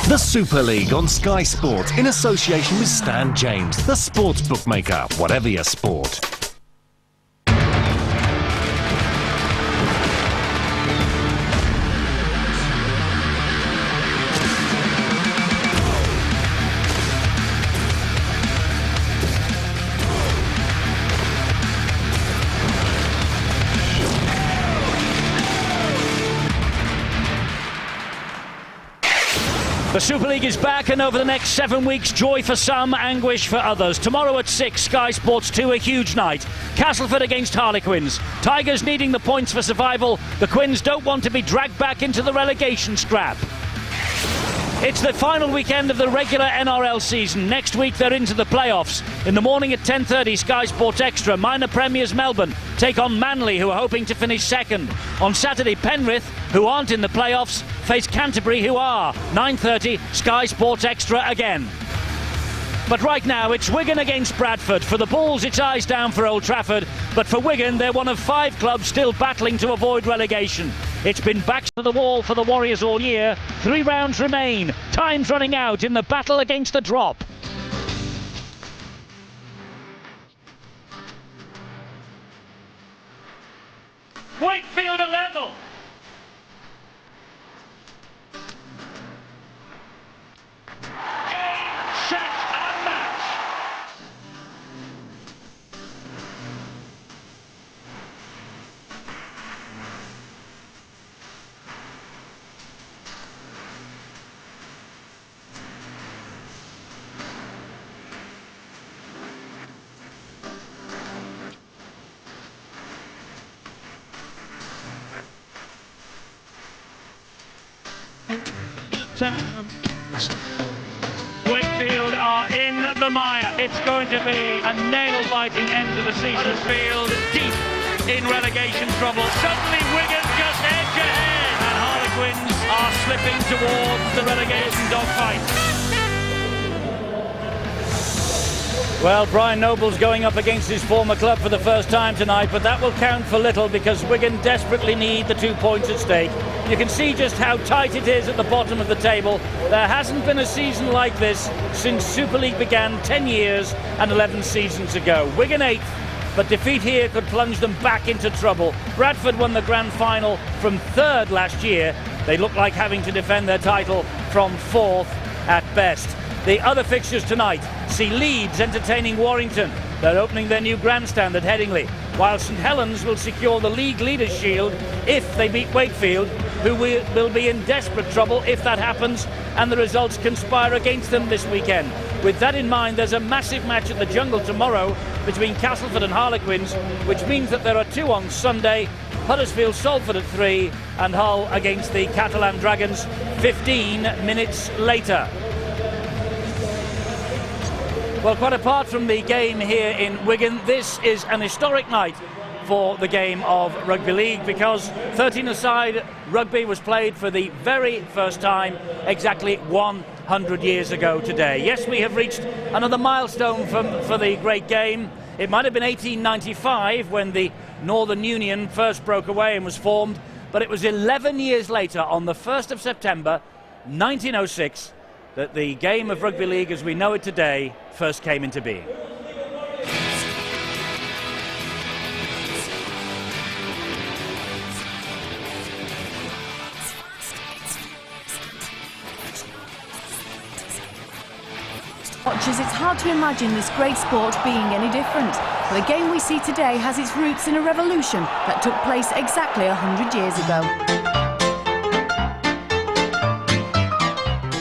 The Super League on Sky Sport in association with Stan James, the sports bookmaker, whatever your sport. The Super League is back, and over the next 7 weeks, joy for some, anguish for others. Tomorrow at 6, Sky Sports 2, a huge night. Castleford against Harlequins. Tigers needing the points for survival. The Quins don't want to be dragged back into the relegation scrap. It's the final weekend of the regular NRL season. Next week they're into the playoffs. In the morning at 10:30, Sky Sports Extra, minor premiers Melbourne take on Manly, who are hoping to finish second. On Saturday, Penrith, who aren't in the playoffs, face Canterbury, who are. 9:30, Sky Sports Extra again. But right now, it's Wigan against Bradford. For the Bulls, it's eyes down for Old Trafford. But for Wigan, they're one of 5 clubs still battling to avoid relegation. It's been backs to the wall for the Warriors all year. 3 rounds remain. Time's running out in the battle against the drop. Wakefield a level. Wakefield are in the mire. It's going to be a nail-biting end to the season. Field deep in relegation trouble. Suddenly Wigan just edge ahead, and Harlequins are slipping towards the relegation dogfight. Well, Brian Noble's going up against his former club for the first time tonight, but that will count for little because Wigan desperately need the 2 points at stake. You can see just how tight it is at the bottom of the table. There hasn't been a season like this since Super League began 10 years and 11 seasons ago. Wigan 8th, but defeat here could plunge them back into trouble. Bradford won the grand final from 3rd last year. They look like having to defend their title from 4th at best. The other fixtures tonight see Leeds entertaining Warrington. They're opening their new grandstand at Headingley, while St Helens will secure the League Leaders' Shield if they beat Wakefield, who will be in desperate trouble if that happens and the results conspire against them this weekend. With that in mind, there's a massive match at the Jungle tomorrow between Castleford and Harlequins, which means that there are 2 on Sunday. Huddersfield Salford at 3 and Hull against the Catalan Dragons 15 minutes later. Well, quite apart from the game here in Wigan, this is an historic night for the game of rugby league because 13-a-side rugby was played for the very first time exactly 100 years ago today. Yes, we have reached another milestone for the great game. It might have been 1895 when the Northern Union first broke away and was formed, but it was 11 years later, on the 1st of September 1906, that the game of rugby league as we know it today first came into being. Watchers, it's hard to imagine this great sport being any different. But the game we see today has its roots in a revolution that took place exactly 100 years ago.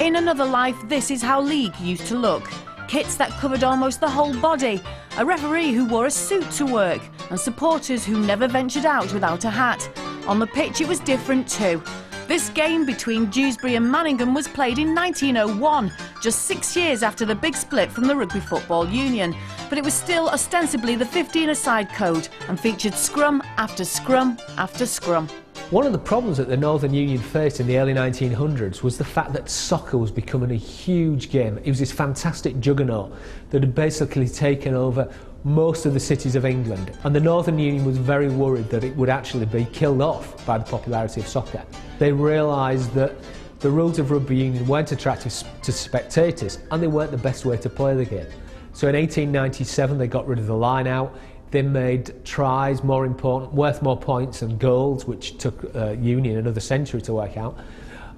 In another life, this is how league used to look. Kits that covered almost the whole body, a referee who wore a suit to work, and supporters who never ventured out without a hat. On the pitch it was different too. This game between Dewsbury and Manningham was played in 1901, just 6 years after the big split from the Rugby Football Union. But it was still ostensibly the 15-a-side code and featured scrum after scrum after scrum. One of the problems that the Northern Union faced in the early 1900s was the fact that soccer was becoming a huge game. It was this fantastic juggernaut that had basically taken over most of the cities of England, and the Northern Union was very worried that it would actually be killed off by the popularity of soccer. They realised that the rules of rugby union weren't attractive to spectators, and they weren't the best way to play the game. So in 1897 they got rid of the line out. They made tries more important, worth more points than goals, which took union another century to work out.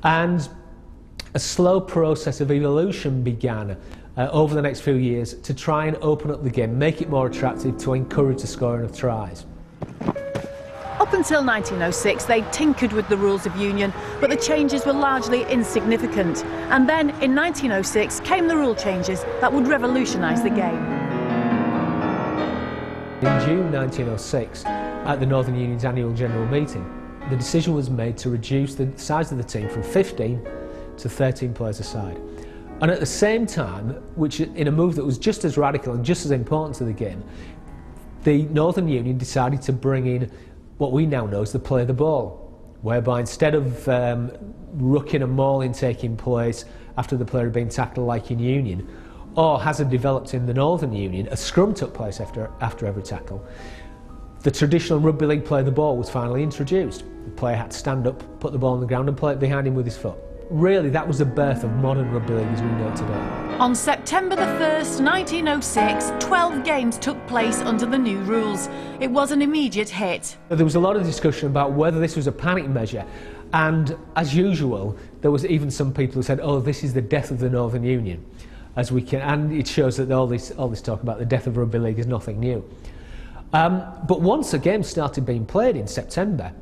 And a slow process of evolution began over the next few years to try and open up the game, make it more attractive, to encourage the scoring of tries. Up until 1906, they tinkered with the rules of union, but the changes were largely insignificant. And then, in 1906, came the rule changes that would revolutionise the game. In June 1906, at the Northern Union's annual general meeting, the decision was made to reduce the size of the team from 15 to 13 players a side. And at the same time, which in a move that was just as radical and just as important to the game, the Northern Union decided to bring in what we now know as the play the ball, whereby instead of rucking and mauling taking place after the player had been tackled like in Union, or as had developed in the Northern Union, a scrum took place after every tackle, the traditional rugby league play the ball was finally introduced. The player had to stand up, put the ball on the ground and play it behind him with his foot. Really, that was the birth of modern rugby league as we know it today. On September the 1st, 1906, 12 games took place under the new rules. It was an immediate hit. There was a lot of discussion about whether this was a panic measure, and as usual, there was even some people who said, oh, this is the death of the Northern Union. And it shows that all this talk about the death of rugby league is nothing new. But once the game started being played in September,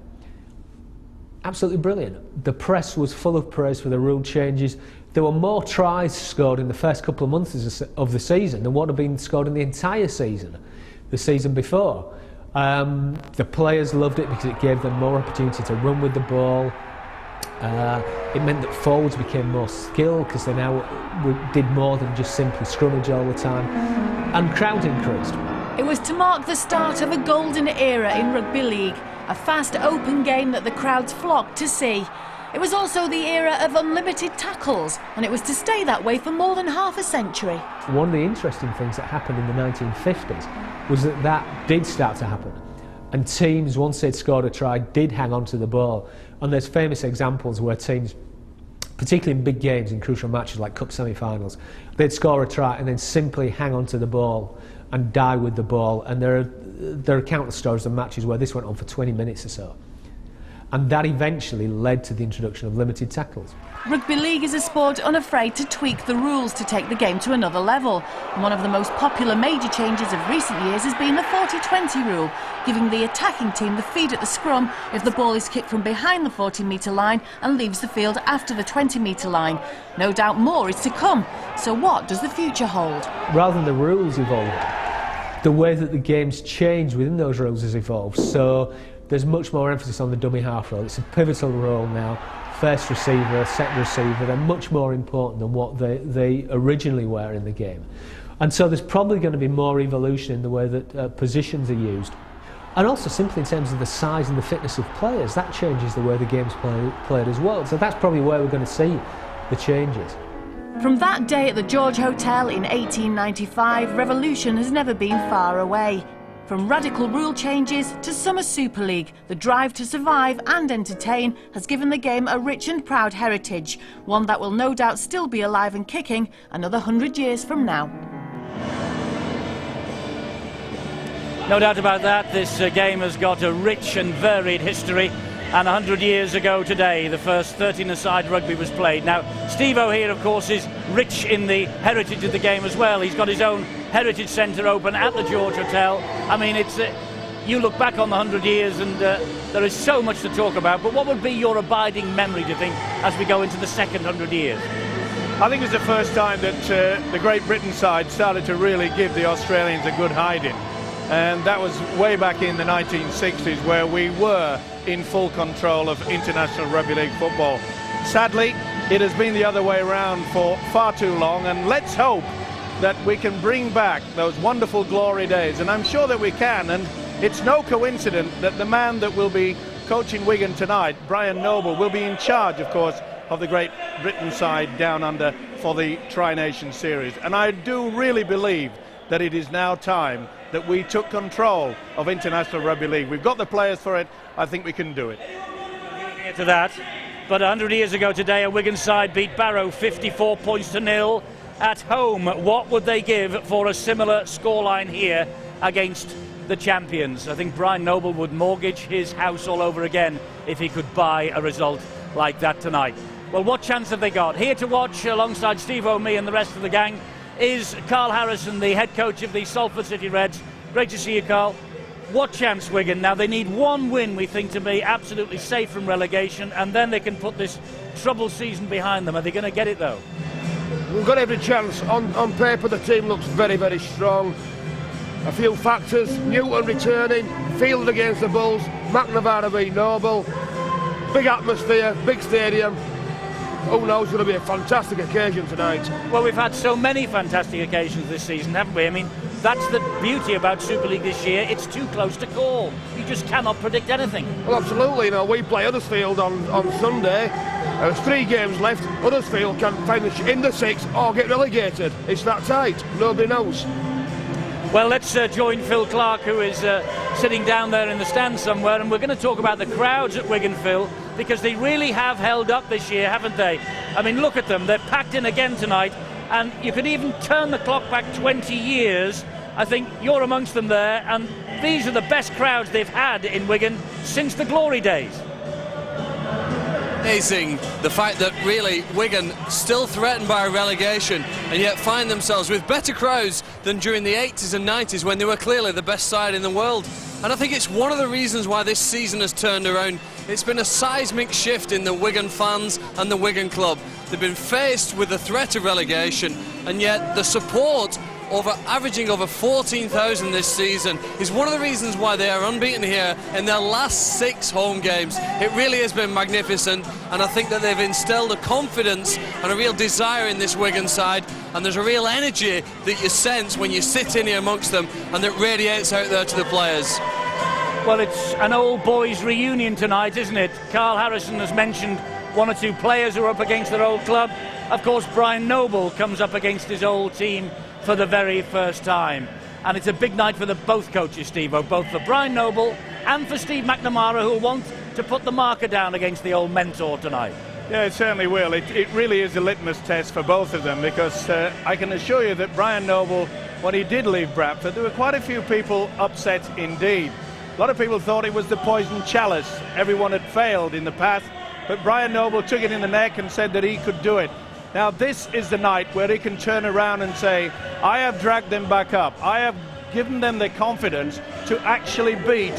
absolutely brilliant. The press was full of praise for the rule changes. There were more tries scored in the first couple of months of the season than what had been scored in the entire season, the season before. The players loved it because it gave them more opportunity to run with the ball. It meant that forwards became more skilled because they now did more than just simply scrummage all the time. And crowds increased. It was to mark the start of a golden era in rugby league, a fast, open game that the crowds flocked to see. It was also the era of unlimited tackles, and it was to stay that way for more than half a century. One of the interesting things that happened in the 1950s was that did start to happen. And teams, once they'd scored a try, did hang on to the ball. And there's famous examples where teams, particularly in big games, in crucial matches like cup semi-finals, they'd score a try and then simply hang on to the ball and die with the ball. And there are countless stories of matches where this went on for 20 minutes or so. And that eventually led to the introduction of limited tackles. Rugby league is a sport unafraid to tweak the rules to take the game to another level. And one of the most popular major changes of recent years has been the 40-20 rule, giving the attacking team the feed at the scrum if the ball is kicked from behind the 40-metre line and leaves the field after the 20-metre line. No doubt more is to come. So what does the future hold? Rather than the rules evolving, the way that the game's changed within those rules has evolved. So there's much more emphasis on the dummy half role. It's a pivotal role now. First receiver, second receiver, they're much more important than what they originally were in the game. And so there's probably going to be more evolution in the way that positions are used. And also simply in terms of the size and the fitness of players, that changes the way the game's played as well. So that's probably where we're going to see the changes. From that day at the George Hotel in 1895, revolution has never been far away. From radical rule changes to Summer Super League, the drive to survive and entertain has given the game a rich and proud heritage, one that will no doubt still be alive and kicking another 100 years from now. No doubt about that, this game has got a rich and varied history. And 100 years ago today, the first 13-a-side rugby was played. Now, Steve-O here, of course, is rich in the heritage of the game as well. He's got his own heritage centre open at the George Hotel. I mean, it's you look back on the 100 years and there is so much to talk about. But what would be your abiding memory, do you think, as we go into the second 100 years? I think it's the first time that the Great Britain side started to really give the Australians a good hiding. And that was way back in the 1960s, where we were in full control of international rugby league football. Sadly, it has been the other way around for far too long, and let's hope that we can bring back those wonderful glory days, and I'm sure that we can. And it's no coincidence that the man that will be coaching Wigan tonight, Brian Noble, will be in charge, of course, of the Great Britain side down under for the Tri-Nation Series. And I do really believe that it is now time that we took control of international rugby league. We've got the players for it. I think we can do it. To that, But 100 years ago today, a Wigan side beat Barrow 54 points to 0 at home. What would they give for a similar scoreline here against the champions? I think Brian Noble would mortgage his house all over again if he could buy a result like that tonight. Well, what chance have they got? Here to watch alongside Steve O'Mee and the rest of the gang is Carl Harrison, the head coach of the Salford City Reds. Great to see you, Carl. What chance, Wigan? Now, they need one win, we think, to be absolutely safe from relegation, and then they can put this troubled season behind them. Are they going to get it, though? We've got every chance. On paper, the team looks very, very strong. A few factors: Newton returning, Field against the Bulls, McNamara v Noble, big atmosphere, big stadium. Who knows, it's going to be a fantastic occasion tonight. Well, we've had so many fantastic occasions this season, haven't we? I mean, that's the beauty about Super League this year. It's too close to call. You just cannot predict anything. Well, absolutely. You know, we play Huddersfield on Sunday. There's 3 games left. Huddersfield can finish in the 6th or get relegated. It's that tight. Nobody knows. Well, let's join Phil Clark, who is sitting down there in the stand somewhere, and we're going to talk about the crowds at Wigan, Phil, because they really have held up this year, haven't they? I mean, look at them. They're packed in again tonight, and you could even turn the clock back 20 years. I think you're amongst them there, and these are the best crowds they've had in Wigan since the glory days. Amazing, the fact that really Wigan still threatened by relegation and yet find themselves with better crowds than during the 80s and 90s when they were clearly the best side in the world. And I think it's one of the reasons why this season has turned around. It's been a seismic shift in the Wigan fans and the Wigan club. They've been faced with the threat of relegation, and yet the support averaging over 14,000 this season is one of the reasons why they are unbeaten here in their last 6 home games. It really has been magnificent, and I think that they've instilled a confidence and a real desire in this Wigan side, and there's a real energy that you sense when you sit in here amongst them, and that radiates out there to the players. Well, it's an old boys reunion tonight, isn't it? Carl Harrison has mentioned 1 or 2 players who are up against their old club. Of course, Brian Noble comes up against his old team for the very first time. And it's a big night for both coaches, Steve-O, both for Brian Noble and for Steve McNamara, who will want to put the marker down against the old mentor tonight. Yeah, it certainly will. It really is a litmus test for both of them, because I can assure you that Brian Noble, when he did leave Bradford, there were quite a few people upset indeed. A lot of people thought it was the poison chalice. Everyone had failed in the past, but Brian Noble took it in the neck and said that he could do it. Now, this is the night where he can turn around and say, I have dragged them back up. I have given them the confidence to actually beat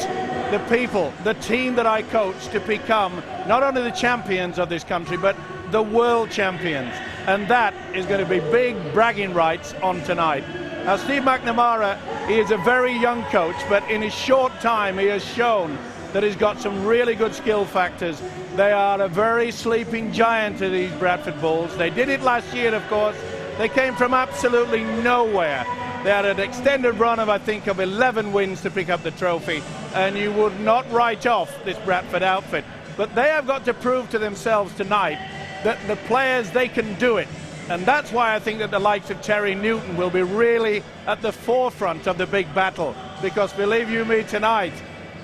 the people, the team that I coach, to become not only the champions of this country, but the world champions. And that is going to be big bragging rights on tonight. Now, Steve McNamara, he is a very young coach, but in his short time, he has shown that he's got some really good skill factors. They are a very sleeping giant to these Bradford Bulls. They did it last year, of course. They came from absolutely nowhere. They had an extended run of, I think, of 11 wins to pick up the trophy, and you would not write off this Bradford outfit. But they have got to prove to themselves tonight that the players, they can do it. And that's why I think that the likes of Terry Newton will be really at the forefront of the big battle. Because believe you me, tonight,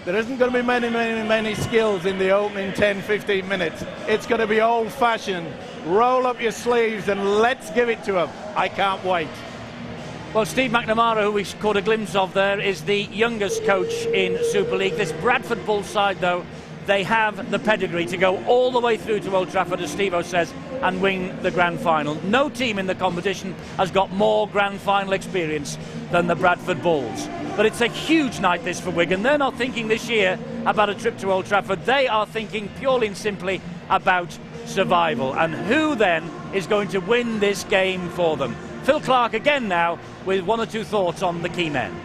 there isn't going to be many skills in the opening 10-15 minutes. It's going to be old-fashioned. Roll up your sleeves and let's give it to them. I can't wait. Well, Steve McNamara, who we caught a glimpse of there, is the youngest coach in Super League. This Bradford Bulls side, though, they have the pedigree to go all the way through to Old Trafford, as Steve-O says, and win the grand final. No team in the competition has got more grand final experience than the Bradford Bulls. But it's a huge night, this, for Wigan. They're not thinking this year about a trip to Old Trafford. They are thinking purely and simply about survival. And who then is going to win this game for them? Phil Clark again now with 1 or 2 thoughts on the key men.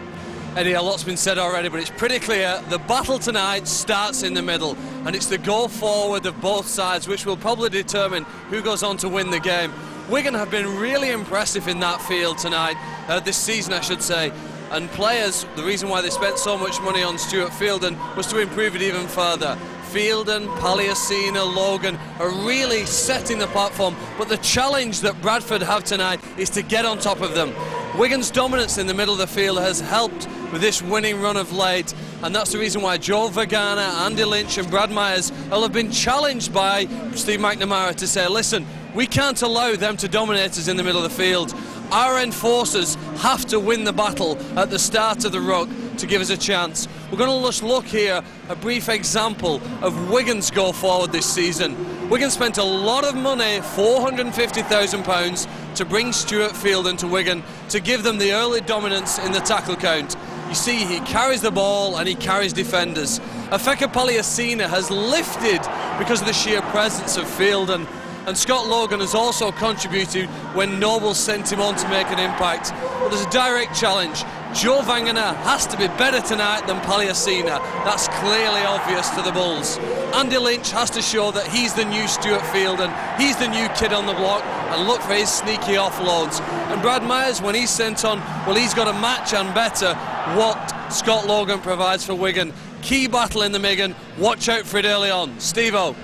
Eddie, a lot's been said already, but it's pretty clear the battle tonight starts in the middle, and it's the go forward of both sides which will probably determine who goes on to win the game. Wigan have been really impressive in that field tonight, this season I should say, and players, the reason why they spent so much money on Stuart Fielden was to improve it even further. Fielden, Paliasina, Logan are really setting the platform, but the challenge that Bradford have tonight is to get on top of them. Wigan's dominance in the middle of the field has helped with this winning run of late, and that's the reason why Joe Vagana, Andy Lynch and Brad Myers will have been challenged by Steve McNamara to say, listen, we can't allow them to dominate us in the middle of the field. Our enforcers have to win the battle at the start of the ruck to give us a chance. We're going to just look here, a brief example of Wigan's go forward this season. Wigan spent a lot of money, £450,000, to bring Stuart Fielden to Wigan to give them the early dominance in the tackle count. You see, he carries the ball and he carries defenders. Afeka Paliasina has lifted because of the sheer presence of Fielden, and Scott Logan has also contributed when Noble sent him on to make an impact. But there's a direct challenge. Joe Vagana has to be better tonight than Paliasina. That's clearly obvious to the Bulls. Andy Lynch has to show that he's the new Stuart Fielden, he's the new kid on the block, and look for his sneaky offloads. And Brad Myers, when he's sent on, well, he's got to match and better what Scott Logan provides for Wigan. Key battle in the Migan. Watch out for it early on. Steve-O.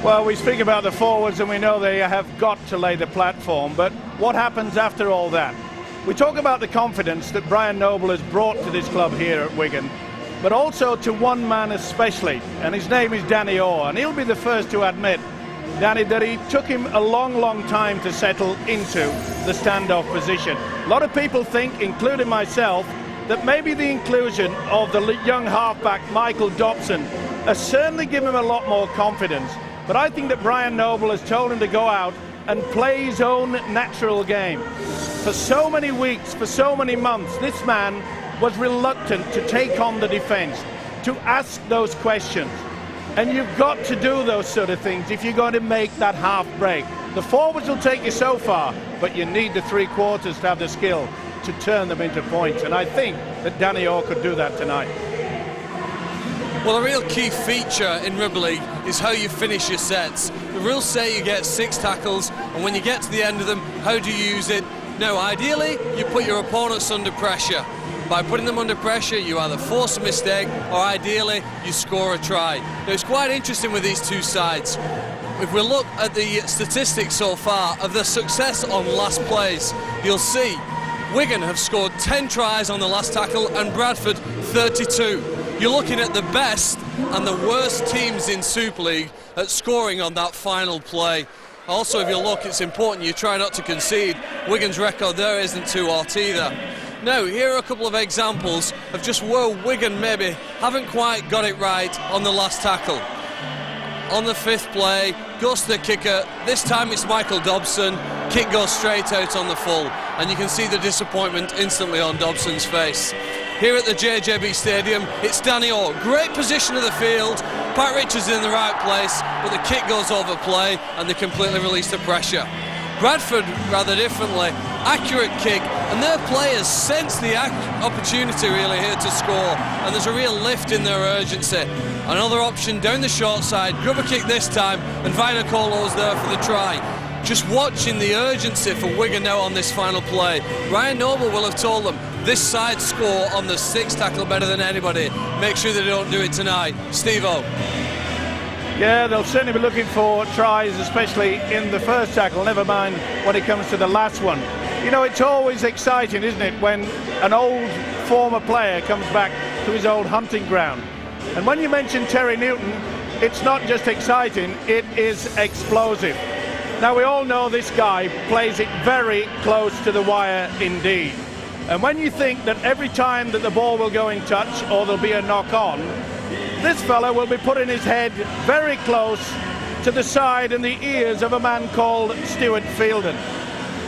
Well, we speak about the forwards and we know they have got to lay the platform, but what happens after all that? We talk about the confidence that Brian Noble has brought to this club here at Wigan, but also to one man especially, and his name is Danny Orr, and he'll be the first to admit, Danny, that it took him a long time to settle into the standoff position. A lot of people think, including myself, that maybe the inclusion of the young halfback Michael Dobson has certainly given him a lot more confidence. But I think that Brian Noble has told him to go out and play his own natural game. For so many weeks, for so many months, this man was reluctant to take on the defence, to ask those questions. And you've got to do those sort of things if you're going to make that half break. The forwards will take you so far, but you need the three quarters to have the skill to turn them into points. And I think that Danny Orr could do that tonight. Well, a real key feature in rugby league is how you finish your sets. The rules say you get 6 tackles, and when you get to the end of them, how do you use it? Now, ideally, you put your opponents under pressure. By putting them under pressure, you either force a mistake, or ideally, you score a try. Now, it's quite interesting with these two sides. If we look at the statistics so far of the success on last plays, you'll see Wigan have scored 10 tries on the last tackle, and Bradford 32. You're looking at the best and the worst teams in Super League at scoring on that final play. Also, if you look, it's important you try not to concede. Wigan's record there isn't too hot either. Now, here are a couple of examples of just where Wigan maybe haven't quite got it right on the last tackle. On the 5th play, goes to the kicker. This time it's Michael Dobson. Kick goes straight out on the full, and you can see the disappointment instantly on Dobson's face. Here at the JJB Stadium, it's Danny Orr. Great position of the field. Pat Richards in the right place, but the kick goes over play and they completely release the pressure. Bradford, rather differently, accurate kick, and their players sense the opportunity really here to score, and there's a real lift in their urgency. Another option down the short side, grubber kick this time, and Vinacolo's there for the try. Just watching the urgency for Wigan now on this final play. Brian Noble will have told them, this side score on the 6th tackle better than anybody. Make sure they don't do it tonight. Steve-O. Yeah, they'll certainly be looking for tries, especially in the first tackle, never mind when it comes to the last one. You know, it's always exciting, isn't it, when an old former player comes back to his old hunting ground. And when you mention Terry Newton, it's not just exciting, it is explosive. Now, we all know this guy plays it very close to the wire indeed. And when you think that every time that the ball will go in touch or there'll be a knock on, this fella will be putting his head very close to the side and the ears of a man called Stuart Fielden.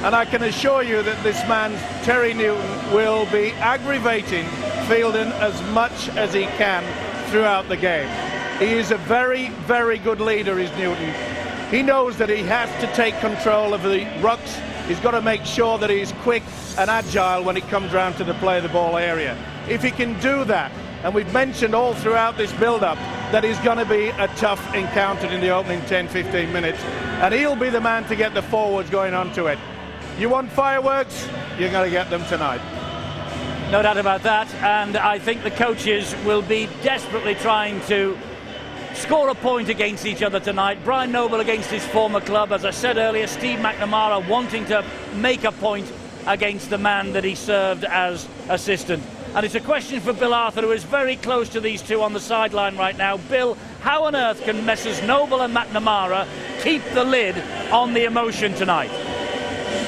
And I can assure you that this man, Terry Newton, will be aggravating Fielden as much as he can throughout the game. He is a very good leader, is Newton. He knows that he has to take control of the rucks. He's got to make sure that he's quick and agile when it comes round to the play of the ball area. If he can do that, and we've mentioned all throughout this build-up that he's going to be a tough encounter in the opening 10-15 minutes, and he'll be the man to get the forwards going onto it. You want fireworks? You're going to get them tonight. No doubt about that, and I think the coaches will be desperately trying to score a point against each other tonight. Brian Noble against his former club. As I said earlier, Steve McNamara wanting to make a point. against the man that he served as assistant. And it's a question for Bill Arthur, who is very close to these two on the sideline right now. Bill, how on earth can Messrs Noble and McNamara keep the lid on the emotion tonight?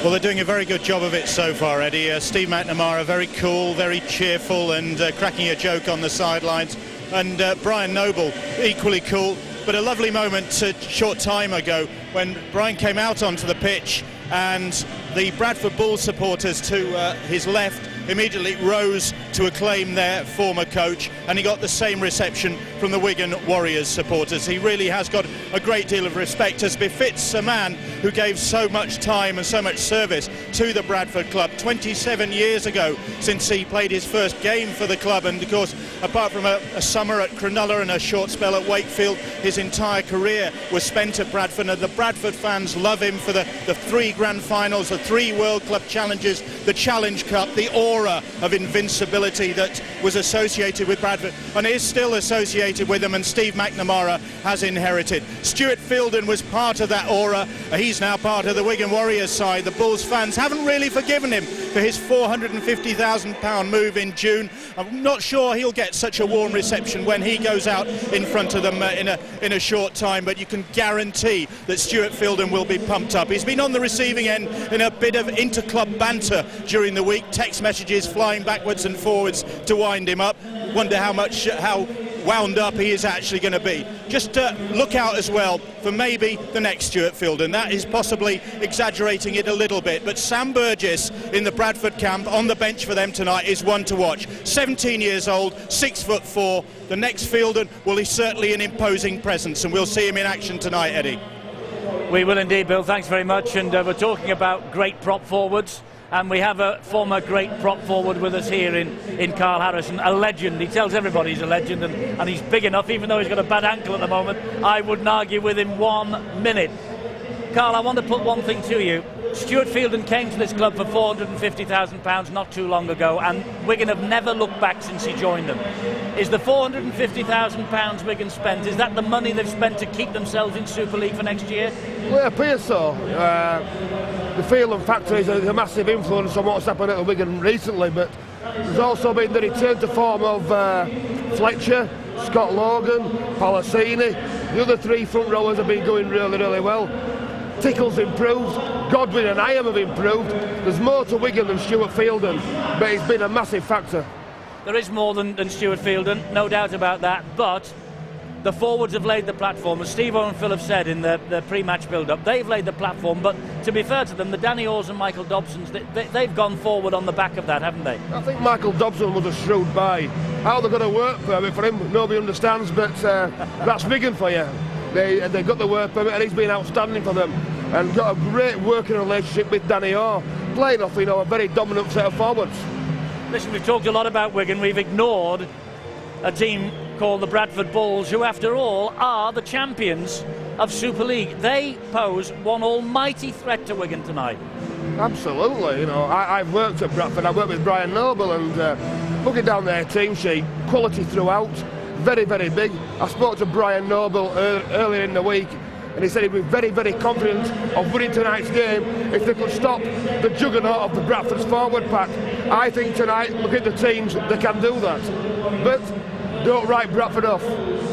Well, they're doing a very good job of it so far, Eddie. Steve McNamara, very cool, very cheerful, and cracking a joke on the sidelines. And Brian Noble, equally cool. But a lovely moment a short time ago when Brian came out onto the pitch and the Bradford Bulls supporters to his left immediately rose to acclaim their former coach, and he got the same reception from the Wigan Warriors supporters. He really has got a great deal of respect, as befits a man who gave so much time and so much service to the Bradford club. 27 years ago since he played his first game for the club, and of course, apart from a summer at Cronulla and a short spell at Wakefield, his entire career was spent at Bradford, and the Bradford fans love him for the 3 grand finals, the 3 World Club challenges, the Challenge Cup, the aura of invincibility that was associated with Bradford and is still associated with them, and Steve McNamara has inherited. Stuart Fielden was part of that aura. He's now part of the Wigan Warriors side. The Bulls fans haven't really forgiven him for his £450,000 move in June. I'm not sure he'll get such a warm reception when he goes out in front of them in a short time, but you can guarantee that Stuart Fielden will be pumped up. He's been on the receiving end in a bit of inter-club banter during the week, text messages flying backwards and forwards to wind him up. Wonder how wound up he is actually going to be. Just look out as well for maybe the next Stuart Fielden. That is possibly exaggerating it a little bit, but Sam Burgess in the Bradford camp on the bench for them tonight is one to watch. 17 years old, 6'4". The next Fielden, well, he's certainly an imposing presence, and we'll see him in action tonight, Eddie. We will indeed, Bill. Thanks very much. And we're talking about great prop forwards, and we have a former great prop forward with us here in Carl Harrison, a legend. He tells everybody he's a legend, and he's big enough, even though he's got a bad ankle at the moment. I wouldn't argue with him 1 minute. Carl, I want to put one thing to you. Stuart Fielden came to this club for £450,000 not too long ago, and Wigan have never looked back since he joined them. Is the £450,000 Wigan spent, is that the money they've spent to keep themselves in Super League for next year? Well, it appears so. The Fielden factor is a massive influence on what's happened at Wigan recently, but there's also been the return to form of Fletcher, Scott Logan, Palasini. The other 3 front rowers have been going really, really well. Tickle's improved, Godwin and Iam have improved. There's more to Wigan than Stuart Fielden, but it's been a massive factor. There is more than Stuart Fielden, no doubt about that, but the forwards have laid the platform. As Steve and Phil have said in the pre-match build-up, they've laid the platform, but to be fair to them, the Danny Orrs and Michael Dobsons, they've gone forward on the back of that, haven't they? I think Michael Dobson was a shrewd buy. How they're going to work permit for him, nobody understands, but that's Wigan for you. They got the work permit, and he's been outstanding for them, and got a great working relationship with Danny Orr, playing off a very dominant set of forwards. Listen, we've talked a lot about Wigan. We've ignored a team called the Bradford Bulls, who after all are the champions of Super League. They pose one almighty threat to Wigan tonight. Absolutely. I've worked at Bradford. I worked with Brian Noble, and looking down their team sheet, quality throughout, very, very big. I spoke to Brian Noble earlier in the week, and he said he'd be very, very confident of winning tonight's game if they could stop the juggernaut of the Bradford's forward pack. I think tonight, look at the teams, they can do that. But don't write Bradford off.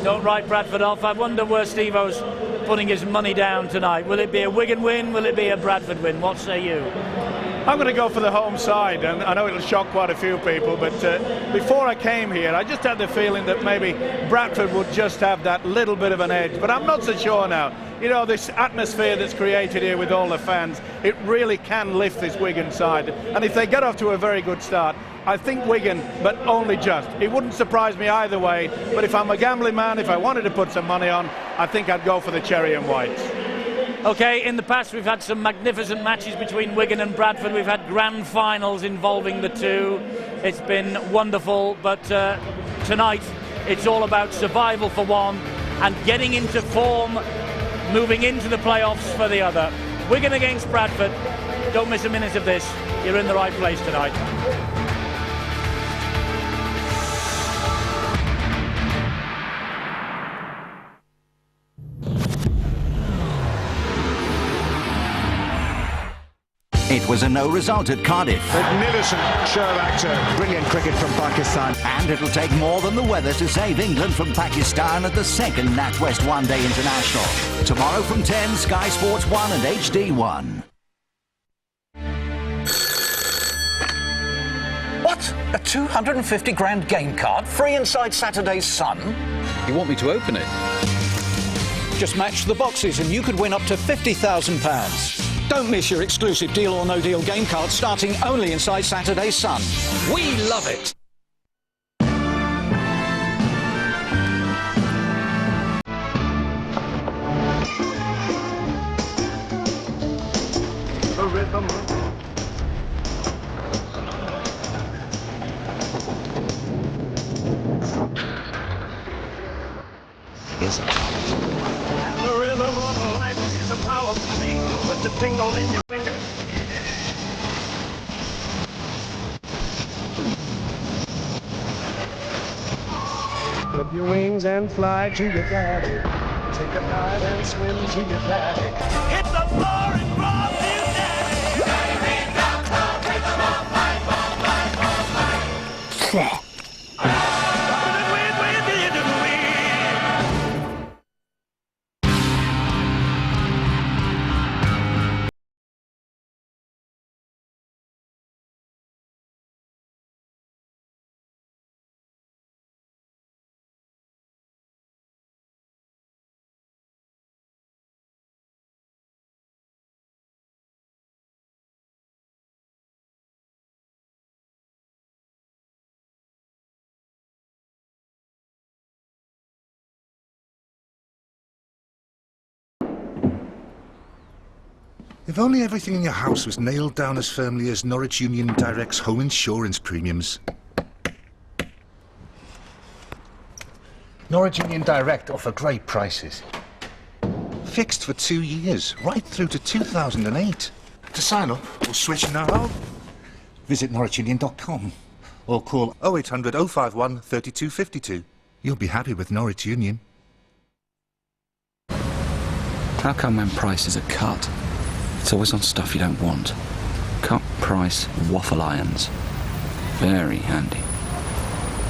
Don't write Bradford off. I wonder where Steve-O's putting his money down tonight. Will it be a Wigan win? Will it be a Bradford win? What say you? I'm going to go for the home side, and I know it'll shock quite a few people, but before I came here, I just had the feeling that maybe Bradford would just have that little bit of an edge, but I'm not so sure now. This atmosphere that's created here with all the fans, it really can lift this Wigan side, and if they get off to a very good start, I think Wigan, but only just. It wouldn't surprise me either way, but if I'm a gambling man, if I wanted to put some money on, I think I'd go for the cherry and whites. OK, in the past we've had some magnificent matches between Wigan and Bradford. We've had grand finals involving the two. It's been wonderful, but tonight it's all about survival for one and getting into form, moving into the playoffs for the other. Wigan against Bradford. Don't miss a minute of this. You're in the right place tonight. It was a no result at Cardiff. Magnificent show of actor. Brilliant cricket from Pakistan. And it'll take more than the weather to save England from Pakistan at the second NatWest One Day International. Tomorrow from 10, Sky Sports 1 and HD 1. What? A 250 grand game card free inside Saturday's Sun? You want me to open it? Just match the boxes and you could win up to £50,000. Don't miss your exclusive Deal or No Deal game card starting only inside Saturday's Sun. We love it! The rhythm. Yes, sir. The rhythm of life is a powerful thing. Put the tingle in your finger. Flip your wings and fly to your daddy. Take a dive and swim to your daddy. Hit the floor and rock you daddy. Baby, down the rhythm of life, of life, of life. If only everything in your house was nailed down as firmly as Norwich Union Direct's home insurance premiums. Norwich Union Direct offer great prices. Fixed for 2 years, right through to 2008. To sign up or switch now, visit norwichunion.com or call 0800 051 3252. You'll be happy with Norwich Union. How come when prices are cut, it's always on stuff you don't want? Cut price waffle irons. Very handy.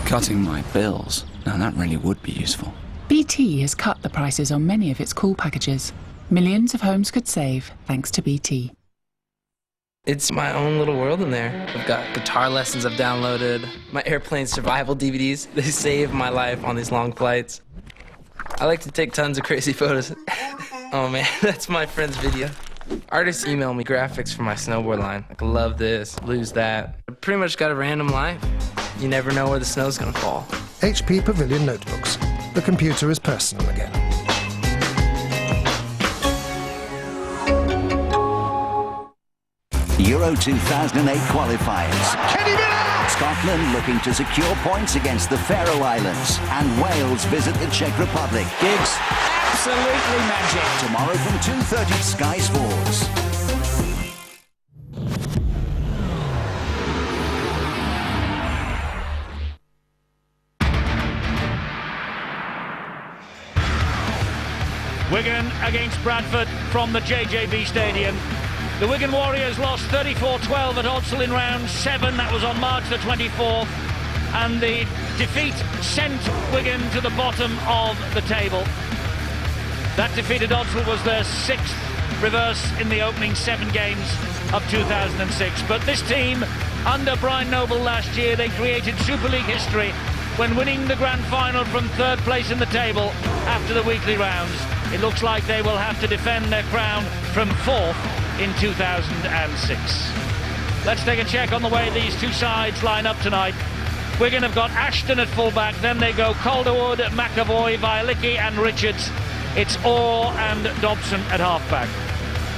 Cutting my bills. Now that really would be useful. BT has cut the prices on many of its cool packages. Millions of homes could save thanks to BT. It's my own little world in there. I've got guitar lessons I've downloaded, my airplane survival DVDs. They save my life on these long flights. I like to take tons of crazy photos. Oh man, that's my friend's video. Artists email me graphics for my snowboard line. Like, love this, lose that. I pretty much got a random life. You never know where the snow's gonna fall. HP Pavilion Notebooks. The computer is personal again. Euro 2008 qualifiers. Scotland looking to secure points against the Faroe Islands. And Wales visit the Czech Republic. Gigs, absolutely magic. Tomorrow from 2:30, Sky Sports. Wigan against Bradford from the JJB Stadium. The Wigan Warriors lost 34-12 at Odsal in round 7. That was on March the 24th. And the defeat sent Wigan to the bottom of the table. That defeat at Odsal was their 6th reverse in the opening 7 games of 2006. But this team, under Brian Noble last year, they created Super League history when winning the grand final from 3rd place in the table after the weekly rounds. It looks like they will have to defend their crown from 4th in 2006. Let's take a check on the way these two sides line up tonight. Wigan have got Ashton at fullback, then they go Calderwood, McAvoy, Violicki and Richards. It's Orr and Dobson at halfback.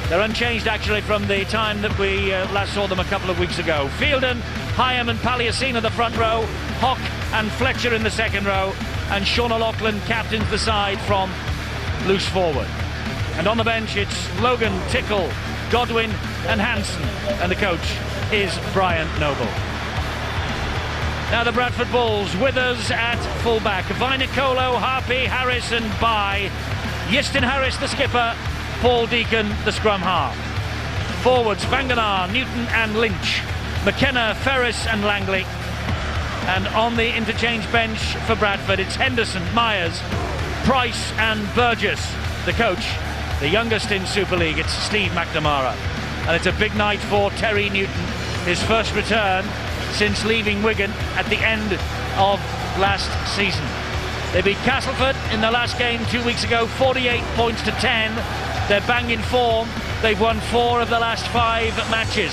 They're unchanged actually from the time that we last saw them a couple of weeks ago. Fielden, Hyam and Palliasina the front row, Hock and Fletcher in the second row, and Sean O'Loughlin captains the side from loose forward. And on the bench it's Logan, Tickle, Godwin and Hansen, and the coach is Brian Noble. Now the Bradford Bulls, Withers at fullback, Vainicolo, Harpy, Harris and Bye, Yistin Harris the skipper, Paul Deacon the scrum half. Forwards, Banganar, Newton and Lynch. McKenna, Ferris and Langley. And on the interchange bench for Bradford, it's Henderson, Myers, Price and Burgess. The coach, the youngest in Super League, it's Steve McNamara. And it's a big night for Terry Newton, his first return since leaving Wigan at the end of last season. They beat Castleford in the last game 2 weeks ago, 48 points to 10. They're bang in form. They've won 4 of the last 5 matches.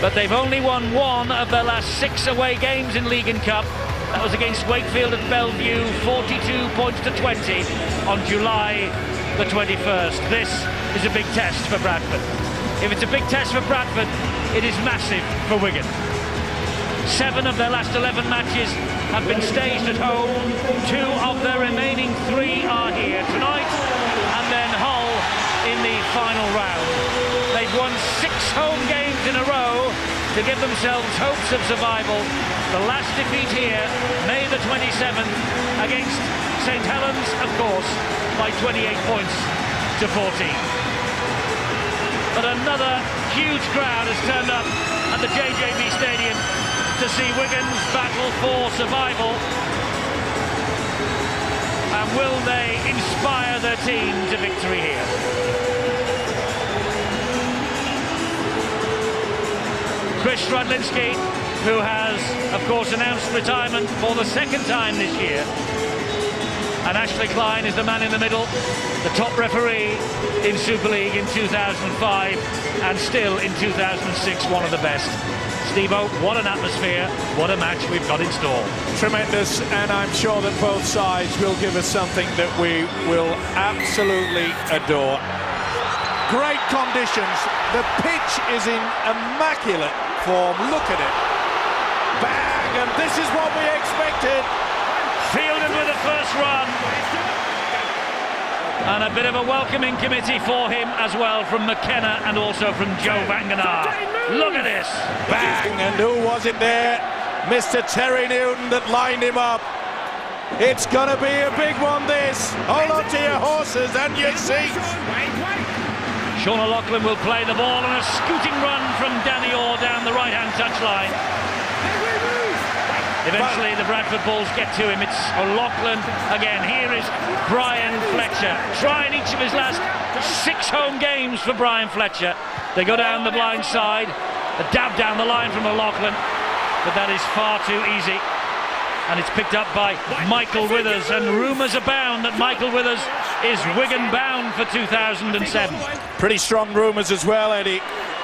But they've only won 1 of their last 6 away games in League and Cup. That was against Wakefield at Bellevue, 42 points to 20 on July the 21st. This is a big test for Bradford. If it's a big test for Bradford, it is massive for Wigan. 7 of their last 11 matches have been staged at home. 2 of their remaining 3 are here tonight, and then Hull in the final round. They've won 6 home games in a row to give themselves hopes of survival. The last defeat here, May the 27th, against St Helens, of course, by 28 points to 14. But another huge crowd has turned up at the JJB Stadium to see Wigan's battle for survival. And will they inspire their team to victory here? Chris Stradlinski, who has, of course, announced retirement for the 2nd time this year. And Ashley Klein is the man in the middle, the top referee in Super League in 2005, and still in 2006, one of the best. Steve-O, what an atmosphere, what a match we've got in store. Tremendous, and I'm sure that both sides will give us something that we will absolutely adore. Great conditions. The pitch is in immaculate form. Look at it. Bang, and this is what we expected. Fielded with the first run. And a bit of a welcoming committee for him as well from McKenna and also from Joe Banganar. Look at this. Bang, and who was it there? Mr. Terry Newton that lined him up. It's going to be a big one, this. Hold on to your horses and your seats. Sean O'Loughlin will play the ball on a scooting run from Danny Orr down the right-hand touchline. Eventually the Bradford Bulls get to him. It's O'Loughlin again. Here is Brian Fletcher. Trying each of his last 6 home games for Brian Fletcher. They go down the blind side. A dab down the line from O'Loughlin. But that is far too easy. And it's picked up by Michael Withers. And rumours abound that Michael Withers is Wigan bound for 2007. Pretty strong rumours as well, Eddie.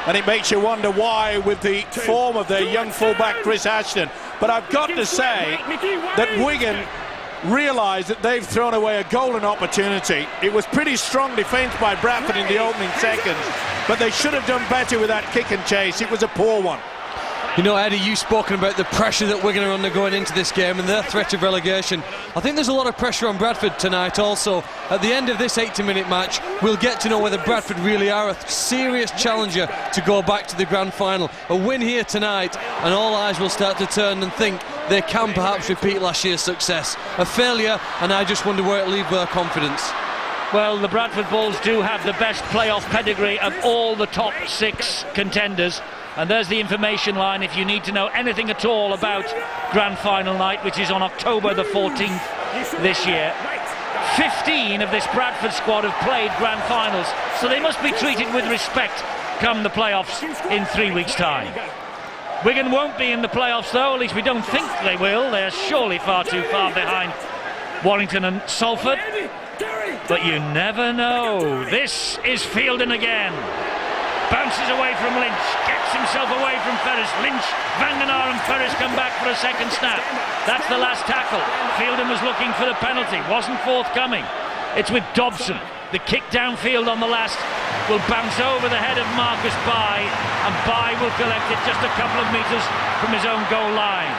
And it makes you wonder why with the form of their young fullback Chris Ashton. But I've got to say that Wigan realise that they've thrown away a golden opportunity. It was pretty strong defence by Bradford in the opening seconds, but they should have done better with that kick and chase. It was a poor one. You know, Eddie, you've spoken about the pressure that Wigan are under going into this game and their threat of relegation. I think there's a lot of pressure on Bradford tonight also. At the end of this 80-minute match, we'll get to know whether Bradford really are a serious challenger to go back to the grand final. A win here tonight and all eyes will start to turn and think they can perhaps repeat last year's success. A failure, and I just wonder where it leaves their confidence. Well, the Bradford Bulls do have the best playoff pedigree of all the top 6 contenders. And there's the information line if you need to know anything at all about Grand Final night, which is on October the 14th this year. 15 of this Bradford squad have played Grand Finals, so they must be treated with respect come the playoffs in 3 weeks' time. Wigan won't be in the playoffs, though, at least we don't think they will. They're surely far too far behind Warrington and Salford. But you never know. This is Fielden again. Bounces away from Lynch, gets himself away from Ferris. Lynch, Vangenaar and Ferris come back for a second snap. That's the last tackle. Fielden was looking for the penalty, wasn't forthcoming. It's with Dobson. The kick downfield on the last will bounce over the head of Marcus Bai, and Bai will collect it just a couple of metres from his own goal line.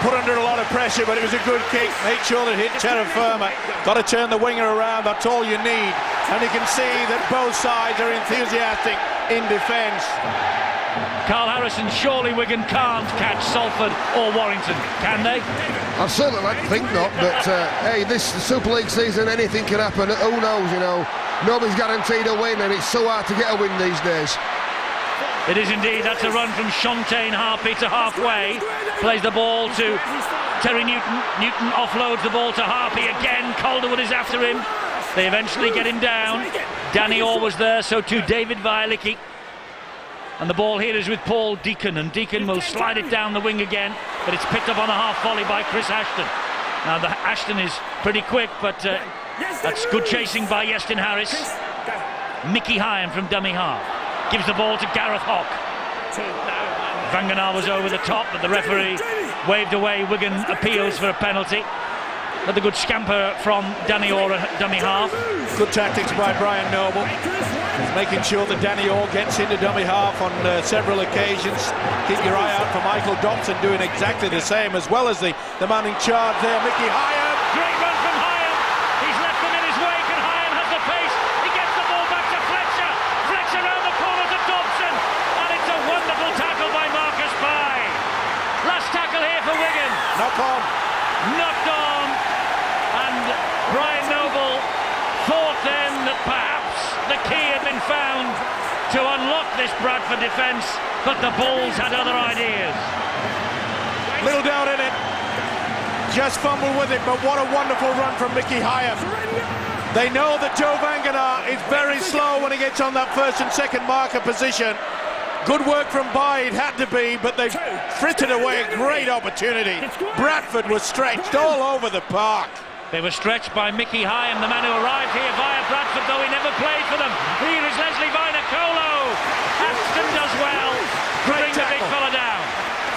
Put under a lot of pressure, but it was a good kick. Make sure that it hit terra firma. Got to turn the winger around, that's all you need. And you can see that both sides are enthusiastic in defence. Carl Harrison, surely Wigan can't catch Salford or Warrington, can they? I'd certainly like to think not, but hey, this Super League season, anything can happen. Who knows, you know. Nobody's guaranteed a win, and it's so hard to get a win these days. It is indeed. That's a run from Shontaine Harpy to halfway. Plays the ball to Terry Newton. Newton offloads the ball to Harpy again. Calderwood is after him. They eventually get him down. Danny Orr was there, so too David Violicki. And the ball here is with Paul Deacon, and Deacon will slide it down the wing again, but it's picked up on a half volley by Chris Ashton. Now Ashton is pretty quick, but that's good chasing by Iestyn Harris. Mickey Hyam from dummy half gives the ball to Gareth Hock. Vanganar was over the top, but the referee waved away Wigan appeals for a penalty. Another good scamper from Danny Orr at dummy half. Good tactics by Brian Noble, making sure that Danny Orr gets into dummy half on several occasions. Keep your eye out for Michael Dobson doing exactly the same, as well as the man in charge there, Mickey Hyam. Great run from Hyam. He's left them in his wake, and Hyam has the pace. He gets the ball back to Fletcher. Fletcher round the corner to Dobson, and it's a wonderful tackle by Marcus Pye. Last tackle here for Wigan. Knock on. Knocked on. And Brian Noble thought then that perhaps the key had been found to unlock this Bradford defence, but the Bulls had other ideas. Little doubt in it. Just fumbled with it, but what a wonderful run from Mickey Hyam. They know that Joe Vanganar is very slow when he gets on that first and second marker position. Good work from Bye, it had to be, but they frittered away a great opportunity. Bradford was stretched all over the park. They were stretched by Mickey Hyam, the man who arrived here via Bradford, though he never played for them. Here is Leslie Vainicolo. Ashton does well. Bring the big fella down.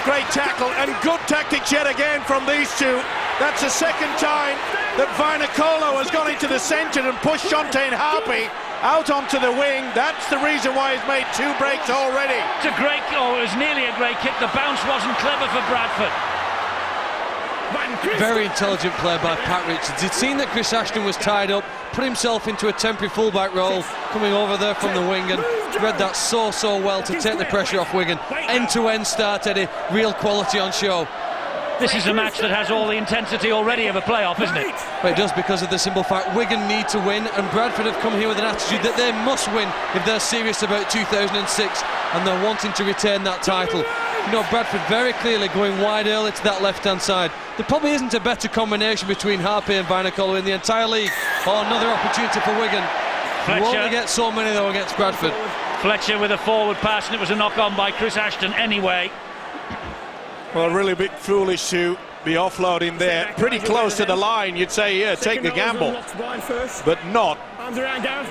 Great tackle and good tactics yet again from these two. That's the second time that Vainicolo has gone into the centre and pushed Shontaine Harpy out onto the wing. That's the reason why he's made 2 breaks already. It's a great, it was nearly a great kick. The bounce wasn't clever for Bradford. Very intelligent play by Pat Richards. He'd seen that Chris Ashton was tied up, put himself into a temporary fullback role, coming over there from the wing, and read that so well to take the pressure off Wigan. End-to-end start, Eddie. Real quality on show. This is a match that has all the intensity already of a playoff, isn't it? But it does, because of the simple fact Wigan need to win, and Bradford have come here with an attitude that they must win if they're serious about 2006 and they're wanting to retain that title. You know, Bradford very clearly going wide early to that left-hand side. There probably isn't a better combination between Harpy and Vainicolo in the entire league. Oh, another opportunity for Wigan. You only get so many, though, against Bradford. Fletcher with a forward pass, and it was a knock-on by Chris Ashton anyway. Well, really a bit foolish to be offloading there. Pretty close to the line, you'd say, yeah, take the gamble. But not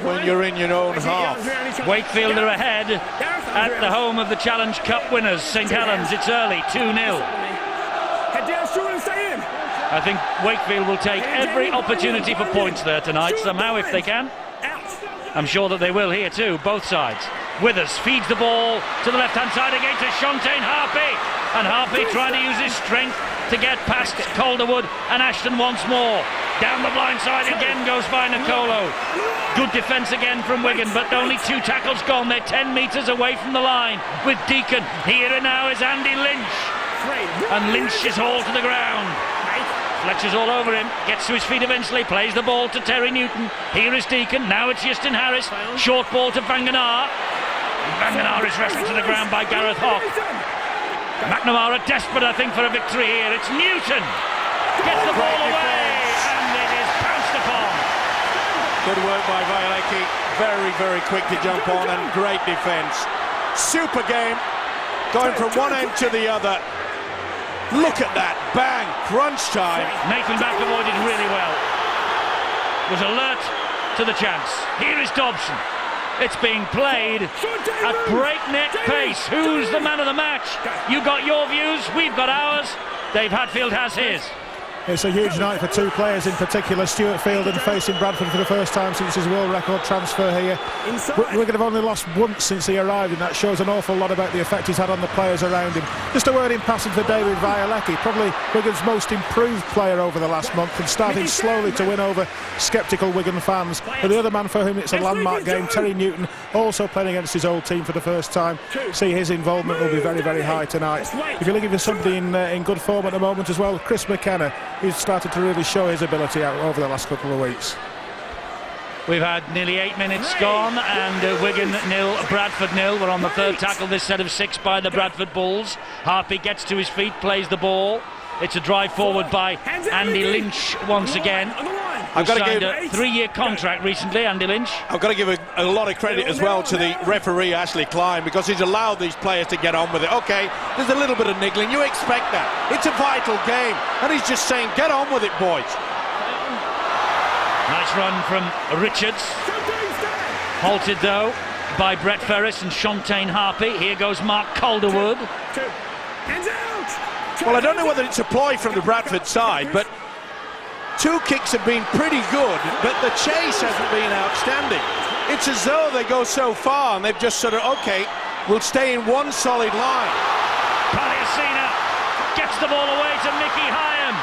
when you're in your own half. Wakefield are ahead at the home of the Challenge Cup winners, St Helens. It's early, 2-0. I think Wakefield will take every opportunity for points there tonight, somehow, if they can. I'm sure that they will here too, both sides. Withers feeds the ball to the left-hand side again to Shontaine Harpy. And Harpy trying to use his strength to get past Calderwood and Ashton once more. Down the blind side again goes Vainicolo. Good defence again from Wigan, but only 2 tackles gone. They're 10 metres away from the line with Deacon. Here and now is Andy Lynch. And Lynch is hauled to the ground. Fletcher's all over him, gets to his feet eventually, plays the ball to Terry Newton. Here is Deacon, now it's Iestyn Harris. Short ball to Vanganar. Vanganar is wrestled to the ground by Gareth Hock. McNamara desperate, I think, for a victory here. It's Newton. Gets the ball away, and it is pounced upon. Good work by Violecki. Very quick to jump on, and great defence. Super game, going from one end to the other. Look at that, bang, crunch time. Nathan McAvoy did really well. Was alert to the chance. Here is Dobson. It's being played at breakneck pace. Who's the man of the match? You got your views, we've got ours. Dave Hadfield has his. It's a huge night for 2 players in particular. Stuart Fielden facing Bradford for the first time since his world record transfer here. Wigan have only lost once since he arrived, and that shows an awful lot about the effect he's had on the players around him. Just a word in passing for David Violecki, probably Wigan's most improved player over the last month, and starting slowly to win over sceptical Wigan fans. But the other man for whom it's a landmark game, Terry Newton, also playing against his old team for the first time. See, his involvement will be very high tonight. If you're looking for somebody in good form at the moment as well, Chris McKenna, he's started to really show his ability out over the last couple of weeks. We've had nearly 8 minutes gone, and Wigan 0, Bradford 0. We're on the third tackle, this set of 6 by the Bradford Bulls. Harpy gets to his feet, plays the ball. It's a drive forward by Andy Lynch once again. I've got to give a 3-year contract recently, Andy Lynch. I've got to give a lot of credit as well to the referee, Ashley Klein, because he's allowed these players to get on with it. Okay, there's a little bit of niggling. You expect that. It's a vital game. And he's just saying, get on with it, boys. Nice run from Richards. Halted, though, by Brett Ferris and Shontaine Harpy. Here goes Mark Calderwood. Well, I don't know whether it's a ploy from the Bradford side, but 2 kicks have been pretty good, but the chase hasn't been outstanding. It's as though they go so far and they've just sort of, okay, we'll stay in one solid line. Paliacina gets the ball away to Mickey Hyam.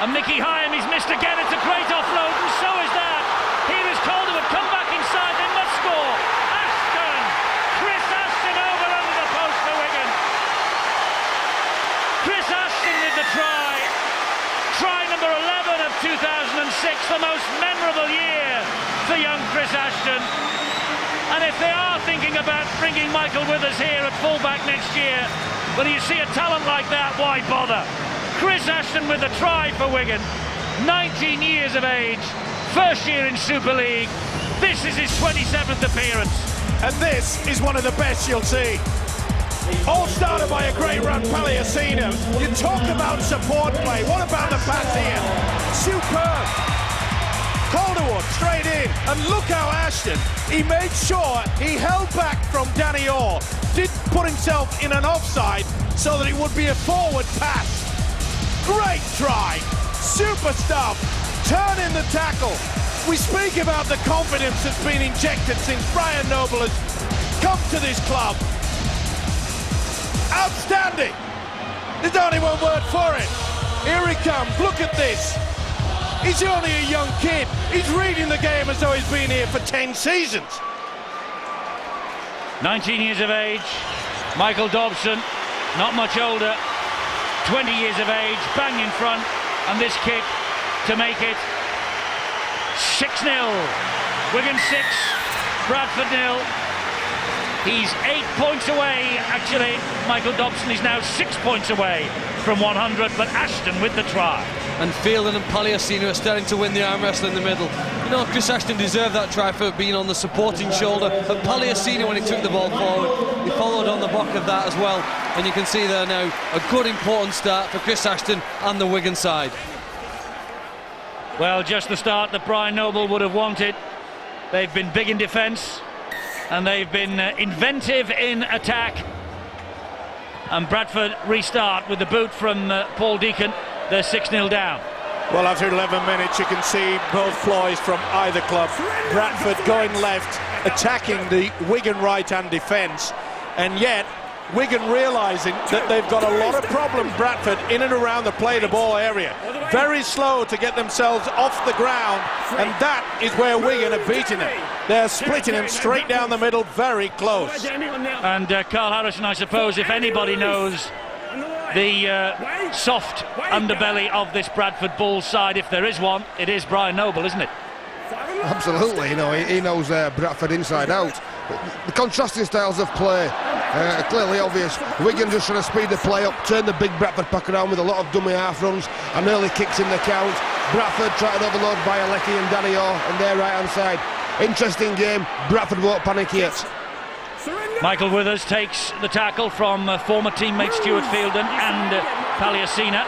And Mickey Hyam, he's missed again. It's a great offload, and so is that. Here is Calderwood, come back inside, they must score. Ashton! Chris Ashton over under the post for Wigan. Chris Ashton with the try. Try number 11 of 2006, the most memorable year for young Chris Ashton. And if they are thinking about bringing Michael Withers here at fullback next year, when you see a talent like that, why bother? Chris Ashton with a try for Wigan, 19 years of age, first year in Super League. This is his 27th appearance. And this is one of the best you'll see. All started by a great run, Paliacina. You talk about support play. What about the pass here? Superb. Calderwood straight in. And look how Ashton, he made sure he held back from Danny Orr. Did put himself in an offside so that it would be a forward pass. Great try. Super stuff. Turn in the tackle. We speak about the confidence that's been injected since Brian Noble has come to this club. Outstanding! There's only one word for it. Here he comes, look at this. He's only a young kid. He's reading the game as though he's been here for 10 seasons. 19 years of age, Michael Dobson, not much older, 20 years of age, bang in front, and this kick to make it 6-0. Wigan 6, Bradford 0. He's 8 points away, actually. Michael Dobson is now 6 points away from 100, but Ashton with the try. And Fielding and Paliacina are starting to win the arm wrestle in the middle. You know, Chris Ashton deserved that try for being on the supporting shoulder, but Paliacina, when he took the ball forward, he followed on the back of that as well. And you can see there now a good, important start for Chris Ashton and the Wigan side. Well, just the start that Brian Noble would have wanted. They've been big in defence, and they've been inventive in attack. And Bradford restart with the boot from Paul Deacon. They're 6-0 down. Well, after 11 minutes, you can see both ploys from either club. Bradford going left, attacking the Wigan right-hand defence, and yet Wigan realising that they've got a lot of problems, Bradford, in and around the play-the-ball area. Very slow to get themselves off the ground, and that is where Wigan are beating them. They're splitting them straight down the middle, very close. And Carl Harrison, I suppose, if anybody knows the soft underbelly of this Bradford Bulls side, if there is one, it is Brian Noble, isn't it? Absolutely, you know, he knows Bradford inside out. The contrasting styles of play are clearly obvious. Wigan just trying to speed the play up, turn the big Bradford pack around with a lot of dummy half runs and early kicks in the count. Bradford trying to overload Bialecki and Danny Orr on their right-hand side. Interesting game. Bradford won't panic yet. Michael Withers takes the tackle from former teammate Stuart Fielden and Paliacina.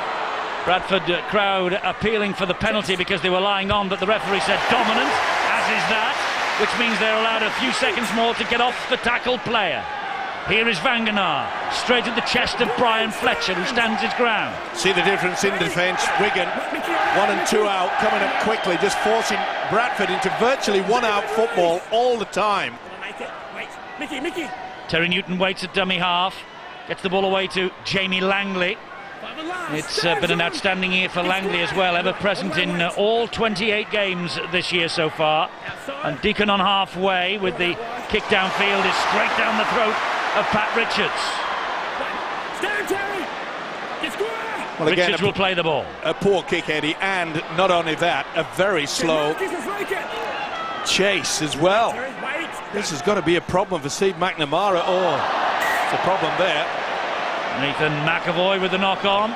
Bradford crowd appealing for the penalty because they were lying on, but the referee said dominant, as is that, which means they're allowed a few seconds more to get off the tackled player. Here is Vangenaar, straight at the chest of Brian Fletcher, who stands his ground. See the difference in defence. Wigan, 1 and 2 out, coming up quickly, just forcing Bradford into virtually one-out football all the time. Mickey. Terry Newton waits at dummy half, gets the ball away to Jamie Langley. It's been an outstanding year for Langley as well, ever present in all 28 games this year so far. And Deacon on halfway with the kick downfield is straight down the throat of Pat Richards. Well, again, Richards will play the ball. A poor kick, Eddie, and not only that, a very slow chase as well. This has got to be a problem for Steve McNamara. Oh, it's a problem there. Nathan McAvoy with the knock on.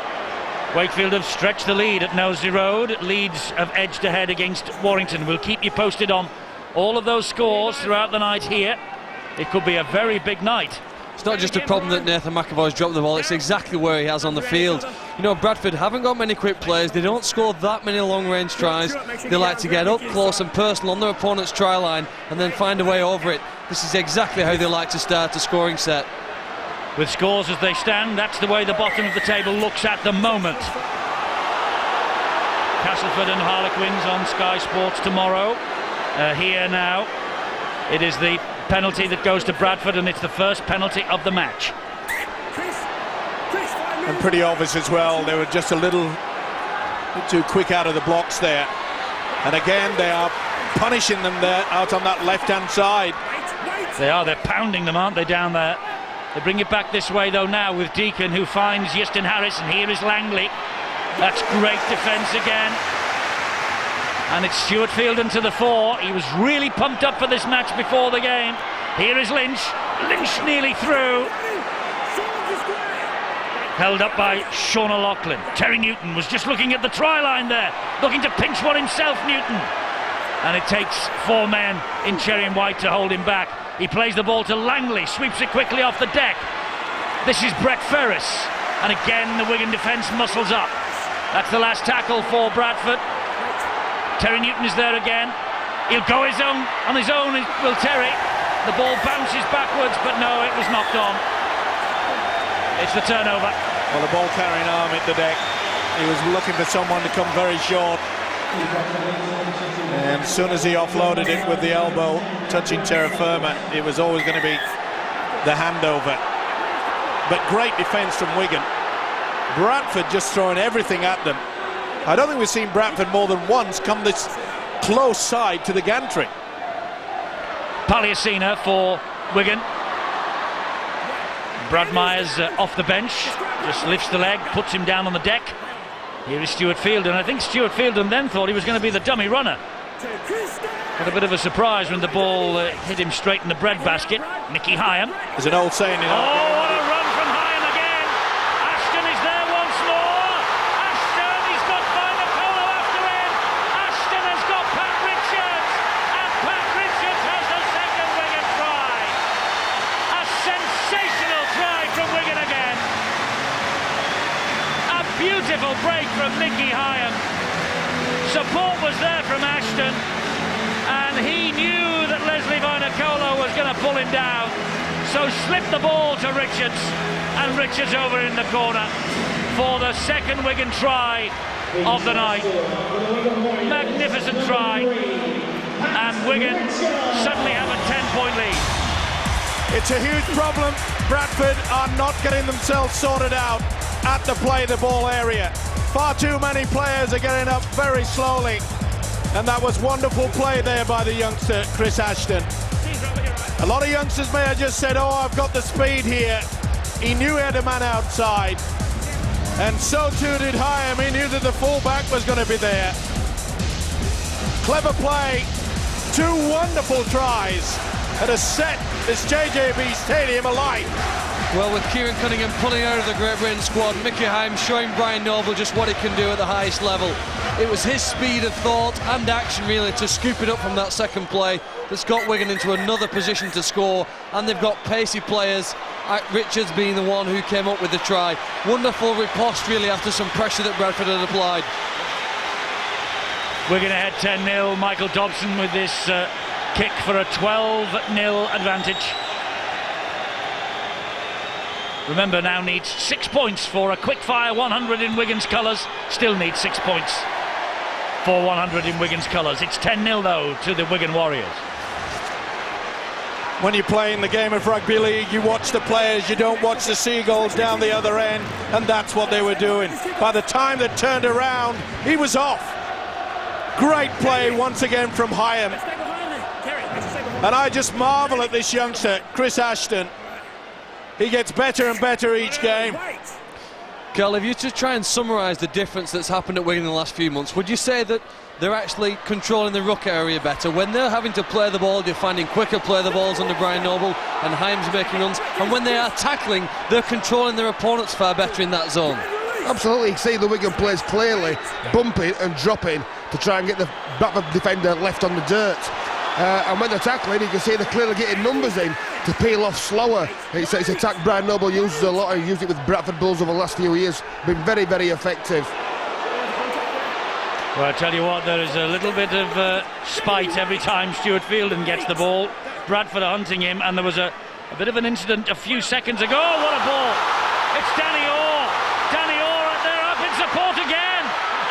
Wakefield have stretched the lead at Knowsley Road. Leeds have edged ahead against Warrington. We'll keep you posted on all of those scores throughout the night here. It could be a very big night. It's not just a problem that Nathan McAvoy's dropped the ball, it's exactly where he has on the field. You know, Bradford haven't got many quick players, they don't score that many long-range tries. They like to get up close and personal on their opponent's try line and then find a way over it. This is exactly how they like to start a scoring set. With scores as they stand, that's the way the bottom of the table looks at the moment. Castleford and Harlequins on Sky Sports tomorrow. Here now, it is the penalty that goes to Bradford, and it's the first penalty of the match. And pretty obvious as well, they were just a little too quick out of the blocks there. And again, they are punishing them there out on that left-hand side. They are, they're pounding them, aren't they, down there? They bring it back this way though now with Deacon, who finds Euston Harris, and here is Langley. That's great defence again. And it's Stuart Fielden to the fore. He was really pumped up for this match before the game. Here is Lynch. Lynch nearly through. Held up by Sean O'Loughlin. Terry Newton was just looking at the try line there, looking to pinch one himself, Newton. And it takes 4 men in Cherry and White to hold him back. He plays the ball to Langley, sweeps it quickly off the deck. This is Brett Ferris. And again, the Wigan defence muscles up. That's the last tackle for Bradford. Terry Newton is there again. He'll go on his own, will Terry. The ball bounces backwards, but no, it was knocked on. It's the turnover. Well, the ball carrying arm hit the deck. He was looking for someone to come very short. And as soon as he offloaded it with the elbow touching terra firma, it was always going to be the handover. But great defence from Wigan. Bradford just throwing everything at them. I don't think we've seen Bradford more than once come this close side to the gantry. Paliacina for Wigan. Brad Myers off the bench, just lifts the leg, puts him down on the deck. Here is Stuart Fielden. I think Stuart Fielden then thought he was going to be the dummy runner. Had a bit of a surprise when the ball hit him straight in the breadbasket. Mickey Hyam. There's an old saying in our game. What a run from Hyam again! Ashton is there once more. Ashton, he's got Vinacolo after him. Ashton has got Pat Richards, and Pat Richards has the second Wigan try. A sensational try from Wigan again. A beautiful break from Mickey Hyam. Support was there from Ashton, and he knew that Leslie Vinacolo was going to pull him down, so slipped the ball to Richards, and Richards over in the corner for the second Wigan try of the night. Magnificent try, and Wigan suddenly have a 10-point lead. It's a huge problem. Bradford are not getting themselves sorted out at the play the ball area. Far too many players are getting up very slowly, and that was wonderful play there by the youngster Chris Ashton. A lot of youngsters may have just said, oh, I've got the speed here. He knew he had a man outside, and so too did Hyam. He knew that the fullback was going to be there. Clever play, 2 wonderful tries that has set this JJB Stadium alight. Well, with Kieran Cunningham pulling out of the Great Britain squad, Mickey Hyam showing Brian Noble just what he can do at the highest level. It was his speed of thought and action really to scoop it up from that second play that's got Wigan into another position to score, and they've got pacey players, Richards being the one who came up with the try. Wonderful riposte really after some pressure that Bradford had applied. Wigan ahead 10-0, Michael Dobson with this kick for a 12-0 advantage. Remember, now needs 6 points for a quick-fire 100 in Wigan's colours. Still needs 6 points for 100 in Wigan's colours. It's 10-0 though to the Wigan Warriors. When you're playing the game of rugby league, you watch the players, you don't watch the seagulls down the other end, and that's what they were doing. By the time they turned around, he was off. Great play once again from Hyam. And I just marvel at this youngster, Chris Ashton. He gets better and better each game. Carl, if you to try and summarise the difference that's happened at Wigan in the last few months, would you say that they're actually controlling the ruck area better? When they're having to play the ball, you're finding quicker play the balls under Brian Noble and Hyams making runs, and when they are tackling, they're controlling their opponents far better in that zone. Absolutely, you see the Wigan players clearly bumping and dropping to try and get the Bradford defender left on the dirt. And when they're tackling, you can see they're clearly getting numbers in to peel off slower. It's a tactic Brian Noble uses a lot, and he used it with Bradford Bulls over the last few years. Been very, very effective. Well, I tell you what, there is a little bit of spite every time Stuart Fielden gets the ball. Bradford are hunting him, and there was a bit of an incident a few seconds ago. Oh, what a ball! It's Danny Orr. Danny Orr out there up in support again,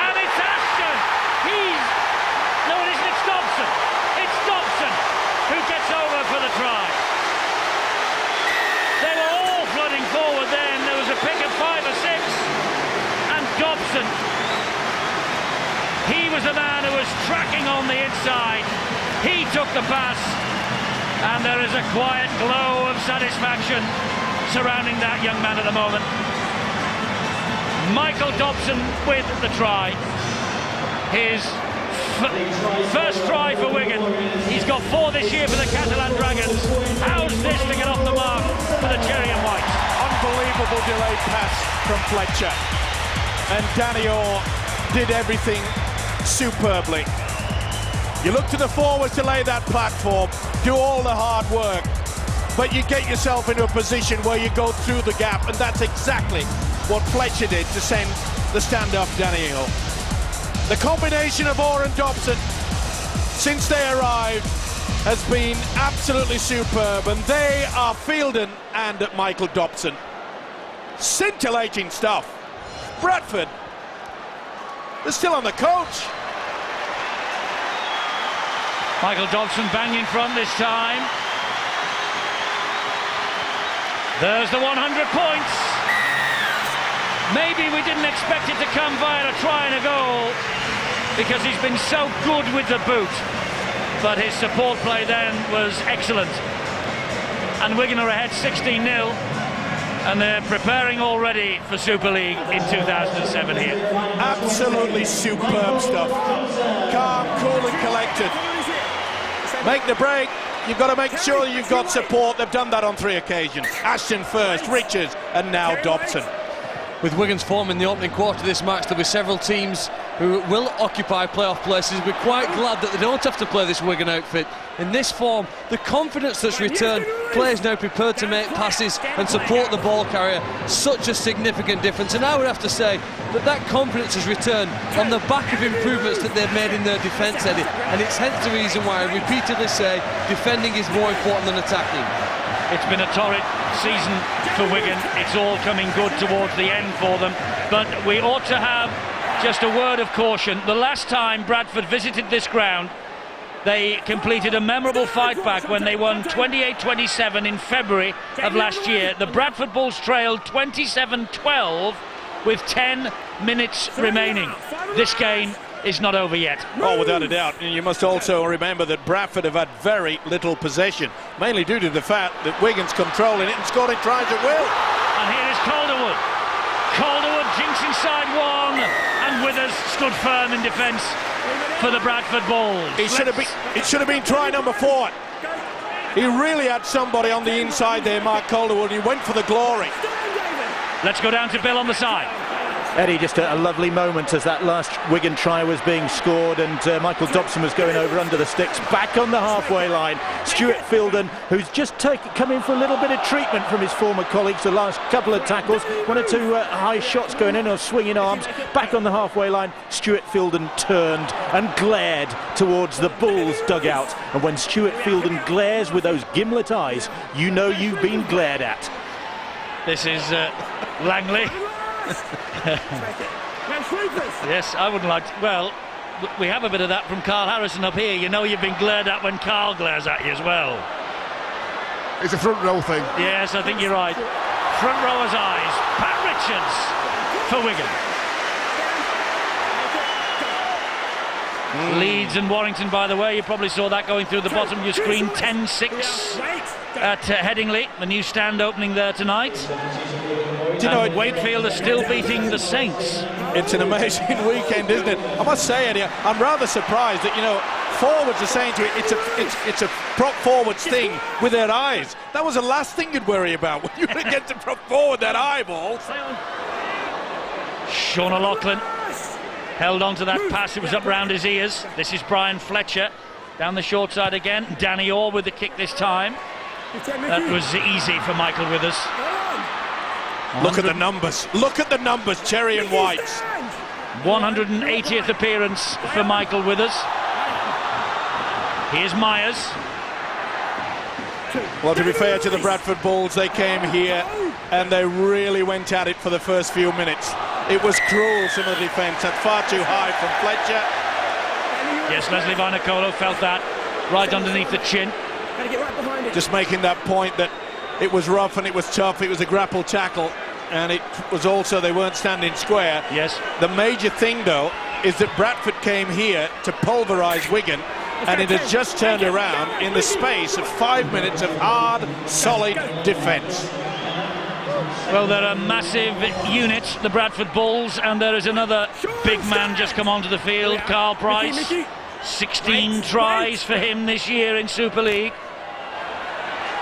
and it's Ashton. No, it isn't. It's Dobson. It's Dobson who gets over for the try. They were all flooding forward then. There was a pick of 5 or 6, and Dobson. He was the man who was tracking on the inside. He took the pass, and there is a quiet glow of satisfaction surrounding that young man at the moment. Michael Dobson with the try. His first try for Wigan. He's got 4 this year for the Catalan Dragons. How's this to get off the mark for the Cherry and White? Unbelievable delayed pass from Fletcher. And Danny Orr did everything superbly. You look to the forwards to lay that platform, do all the hard work, but you get yourself into a position where you go through the gap, and that's exactly what Fletcher did to send the stand-up Danny Orr. The combination of Orr and Dobson since they arrived has been absolutely superb, and they are Fielden and Michael Dobson. Scintillating stuff. Bradford, they're still on the coach. Michael Dobson banging front this time. There's the 100 points. Maybe we didn't expect it to come via a try and a goal because he's been so good with the boot. But his support play then was excellent. And Wigan are ahead 16-0. And they're preparing already for Super League in 2007 here. Absolutely superb stuff. Calm, cool and collected. Make the break. You've got to make sure you've got support. They've done that on 3 occasions. Ashton first, Richards, and now Dobson. With Wigan's form in the opening quarter of this match, there'll be several teams who will occupy playoff places. We're quite glad that they don't have to play this Wigan outfit. In this form, the confidence that's returned, players now prepared to make passes and support the ball carrier, such a significant difference. And I would have to say that that confidence has returned on the back of improvements that they've made in their defence, Eddie. And it's hence the reason why I repeatedly say defending is more important than attacking. It's been a torrid season for Wigan. It's all coming good towards the end for them. But we ought to have just a word of caution. The last time Bradford visited this ground, they completed a memorable fight back when they won 28-27 in February of last year. The Bradford Bulls trailed 27-12 with 10 minutes remaining. This game is not over yet. Oh, without a doubt. And you must also remember that Bradford have had very little possession, mainly due to the fact that Wigan's controlling it and scoring tries at will. And here is Calderwood. Calderwood jinks inside one, and Withers stood firm in defence for the Bradford Bulls. It should have been try number 4. He really had somebody on the inside there, Mark Calderwood. He went for the glory. Let's go down to Bill on the side. Eddie, just a lovely moment as that last Wigan try was being scored, and Michael Dobson was going over under the sticks, back on the halfway line. Stuart Fielden, who's just come in for a little bit of treatment from his former colleagues the last couple of tackles, 1 or 2 high shots going in or swinging arms, back on the halfway line. Stuart Fielden turned and glared towards the Bulls dugout, and when Stuart Fielden glares with those gimlet eyes, you know you've been glared at. This is Langley. Yes, I wouldn't like to. Well, we have a bit of that from Carl Harrison up here. You know you've been glared at when Carl glares at you as well. It's a front row thing. Yes, I think you're right. Front rower's eyes. Pat Richards for Wigan. Leeds and Warrington, by the way, you probably saw that going through the bottom of your screen. 10-6 at Headingley, the new stand opening there tonight. Do you know, Wakefield are still beating the Saints. It's an amazing weekend, isn't it? I must say, Eddie, I'm rather surprised that, you know, forwards are saying to it, it's a prop forwards thing with their eyes. That was the last thing you'd worry about when you're against a prop forward, that eyeball. Sean O'Loughlin held on to that pass. It was up round his ears. This is Brian Fletcher down the short side again. Danny Orr with the kick this time. That was easy for Michael Withers. Look at the numbers. Look at the numbers, Cherry and White's. 180th appearance for Michael Withers. Here's Myers. Well, to be fair to the Bradford Bulls, they came here and they really went at it for the first few minutes. It was cruel, some of the defence, and far too high from Fletcher. Yes, Leslie Vinacolo felt that right underneath the chin. Just making that point that it was rough and it was tough, it was a grapple tackle, and it was also, they weren't standing square. Yes. The major thing, though, is that Bradford came here to pulverise Wigan, and it has just turned around in the space of 5 minutes of hard, solid defence. Well, they're a massive unit, the Bradford Bulls, and there is another big man just come onto the field, Carl Price. 16 tries for him this year in Super League.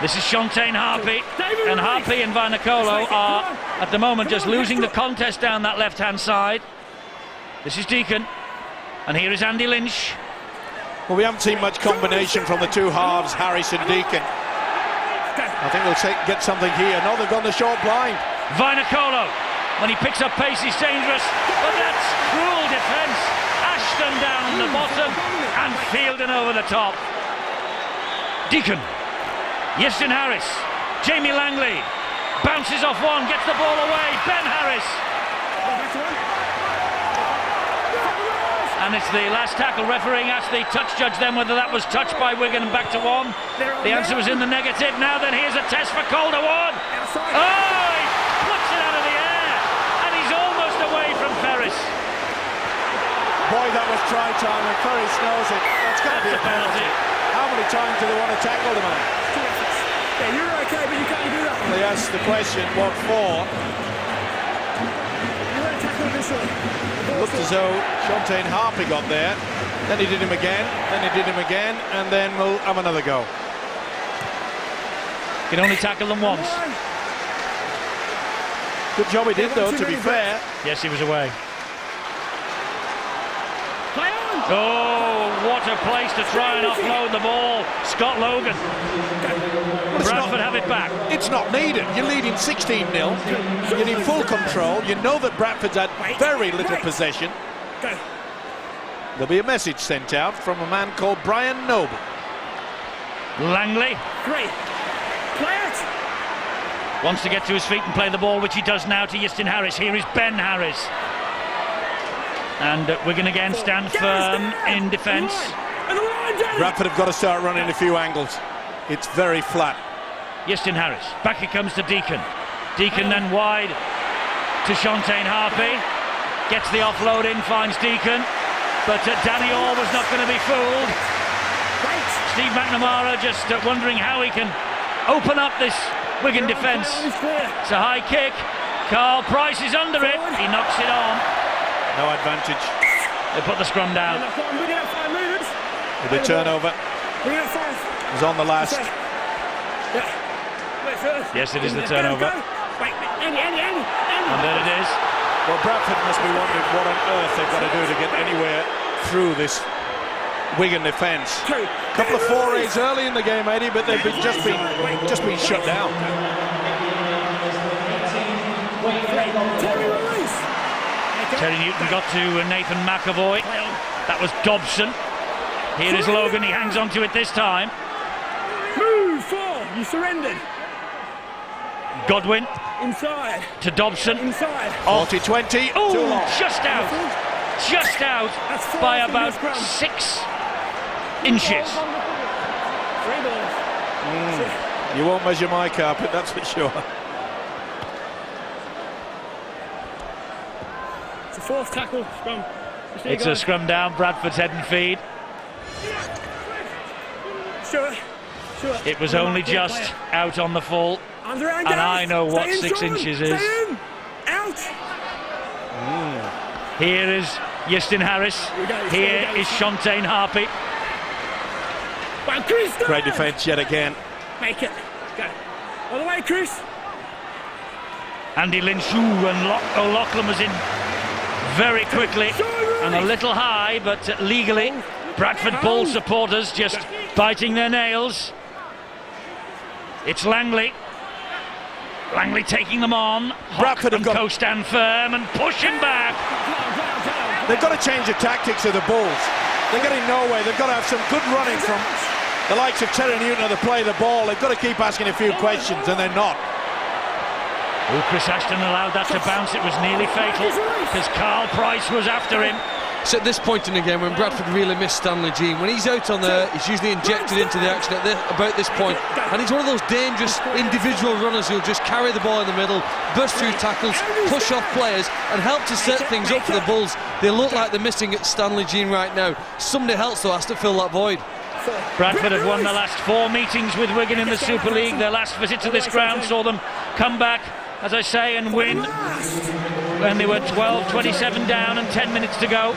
This is Shontaine Harpy, and Harpy and Vinacolo are at the moment just losing the contest down that left-hand side. This is Deacon, and here is Andy Lynch. Well, we haven't seen much combination from the two halves, Harris and Deacon. I think we'll get something here. No, they've gone the short blind. Vinacolo, when he picks up pace, he's dangerous, but that's cruel defence. Ashton down the bottom and Fielden over the top. Deacon, Yeston Harris, Jamie Langley, bounces off one, gets the ball away, Ben Harris. And it's the last tackle. Refereeing asked the touch judge then whether that was touched by Wigan and back to one. The answer was in the negative. Now then, here's a test for Calder-Ward. Oh, he puts it out of the air, and he's almost away from Ferris. Boy, that was try time, and Ferris knows it. That's got to be a penalty. How many times do they want to tackle the man? Yeah, you're okay, but you can't do that. They asked the question, what for? You want to tackle this one. Looked as though Shontaine Harpy got there, then he did him again, and then we'll have another go. He can only tackle them once. Good job he did, though, to be fair. Yes, he was away. Oh, what a place to try and offload the ball. Scott Logan. Bradford have it back. It's not needed. You're leading 16-0. You're in full control. You know that Bradford's had very little possession. There'll be a message sent out from a man called Brian Noble. Langley. Great. Play it. Wants to get to his feet and play the ball, which he does now to Yeston Harris. Here is Ben Harris. And Wigan again stand firm in defence. Bradford have got to start running a few angles. It's very flat. Yeston Harris. Back it comes to Deacon. Deacon then wide to Shontaine Harpy. Gets the offload in, finds Deacon. But Danny Orr was not going to be fooled. Steve McNamara just wondering how he can open up this Wigan defence. It's a high kick. Carl Price is under it. He knocks it on. No advantage. They put the scrum down. With the turnover. It was on the last. Yes, it is the turnover. And there it is. Well, Bradford must be wondering what on earth they've got to do to get anywhere through this Wigan defence. A couple of forays early in the game, Eddie, but they've just been shut down. Terry Newton got to Nathan McAvoy. That was Dobson. Here is Logan. He hangs on to it this time. Move forward. You surrendered. Godwin. Inside. To Dobson. Inside. 40-20. Oh, just out. Just out by about 6 inches. You won't measure my carpet, that's for sure. It's a fourth tackle, scrum. It's a scrum down, Bradford's head and feed. Sure. It was only just out on the full. And I know what 6 inches is. Out. Here is Justin Harris. Here is Shontaine Harpy. Great defence yet again. Make it. Go. All the way, Chris. Andy Linshu and O'Loughlin was in very quickly and a little high, but legally. Bradford Ball supporters just biting their nails. It's Langley. Langley taking them on. Bradford and Co stand firm and pushing back. They've got to change the tactics of the Bulls. They're getting nowhere. They've got to have some good running from the likes of Terry Newton to play the ball. They've got to keep asking a few questions, and they're not. Oh, Chris Ashton allowed that to bounce. It was nearly fatal because Carl Price was after him. So at this point in the game, when Bradford really missed Stanley Jean, when he's out on there, he's usually injected into the action about this point, and he's one of those dangerous individual runners who'll just carry the ball in the middle, burst through tackles, push off players, and help to set things up for the Bulls. They look like they're missing Stanley Jean right now. Somebody else though has to fill that void. Bradford have won the last 4 meetings with Wigan in the Super League. Their last visit to this ground saw them come back, as I say, and win when they were 12-27 down and 10 minutes to go.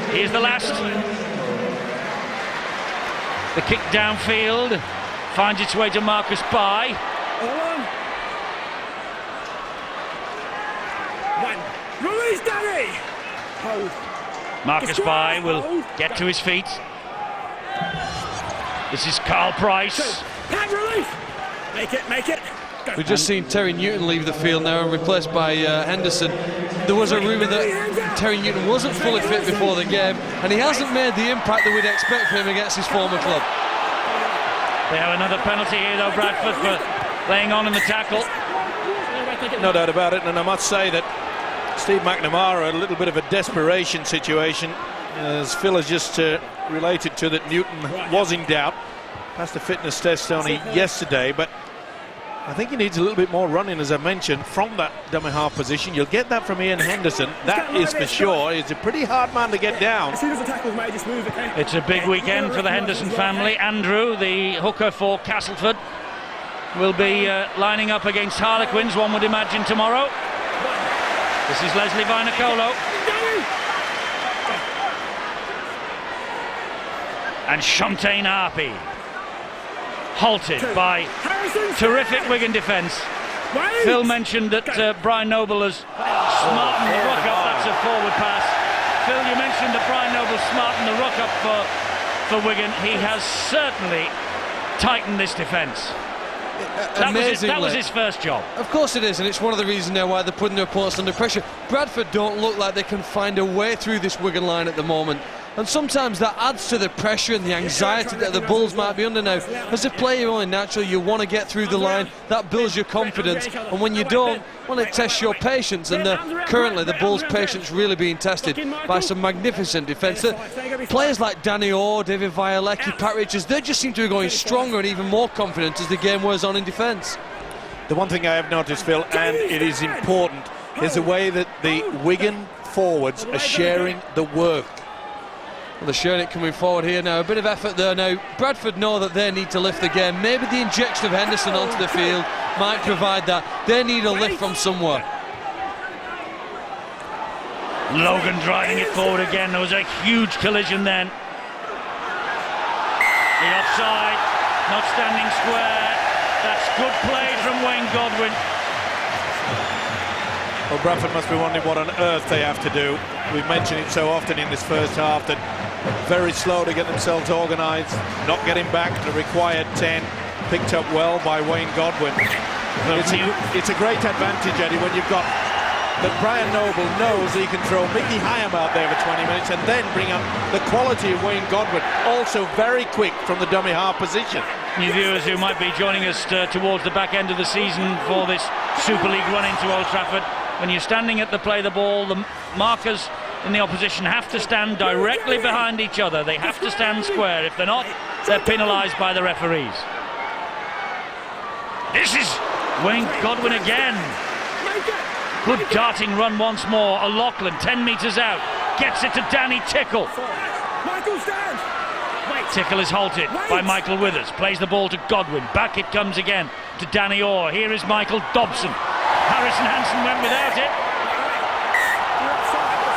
Here's the last. The kick downfield finds its way to Marcus Bye. Release, Danny. Hold. Marcus Bye will get to his feet. This is Carl Price. Hand release. Make it. We've just seen Terry Newton leave the field now and replaced by Henderson. There was a rumour that Terry Newton wasn't fully fit before the game, and he hasn't made the impact that we'd expect from him against his former club. They have another penalty here though, Bradford, for laying on in the tackle. No doubt about it, and I must say that Steve McNamara, a little bit of a desperation situation, as Phil has just related to, that Newton was in doubt. Passed the fitness test only yesterday, but I think he needs a little bit more running, as I mentioned, from that dummy half position. You'll get that from Ian Henderson, that is for sure. He's a pretty hard man to get down. As soon as the tackle's made, just move it. It's a big weekend for the Henderson family. Andrew, the hooker for Castleford, will be lining up against Harlequins, one would imagine, tomorrow. This is Leslie Vinacolo. And Shontaine Harpy. Halted by terrific Wigan defence. Phil mentioned that Brian Noble has smartened the ruck up. That's a forward pass. Phil, you mentioned that Brian Noble smartened the ruck up for Wigan. He has certainly tightened this defence. That was his first job. Of course it is, and it's one of the reasons now why they're putting their opponents under pressure. Bradford don't look like they can find a way through this Wigan line at the moment, and sometimes that adds to the pressure and the anxiety that the Bulls might be under now. As a player, only naturally you want to get through the line. That builds your confidence, and when you don't, well, it tests your patience, and currently the Bulls' patience really being tested by some magnificent defence. Players like Danny Orr, David Violecki, Pat Richards, they just seem to be going stronger and even more confident as the game wears on in defence. The one thing I have noticed, Phil, and it is important, is the way that the Wigan forwards are sharing the work. Well, they're sharing it coming forward here now. A bit of effort there now. Bradford know that they need to lift the game. Maybe the injection of Henderson onto the field might provide that. They need a lift from somewhere. Logan driving it forward again. There was a huge collision then. The offside, not standing square. That's good play from Wayne Godwin. Well, Bradford must be wondering what on earth they have to do. We've mentioned it so often in this first half that very slow to get themselves organised, not getting back the required 10, picked up well by Wayne Godwin. It's a great advantage, Eddie, when you've got that Brian Noble knows he can throw Mickey Hyam out there for 20 minutes and then bring up the quality of Wayne Godwin, also very quick from the dummy half position. New viewers who might be joining us towards the back end of the season for this Super League run into Old Trafford, when you're standing at the play the ball, the markers in the opposition have to stand directly behind each other. They have to stand square. If they're not, they're penalised by the referees. This is Wayne Godwin again. Good darting run once more. O'Loughlin 10 metres out, gets it to Danny Tickle. Michael, stand. Tickle is halted by Michael Withers. Plays the ball to Godwin. Back it comes again to Danny Orr. Here is Michael Dobson. Harrison Hansen went without it.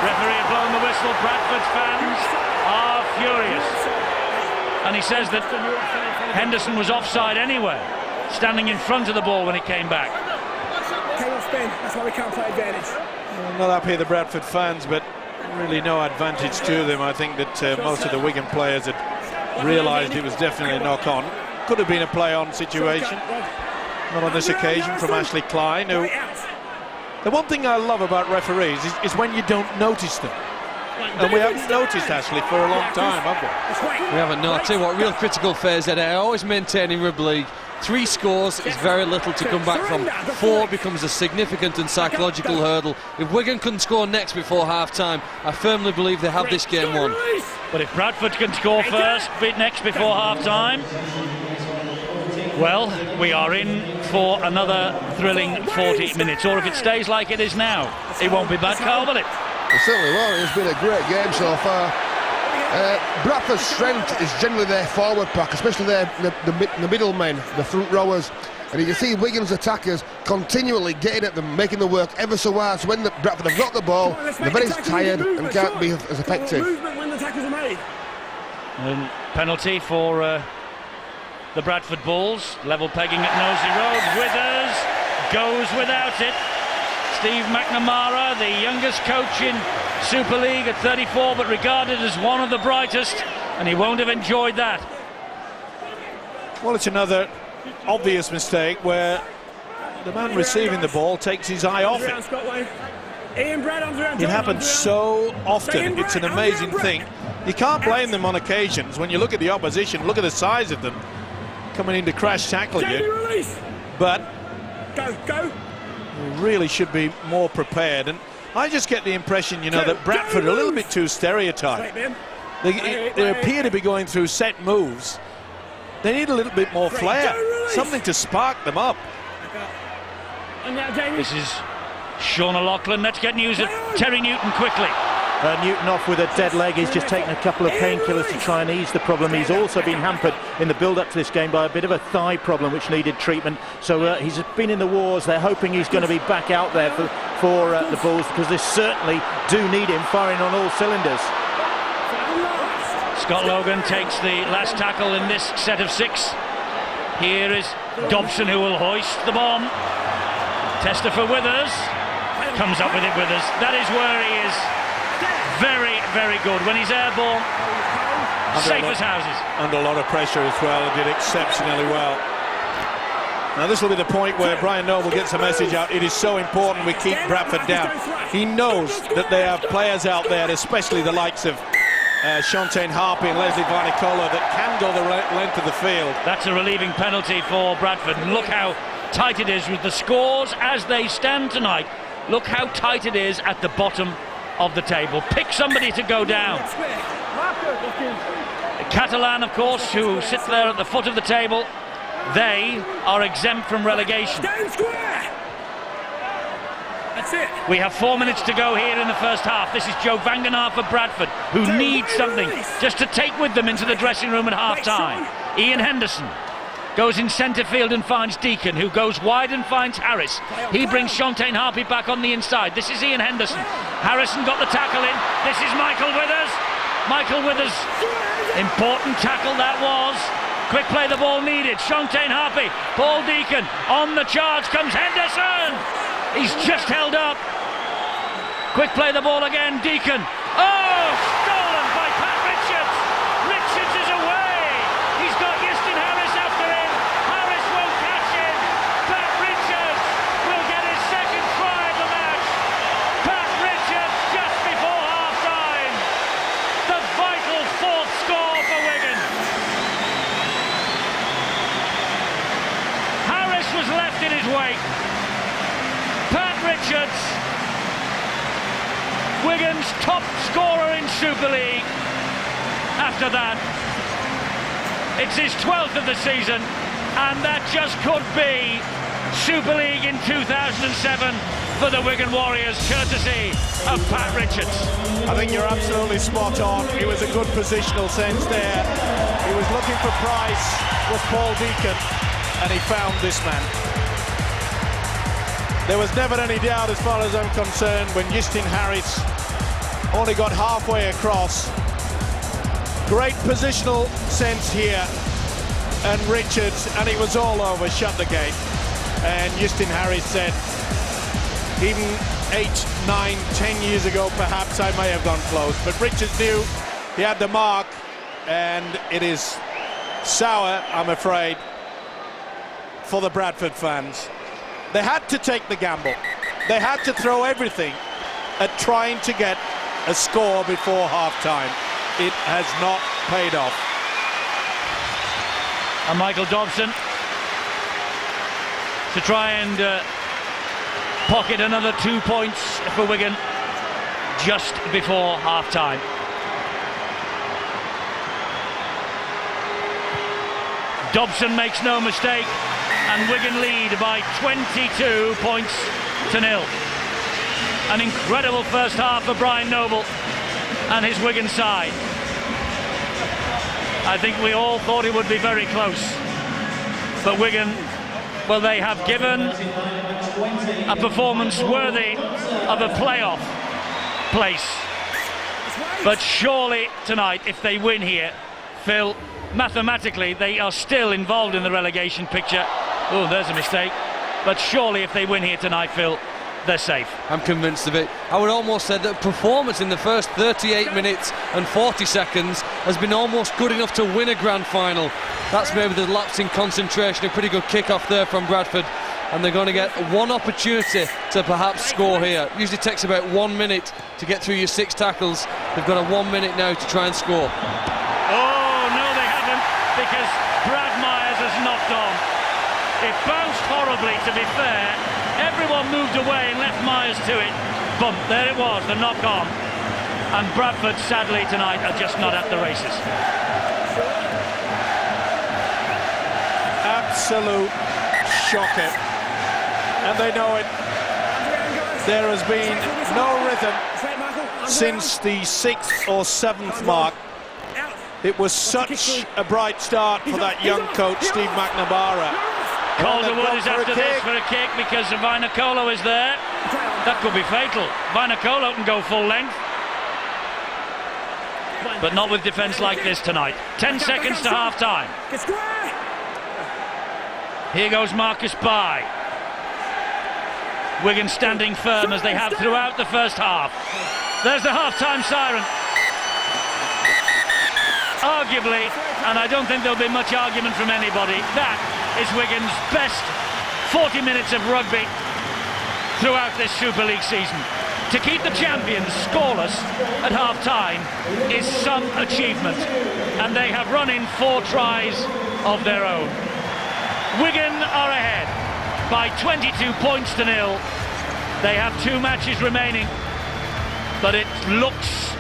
Referee had blown the whistle. Bradford's fans are furious. And he says that Henderson was offside anyway, standing in front of the ball when it came back. Came off spin, that's why we can't play advantage. Well, not happy, the Bradford fans, but really no advantage to them. I think that most of the Wigan players had realised it was definitely a knock-on. Could have been a play-on situation. Not on this occasion from Ashley Klein, who... The one thing I love about referees is when you don't notice them. And we haven't noticed Ashley for a long time, have we? We haven't. No, I'll tell you what, real critical phase there. I always maintain in rugby league, 3 scores is very little to come back from. 4 becomes a significant and psychological hurdle. If Wigan couldn't score next before half-time, I firmly believe they have this game won. But if Bradford can score first, next before half-time, well, we are in for another thrilling 40 minutes. Or if it stays like it is now, it won't be bad, Carl, will it? It certainly won't. It's been a great game so far. Bradford's strength is generally their forward pack, especially the middle men, the front rowers. And you can see Wigan's attackers continually getting at them, making them work ever so hard. So when Bradford have got the ball, they're very tired and can't be as effective. When the tackles are made. And penalty for the Bradford Bulls. Level pegging at Nosey Road. Withers goes without it. Steve McNamara, the youngest coach in Super League at 34, but regarded as one of the brightest, and he won't have enjoyed that. Well, it's another obvious mistake where the man receiving the ball takes his eye off it. It happens so often. It's an amazing thing. You can't blame them on occasions. When you look at the opposition, look at the size of them coming in to crash tackle you. But we really should be more prepared. And I just get the impression, you know, that Bradford are a little bit too stereotyped. They appear to be going through set moves. They need a little bit more flair, something to spark them up. This is Sean O'Loughlin. Let's get news of Terry Newton quickly. Newton off with a dead leg. He's just taken a couple of painkillers to try and ease the problem. He's also been hampered in the build-up to this game by a bit of a thigh problem which needed treatment. So he's been in the wars. They're hoping he's going to be back out there for the Bulls, because they certainly do need him firing on all cylinders. Scott Logan takes the last tackle in this set of 6. Here is Dobson, who will hoist the bomb. Tester for Withers. Comes up with it, Withers. That is where he is. Very, very good. When he's airborne, safe as houses. Under a lot of pressure as well, and did exceptionally well. Now this will be the point where Brian Noble gets a message out. It is so important we keep Bradford down. He knows that they have players out there, especially the likes of Shontaine Harpy and Leslie Varnicola, that can go the length of the field. That's a relieving penalty for Bradford. And look how tight it is with the scores as they stand tonight. Look how tight it is at the bottom of the table. Pick somebody to go down. Catalan, of course, who sits there at the foot of the table, they are exempt from relegation. That's it. We have 4 minutes to go here in the first half. This is Joe Vangenaar for Bradford, who needs something just to take with them into the dressing room at half-time. Ian Henderson goes in centre field and finds Deacon, who goes wide and finds Harris. He brings Shontaine Harpy back on the inside. This is Ian Henderson. Harrison got the tackle in. This is Michael Withers. Michael Withers. Important tackle that was. Quick play, the ball needed. Shontaine Harpy. Paul Deacon. On the charge comes Henderson. He's just held up. Quick play, the ball again. Deacon. Oh, stolen by Pat Richards. Richards is away. He's got Houston Harris after him. Harris won't catch him. Pat Richards will get his second try of the match. Pat Richards just before half-time. The vital 4th score for Wigan. Harris was left in his wake. Pat Richards, Wigan's top scorer in Super League. After that, it's his 12th of the season, and that just could be Super League in 2007 for the Wigan Warriors, courtesy of Pat Richards. I think you're absolutely spot on. It was a good positional sense there. He was looking for Price, was Paul Deacon, and he found this man. There was never any doubt, as far as I'm concerned, when Justin Harris only got halfway across. Great positional sense here, and Richards, and he was all over, shut the gate. And Justin Harris said, even 8, 9, 10 years ago, perhaps I may have gone close, but Richards knew he had the mark, and it is sour, I'm afraid, for the Bradford fans. They had to take the gamble. They had to throw everything at trying to get a score before half-time. It has not paid off. And Michael Dobson to try and pocket another 2 points for Wigan just before half-time. Dobson makes no mistake, and Wigan lead by 22 points to 0. An incredible first half for Brian Noble and his Wigan side. I think we all thought it would be very close, but Wigan, well, they have given a performance worthy of a playoff place. But surely tonight, if they win here, Phil, mathematically they are still involved in the relegation picture. Oh, there's a mistake. But surely if they win here tonight, Phil, they're safe. I'm convinced of it. I would almost say that performance in the first 38 minutes and 40 seconds has been almost good enough to win a grand final. That's maybe the lapse in concentration. A pretty good kick-off there from Bradford, and they're going to get one opportunity to perhaps score here. It usually takes about 1 minute to get through your 6 tackles. They've got a 1 minute now to try and score. Oh, no, they haven't, because Brad Myers has knocked on. It bounced horribly, to be fair. Everyone moved away and left Myers to it. Bump, there it was, the knock on. And Bradford, sadly, tonight are just not at the races. Absolute shocker. And they know it. There has been no rhythm since the 6th or 7th mark. It was such a bright start for that young coach, Steve McNamara. Calderwood is after this for a kick because Vainikolo is there. That could be fatal. Vainikolo can go full length, but not with defence like this tonight. 10 seconds to half-time. Here goes Marcus Bai. Wigan standing firm as they have throughout the first half. There's the half-time siren. Arguably, and I don't think there'll be much argument from anybody, that is Wigan's best 40 minutes of rugby throughout this Super League season. To keep the champions scoreless at half-time is some achievement, and they have run in 4 tries of their own. Wigan are ahead by 22 points to 0. They have 2 matches remaining, but it looks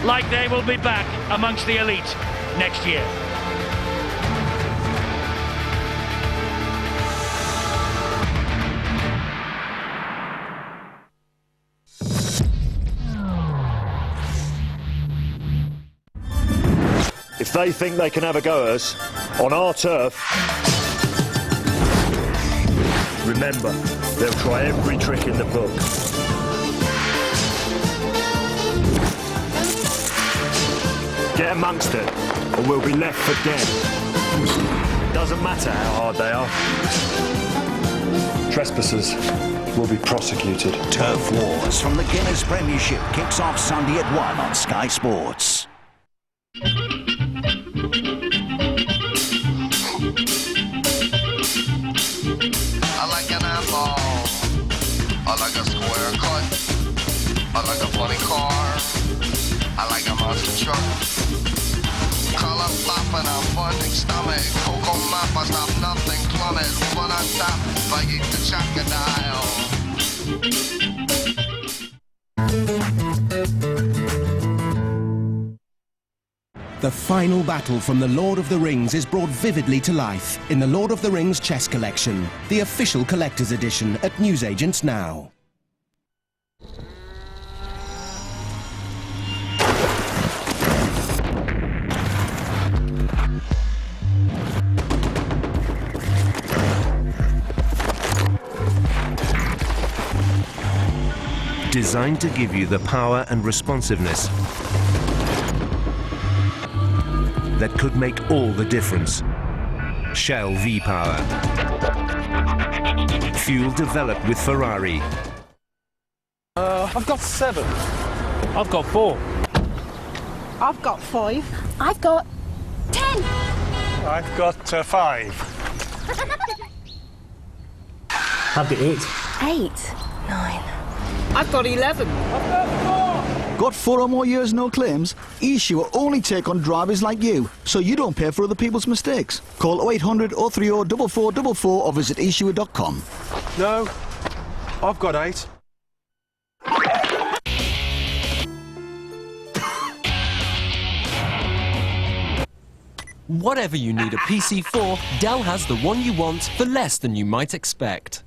like they will be back amongst the elite next year. If they think they can have a go at us on our turf, remember, they'll try every trick in the book. Get amongst it, or we'll be left for dead. Doesn't matter how hard they are. Trespassers will be prosecuted. Turf Wars from the Guinness Premiership kicks off Sunday at 1 on Sky Sports. I like an eyeball. I like a square cut. I like a funny car. I like a monster truck. Color popping, I'm funding stomach. Cocoa mop, I stop nothing, plummet. One on top, if I eat the crocodile. The final battle from The Lord of the Rings is brought vividly to life in the Lord of the Rings Chess Collection, the official collector's edition at newsagents now. Designed to give you the power and responsiveness that could make all the difference. Shell V-Power. Fuel developed with Ferrari. I've got 7. I've got 4. I've got 5. I've got 10. I've got 5. I've got 8. 8. 9. I've got 11. Got 4 or more years no claims? eSure will only take on drivers like you, so you don't pay for other people's mistakes. Call 0800 030 4444 or visit eSure.com. No, I've got 8. Whatever you need a PC for, Dell has the one you want for less than you might expect.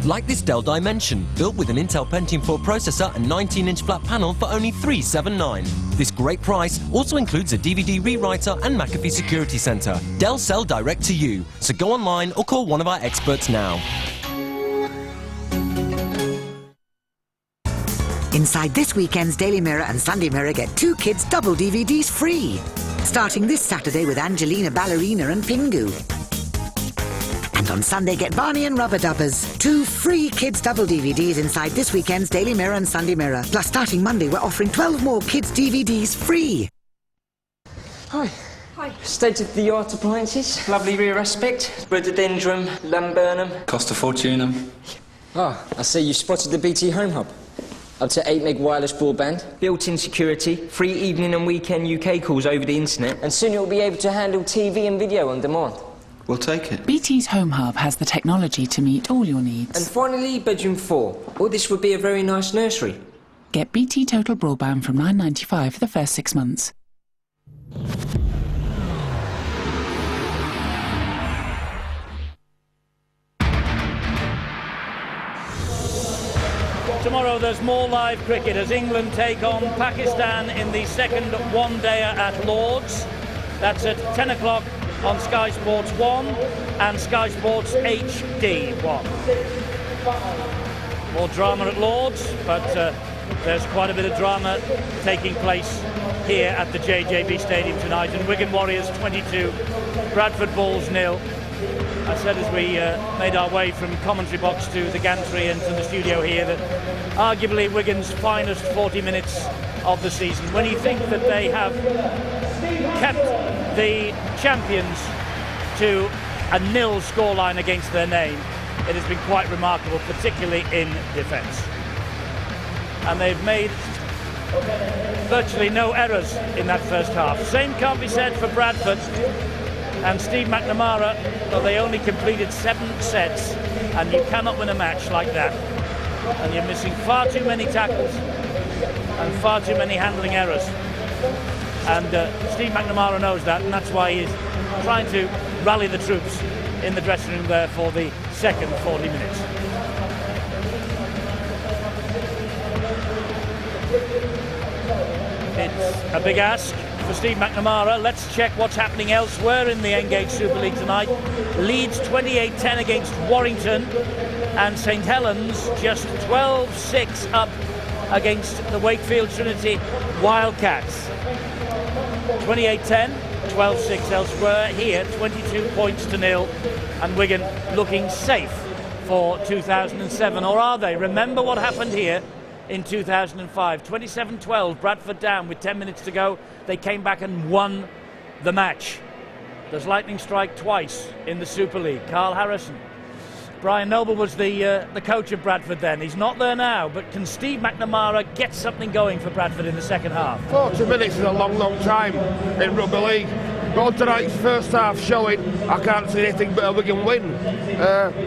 Like this Dell Dimension, built with an Intel Pentium 4 processor and 19-inch flat panel for only $379. This great price also includes a DVD rewriter and McAfee Security Center. Dell sell direct to you, so go online or call one of our experts now. Inside this weekend's Daily Mirror and Sunday Mirror, get 2 kids double DVDs free. Starting this Saturday with Angelina Ballerina and Pingu. And on Sunday, get Barney and Rubber Dubbers. 2 free kids double DVDs inside this weekend's Daily Mirror and Sunday Mirror. Plus, starting Monday, we're offering 12 more kids DVDs free. Hi. Hi. State-of-the-art appliances. Lovely rear aspect. Rhododendron, Lamburnum. Cost a fortune. Ah, I see you spotted the BT Home Hub. Up to 8 meg wireless broadband, built-in security, free evening and weekend UK calls over the internet, and soon you'll be able to handle TV and video on demand. We'll take it. BT's Home Hub has the technology to meet all your needs. And finally, bedroom 4. All this would be a very nice nursery. Get BT Total Broadband from $9.95 for the first 6 months. Tomorrow there's more live cricket as England take on Pakistan in the second one-dayer at Lord's. That's at 10 o'clock on Sky Sports 1 and Sky Sports HD 1. More drama at Lord's, but there's quite a bit of drama taking place here at the JJB Stadium tonight. And Wigan Warriors 22, Bradford Bulls 0. I said as we made our way from commentary box to the gantry and to the studio here that arguably Wigan's finest 40 minutes of the season. When you think that they have kept the champions to a 0 scoreline against their name, it has been quite remarkable, particularly in defence. And they've made virtually no errors in that first half. Same can't be said for Bradford. And Steve McNamara, well, they only completed 7 sets, and you cannot win a match like that. And you're missing far too many tackles and far too many handling errors. And Steve McNamara knows that, and that's why he's trying to rally the troops in the dressing room there for the second 40 minutes. It's a big ask for Steve McNamara. Let's check what's happening elsewhere in the Engage Super League tonight. Leeds 28-10 against Warrington, and St Helens just 12-6 up against the Wakefield Trinity Wildcats. 28-10, 12-6 elsewhere. Here, 22 points to 0, and Wigan looking safe for 2007, or are they? Remember what happened here in 2005, 27-12, Bradford down with 10 minutes to go. They came back and won the match. Does lightning strike twice in the Super League? Carl Harrison. Brian Noble was the coach of Bradford then. He's not there now, but can Steve McNamara get something going for Bradford in the second half? 40 minutes is a long, long time in rugby league. But tonight's first half showing, I can't see anything but a Wigan win.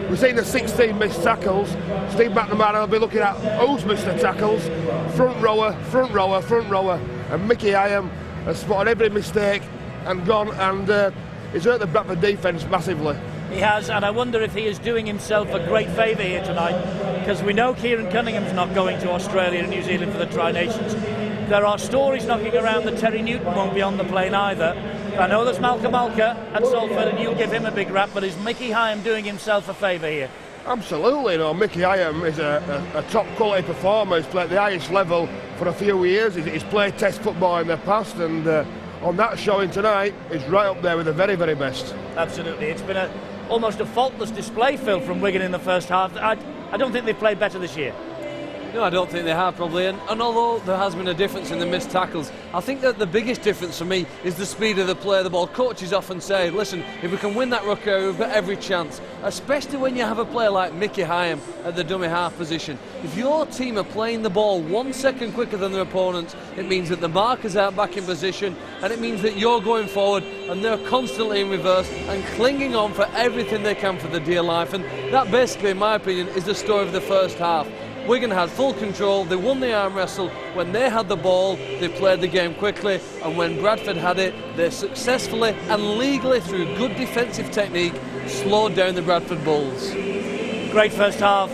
We've seen the 16 missed tackles. Steve McNamara will be looking at who's missed the tackles. Front rower, front rower, front rower. And Mickey Iam has spotted every mistake and gone, and he's hurt the Bradford defence massively. He has, and I wonder if he is doing himself a great favour here tonight, because we know Kieran Cunningham's not going to Australia and New Zealand for the Tri-Nations. There are stories knocking around that Terry Newton won't be on the plane either. I know there's Malcolm Alker at Salford, and you'll give him a big rap, but is Mickey Hyam doing himself a favour here? Absolutely, Mickey Hyam is a top quality performer. He's played at the highest level for a few years. He's played Test football in the past, and on that showing tonight, he's right up there with the very, very best. Absolutely, it's been almost a faultless display, Phil, from Wigan in the first half. I don't think they've played better this year. No, I don't think they have, probably. And although there has been a difference in the missed tackles, I think that the biggest difference for me is the speed of the play of the ball. Coaches often say, listen, if we can win that ruck area, we've got every chance, especially when you have a player like Mickey Hyam at the dummy half position. If your team are playing the ball 1 second quicker than their opponents, it means that the markers aren't back in position, and it means that you're going forward and they're constantly in reverse and clinging on for everything they can for the dear life. And that basically, in my opinion, is the story of the first half. Wigan had full control, they won the arm wrestle. When they had the ball, they played the game quickly, and when Bradford had it, they successfully and legally, through good defensive technique, slowed down the Bradford Bulls. Great first half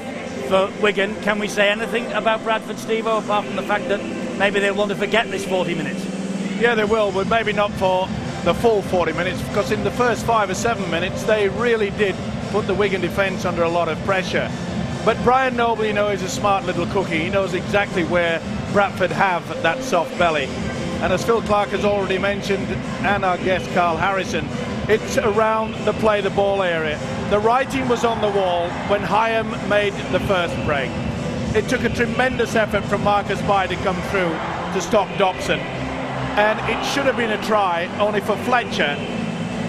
for Wigan. Can we say anything about Bradford, Steve-O, apart from the fact that maybe they'll want to forget this 40 minutes? Yeah, they will, but maybe not for the full 40 minutes, because in the first 5 or 7 minutes, they really did put the Wigan defence under a lot of pressure. But Brian Noble, is a smart little cookie. He knows exactly where Bradford have that soft belly. And as Phil Clark has already mentioned, and our guest Carl Harrison, it's around the play the ball area. The writing was on the wall when Hyam made the first break. It took a tremendous effort from Marcus Bai to come through to stop Dobson. And it should have been a try, only for Fletcher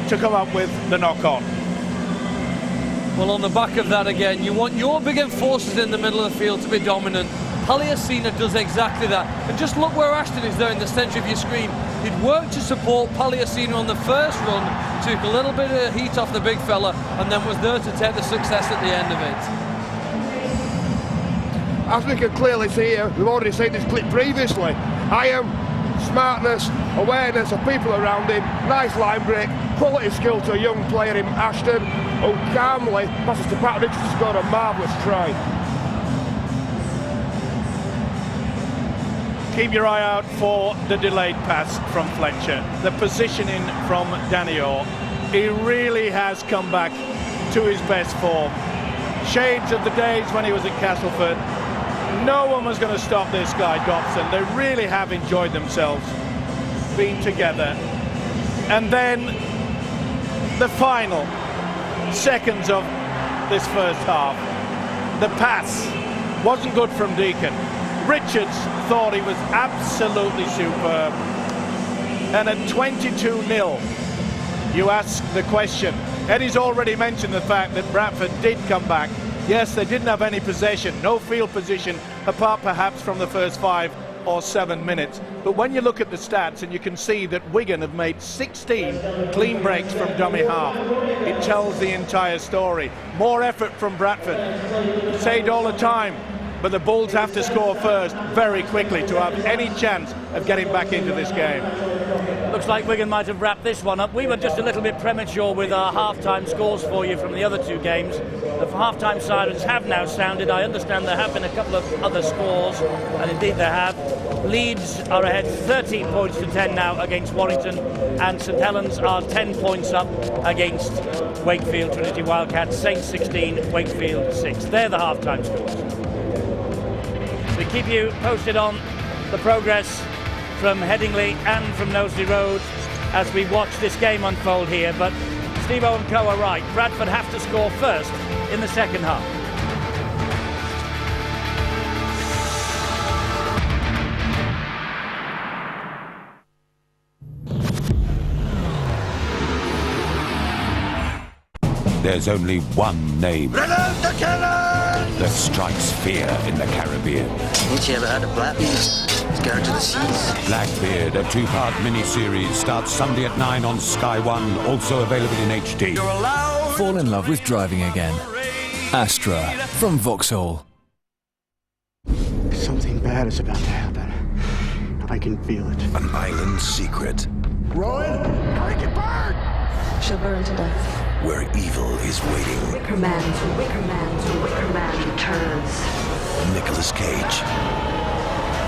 to come up with the knock-on. Well, on the back of that again, you want your big enforcers in the middle of the field to be dominant. Paliasina does exactly that. And just look where Ashton is there in the centre of your screen. He'd worked to support Paliasina on the first run, took a little bit of heat off the big fella, and then was there to take the success at the end of it. As we can clearly see here, we've already seen this clip previously. Hyam, smartness, awareness of people around him, nice line break, quality skill to a young player in Ashton, who calmly passes to Pat Richards to score a marvellous try. Keep your eye out for the delayed pass from Fletcher, the positioning from Danny Orr. He really has come back to his best form. Shades of the days when he was at Castleford. No one was going to stop this guy, Dobson. They really have enjoyed themselves being together. And then the final seconds of this first half. The pass wasn't good from Deacon. Richards thought he was absolutely superb. And at 22-0, you ask the question. Eddie's already mentioned the fact that Bradford did come back. Yes, they didn't have any possession, no field position, apart perhaps from the first 5 or 7 minutes. But when you look at the stats, and you can see that Wigan have made 16 clean breaks from dummy half, it tells the entire story. More effort from Bradford. Say it all the time, but the Bulls have to score first very quickly to have any chance of getting back into this game. Looks like Wigan might have wrapped this one up. We were just a little bit premature with our half-time scores for you from the other 2 games. The half-time sirens have now sounded. I understand there have been a couple of other scores, and indeed there have. Leeds are ahead 13 points to 10 now against Warrington, and St Helens are 10 points up against Wakefield Trinity Wildcats. Saints 16, Wakefield 6. They're the half-time scores. We keep you posted on the progress from Headingley and from Knowsley Road as we watch this game unfold here. But Steve-O and Co are right. Bradford have to score first in the second half. There's only one name that strikes fear in the Caribbean. Ain't you ever heard of Blackbeard? Scared to the seas. Blackbeard, a 2-part miniseries, starts Sunday at 9 on Sky One, also available in HD. Fall in love with driving again. Astra from Vauxhall. Something bad is about to happen. I can feel it. An island secret. Ryan, make it burn! She'll burn to death. Where evil is waiting. Wicker Man returns. Nicolas Cage.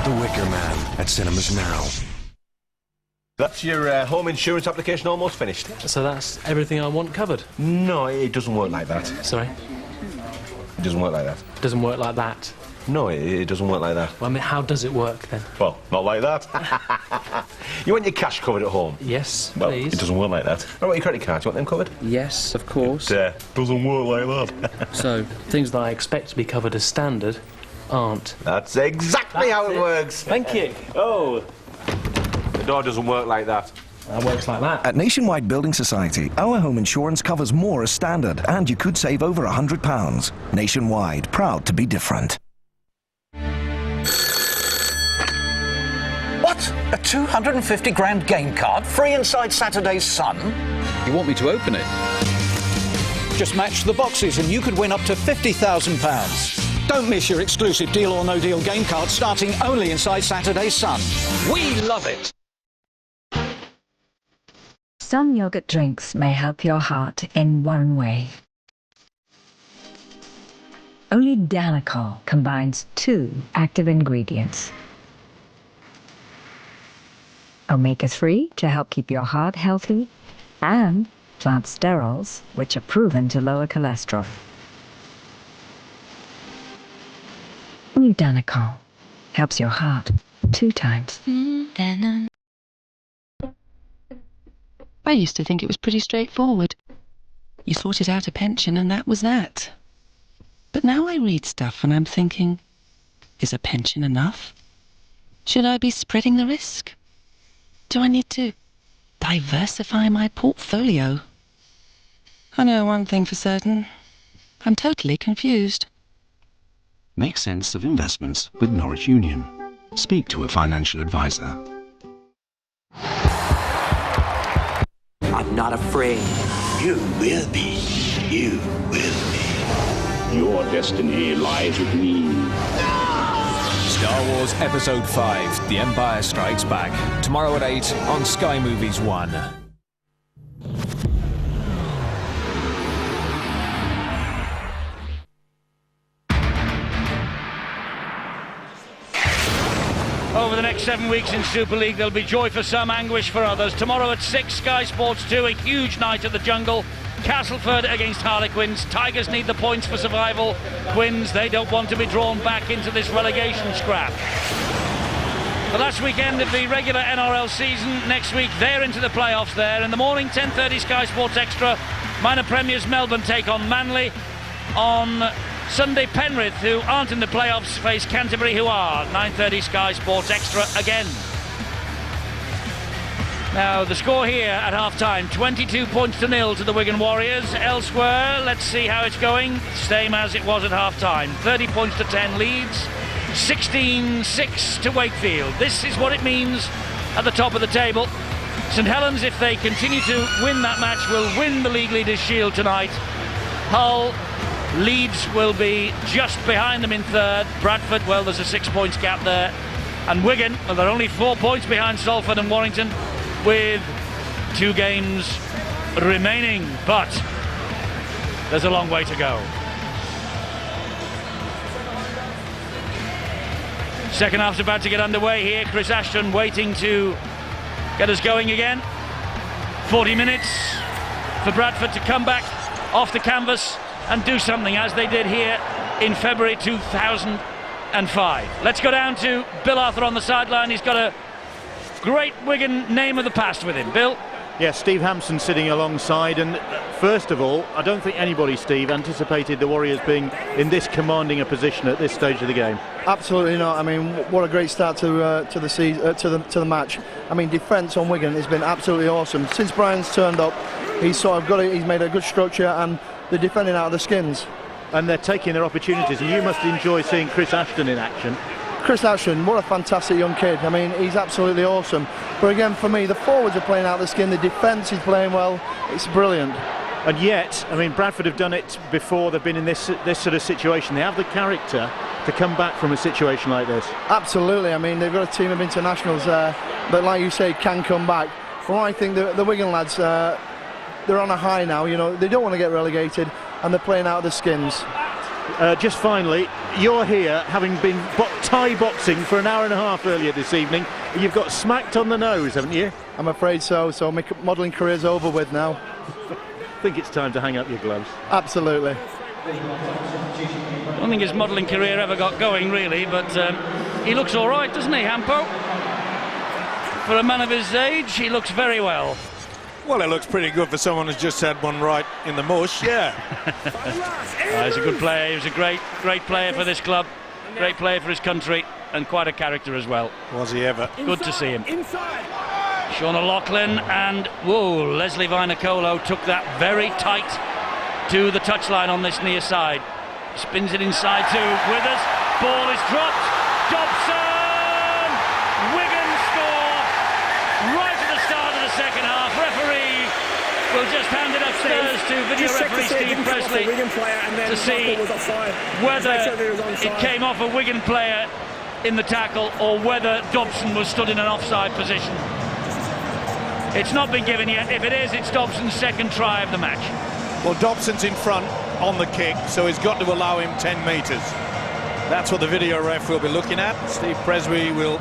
The Wicker Man at cinemas now. That's your home insurance application almost finished. So that's everything I want covered? No, it doesn't work like that. Sorry? It doesn't work like that. It doesn't work like that? No, it doesn't work like that. Well, I mean, how does it work then? Well, not like that. You want your cash covered at home? Yes, well, please. It doesn't work like that. What about your credit cards? You want them covered? Yes, of course. It doesn't work like that. So, things that I expect to be covered as standard aren't. That's exactly how it works. Thank you. Oh. The door doesn't work like that. That works like that. At Nationwide Building Society, our home insurance covers more as standard, and you could save over £100. Nationwide, proud to be different. What? A 250 grand game card, free inside Saturday's Sun? You want me to open it? Just match the boxes and you could win up to £50,000. Don't miss your exclusive Deal or No Deal game card starting only inside Saturday's Sun. We love it. Some yogurt drinks may help your heart in one way. Only Danicol combines 2 active ingredients. Omega-3 to help keep your heart healthy, and plant sterols, which are proven to lower cholesterol. Only Danicol helps your heart 2 times. I used to think it was pretty straightforward. You sorted out a pension and that was that. But now I read stuff and I'm thinking, is a pension enough? Should I be spreading the risk? Do I need to diversify my portfolio? I know one thing for certain. I'm totally confused. Make sense of investments with Norwich Union. Speak to a financial advisor. I'm not afraid. You will be. You will be. Your destiny lies with me. Star Wars Episode 5, The Empire Strikes Back. Tomorrow at 8 on Sky Movies 1. Over the next 7 weeks in Super League, there'll be joy for some, anguish for others. Tomorrow at 6, Sky Sports 2, a huge night at the Jungle. Castleford against Harlequins. Tigers need the points for survival. Quins, they don't want to be drawn back into this relegation scrap. The last weekend of the regular NRL season. Next week, they're into the playoffs there. In the morning, 10:30 Sky Sports Extra. Minor Premiers Melbourne take on Manly. On Sunday, Penrith, who aren't in the playoffs, face Canterbury, who are. 9:30 Sky Sports Extra again. Now, the score here at half-time, 22 points to 0 to the Wigan Warriors. Elsewhere, let's see how it's going. Same as it was at half-time. 30 points to 10 Leeds, 16-6 to Wakefield. This is what it means at the top of the table. St Helens, if they continue to win that match, will win the League Leaders' Shield tonight. Hull, Leeds will be just behind them in third. Bradford, well, there's a 6 points gap there. And Wigan, well, they're only 4 points behind Salford and Warrington, with 2 games remaining, but there's a long way to go. Second half's about to get underway here. Chris Ashton waiting to get us going again. 40 minutes for Bradford to come back off the canvas and do something, as they did here in February 2005. Let's go down to Bill Arthur on the sideline. He's got a great Wigan name of the past with him. Bill? Yes, Steve Hampson sitting alongside, and first of all, I don't think anybody, Steve, anticipated the Warriors being in this commanding a position at this stage of the game. Absolutely not. I mean, what a great start to the season, to the match. I mean, defence on Wigan has been absolutely awesome since Brian's turned up. He's made a good structure, and they're defending out of the skins. And they're taking their opportunities, and you must enjoy seeing Chris Ashton in action. Chris Ashton, what a fantastic young kid. I mean, he's absolutely awesome. But again, for me, the forwards are playing out the skin, the defence is playing well. It's brilliant. And yet, I mean, Bradford have done it before. They've been in this sort of situation. They have the character to come back from a situation like this? Absolutely. I mean, they've got a team of internationals that, like you say, can come back. Well, I think the Wigan lads, they're on a high now. You know, they don't want to get relegated, and they're playing out of their skins. Just finally, you're here having been Thai boxing for an hour and a half earlier this evening. You've got smacked on the nose, haven't you? I'm afraid so. So my modelling career's over with now. I think it's time to hang up your gloves. Absolutely. I don't think his modelling career ever got going, really, but he looks all right, doesn't he, Hampo? For a man of his age, he looks very well. Well, it looks pretty good for someone who's just had one right in the mush, yeah. He's a good player. He was a great player for this club, great player for his country, and quite a character as well. Was he ever? Good to see him. Sean O'Loughlin and, whoa, Leslie Vainicolo took that very tight to the touchline on this near side. Spins it inside to Withers. Ball is dropped. Dobson! Wigan score right at the start of the second half. Referee will just hand it upstairs to video referee Steve Presley to see whether it came off a Wigan player in the tackle or whether Dobson was stood in an offside position. It's not been given yet. If it is, it's Dobson's second try of the match. Well, Dobson's in front on the kick, so he's got to allow him 10 metres. That's what the video ref will be looking at. Steve Presby will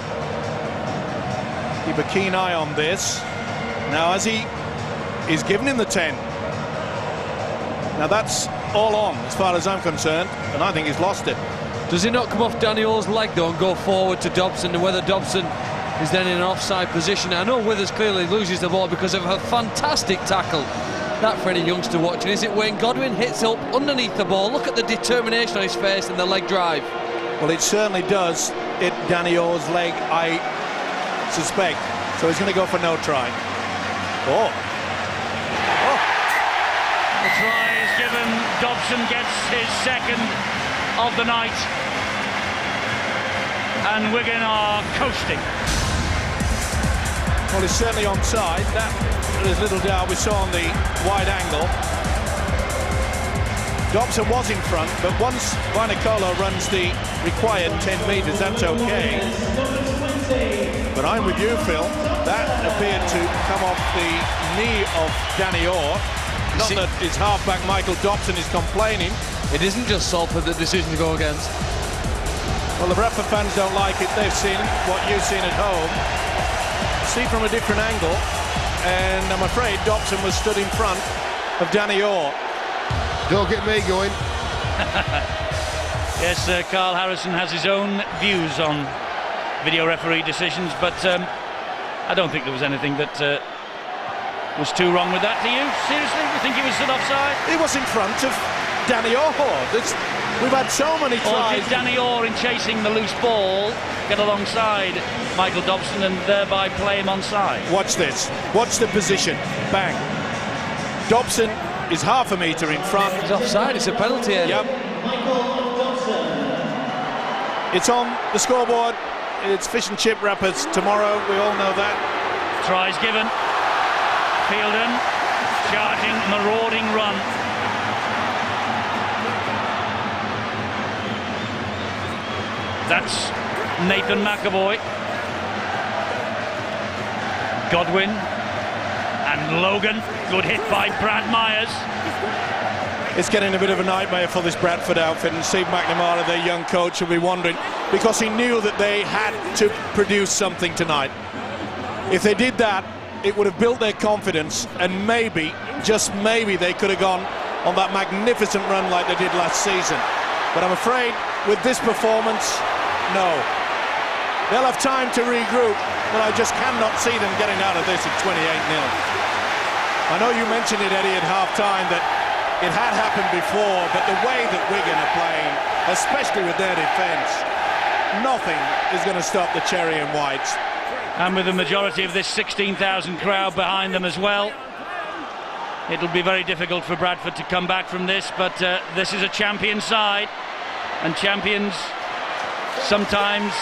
keep a keen eye on this. Now, as he's given him the 10. Now, that's all on, as far as I'm concerned, and I think he's lost it. Does he not come off Danny Orr's leg, though, and go forward to Dobson, and whether Dobson is then in an offside position? I know Withers clearly loses the ball because of her fantastic tackle. That for any youngster watching. Is it Wayne Godwin hits up underneath the ball? Look at the determination on his face and the leg drive. Well, it certainly does hit Danny Orr's leg, I suspect. So he's going to go for no try. Oh. The try is given. Dobson gets his second of the night. And Wigan are coasting. Well, he's certainly onside. That, there's little doubt, we saw on the wide angle. Dobson was in front, but once Vainicolo runs the required 10 metres, that's okay. But I'm with you, Phil. That appeared to come off the knee of Danny Orr. Not that his halfback Michael Dobson is complaining. It isn't just Salford the decision to go against. Well, the Bradford fans don't like it. They've seen what you've seen at home. See from a different angle, and I'm afraid Dobson was stood in front of Danny Orr. Don't get me going. Yes, Carl Harrison has his own views on video referee decisions, but I don't think there was anything that was too wrong with that. Do you? Seriously? You think he was stood offside? He was in front of Danny Orr. We've had so many tries. Or did Danny Orr, in chasing the loose ball, get alongside Michael Dobson and thereby play him onside? Watch this. Watch the position. Bang. Dobson is half a metre in front. He's offside. It's a penalty. Yep. It's on the scoreboard. It's fish and chip wrappers tomorrow. We all know that. Tries given. Fielden charging, marauding run. That's Nathan McAvoy. Godwin and Logan. Good hit by Brad Myers. It's getting a bit of a nightmare for this Bradford outfit, and Steve McNamara, their young coach, will be wondering, because he knew that they had to produce something tonight. If they did that, it would have built their confidence, and maybe, just maybe, they could have gone on that magnificent run like they did last season. But I'm afraid, with this performance, no. They'll have time to regroup, but I just cannot see them getting out of this at 28-0. I know you mentioned it, Eddie, at half-time, that it had happened before, but the way that Wigan are playing, especially with their defence, nothing is going to stop the Cherry and Whites. And with the majority of this 16,000 crowd behind them as well, it'll be very difficult for Bradford to come back from this, but this is a champion side, and champions sometimes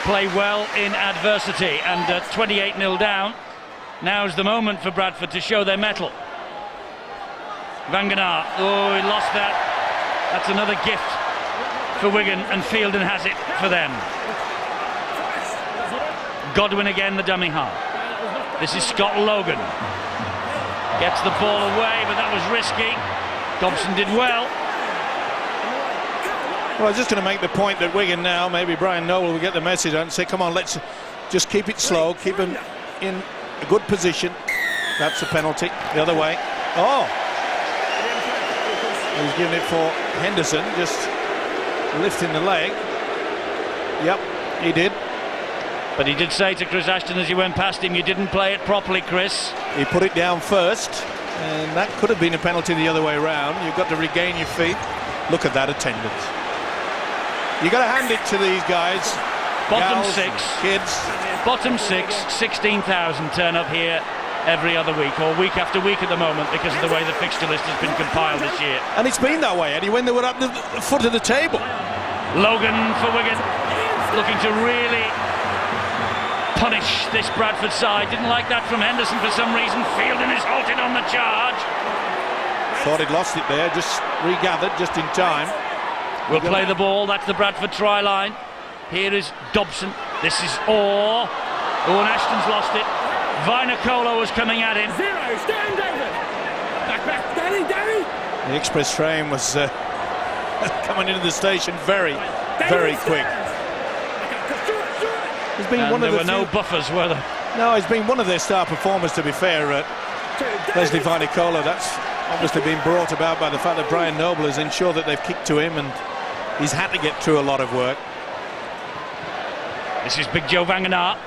play well in adversity, and 28-0 down. Now's the moment for Bradford to show their mettle. Van Genaar, oh, he lost that. That's another gift for Wigan, and Fielden has it for them. Godwin again, the dummy half. This is Scott Logan. Gets the ball away, but that was risky. Dobson did well. Well, I was just going to make the point that Wigan now, maybe Brian Noble will get the message and say, come on, let's just keep it slow, keep them in a good position. That's a penalty. The other way. Oh! He's giving it for Henderson, just lifting the leg. Yep, he did. But he did say to Chris Ashton as he went past him, you didn't play it properly, Chris. He put it down first, and that could have been a penalty the other way around. You've got to regain your feet. Look at that attendance. You've got to hand it to these guys. Bottom gals, six. Kids. Bottom six, 16,000 turn up here every other week, or week after week at the moment, because of the way the fixture list has been compiled this year. And it's been that way, Eddie, when they were at the foot of the table. Logan for Wigan, looking to really punish this Bradford side. Didn't like that from Henderson for some reason. Fielden is halted on the charge. Thought he'd lost it there, just regathered just in time. We'll play the ball, that's the Bradford try line. Here is Dobson, this is Orr. Owen Ashton's lost it. Vinocola was coming at him. Stand, David. Back, Danny. The express train was coming into the station very, very quick. He's been one of there were no buffers, were there? No, he's been one of their star performers, to be fair. Leslie Vinocola, that's obviously been brought about by the fact that Brian Noble has ensured that they've kicked to him, and he's had to get through a lot of work. This is Big Joe Vangenaar.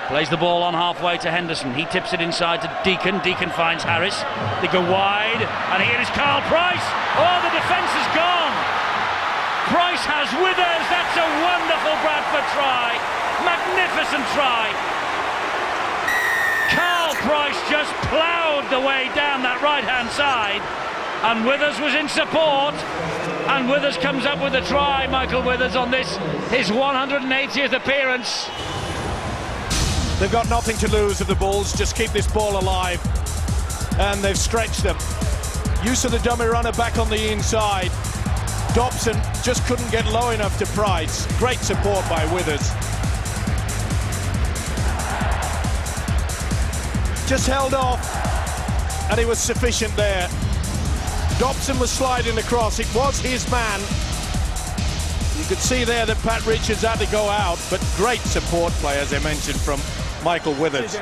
Plays the ball on halfway to Henderson. He tips it inside to Deacon. Deacon finds Harris. They go wide, and here is Carl Price. Oh, the defence is gone. Price has Withers. That's a wonderful Bradford try. Magnificent try. Carl Price just ploughed the way down that right-hand side, and Withers was in support, and Withers comes up with a try. Michael Withers on this, his 180th appearance. They've got nothing to lose if the Bulls just keep this ball alive, and they've stretched them. Use of the dummy runner back on the inside. Dobson just couldn't get low enough to Price. Great support by Withers. Just held off, and he was sufficient there. Dobson was sliding across. It was his man. You could see there that Pat Richards had to go out, but great support play, as I mentioned, from Michael Withers.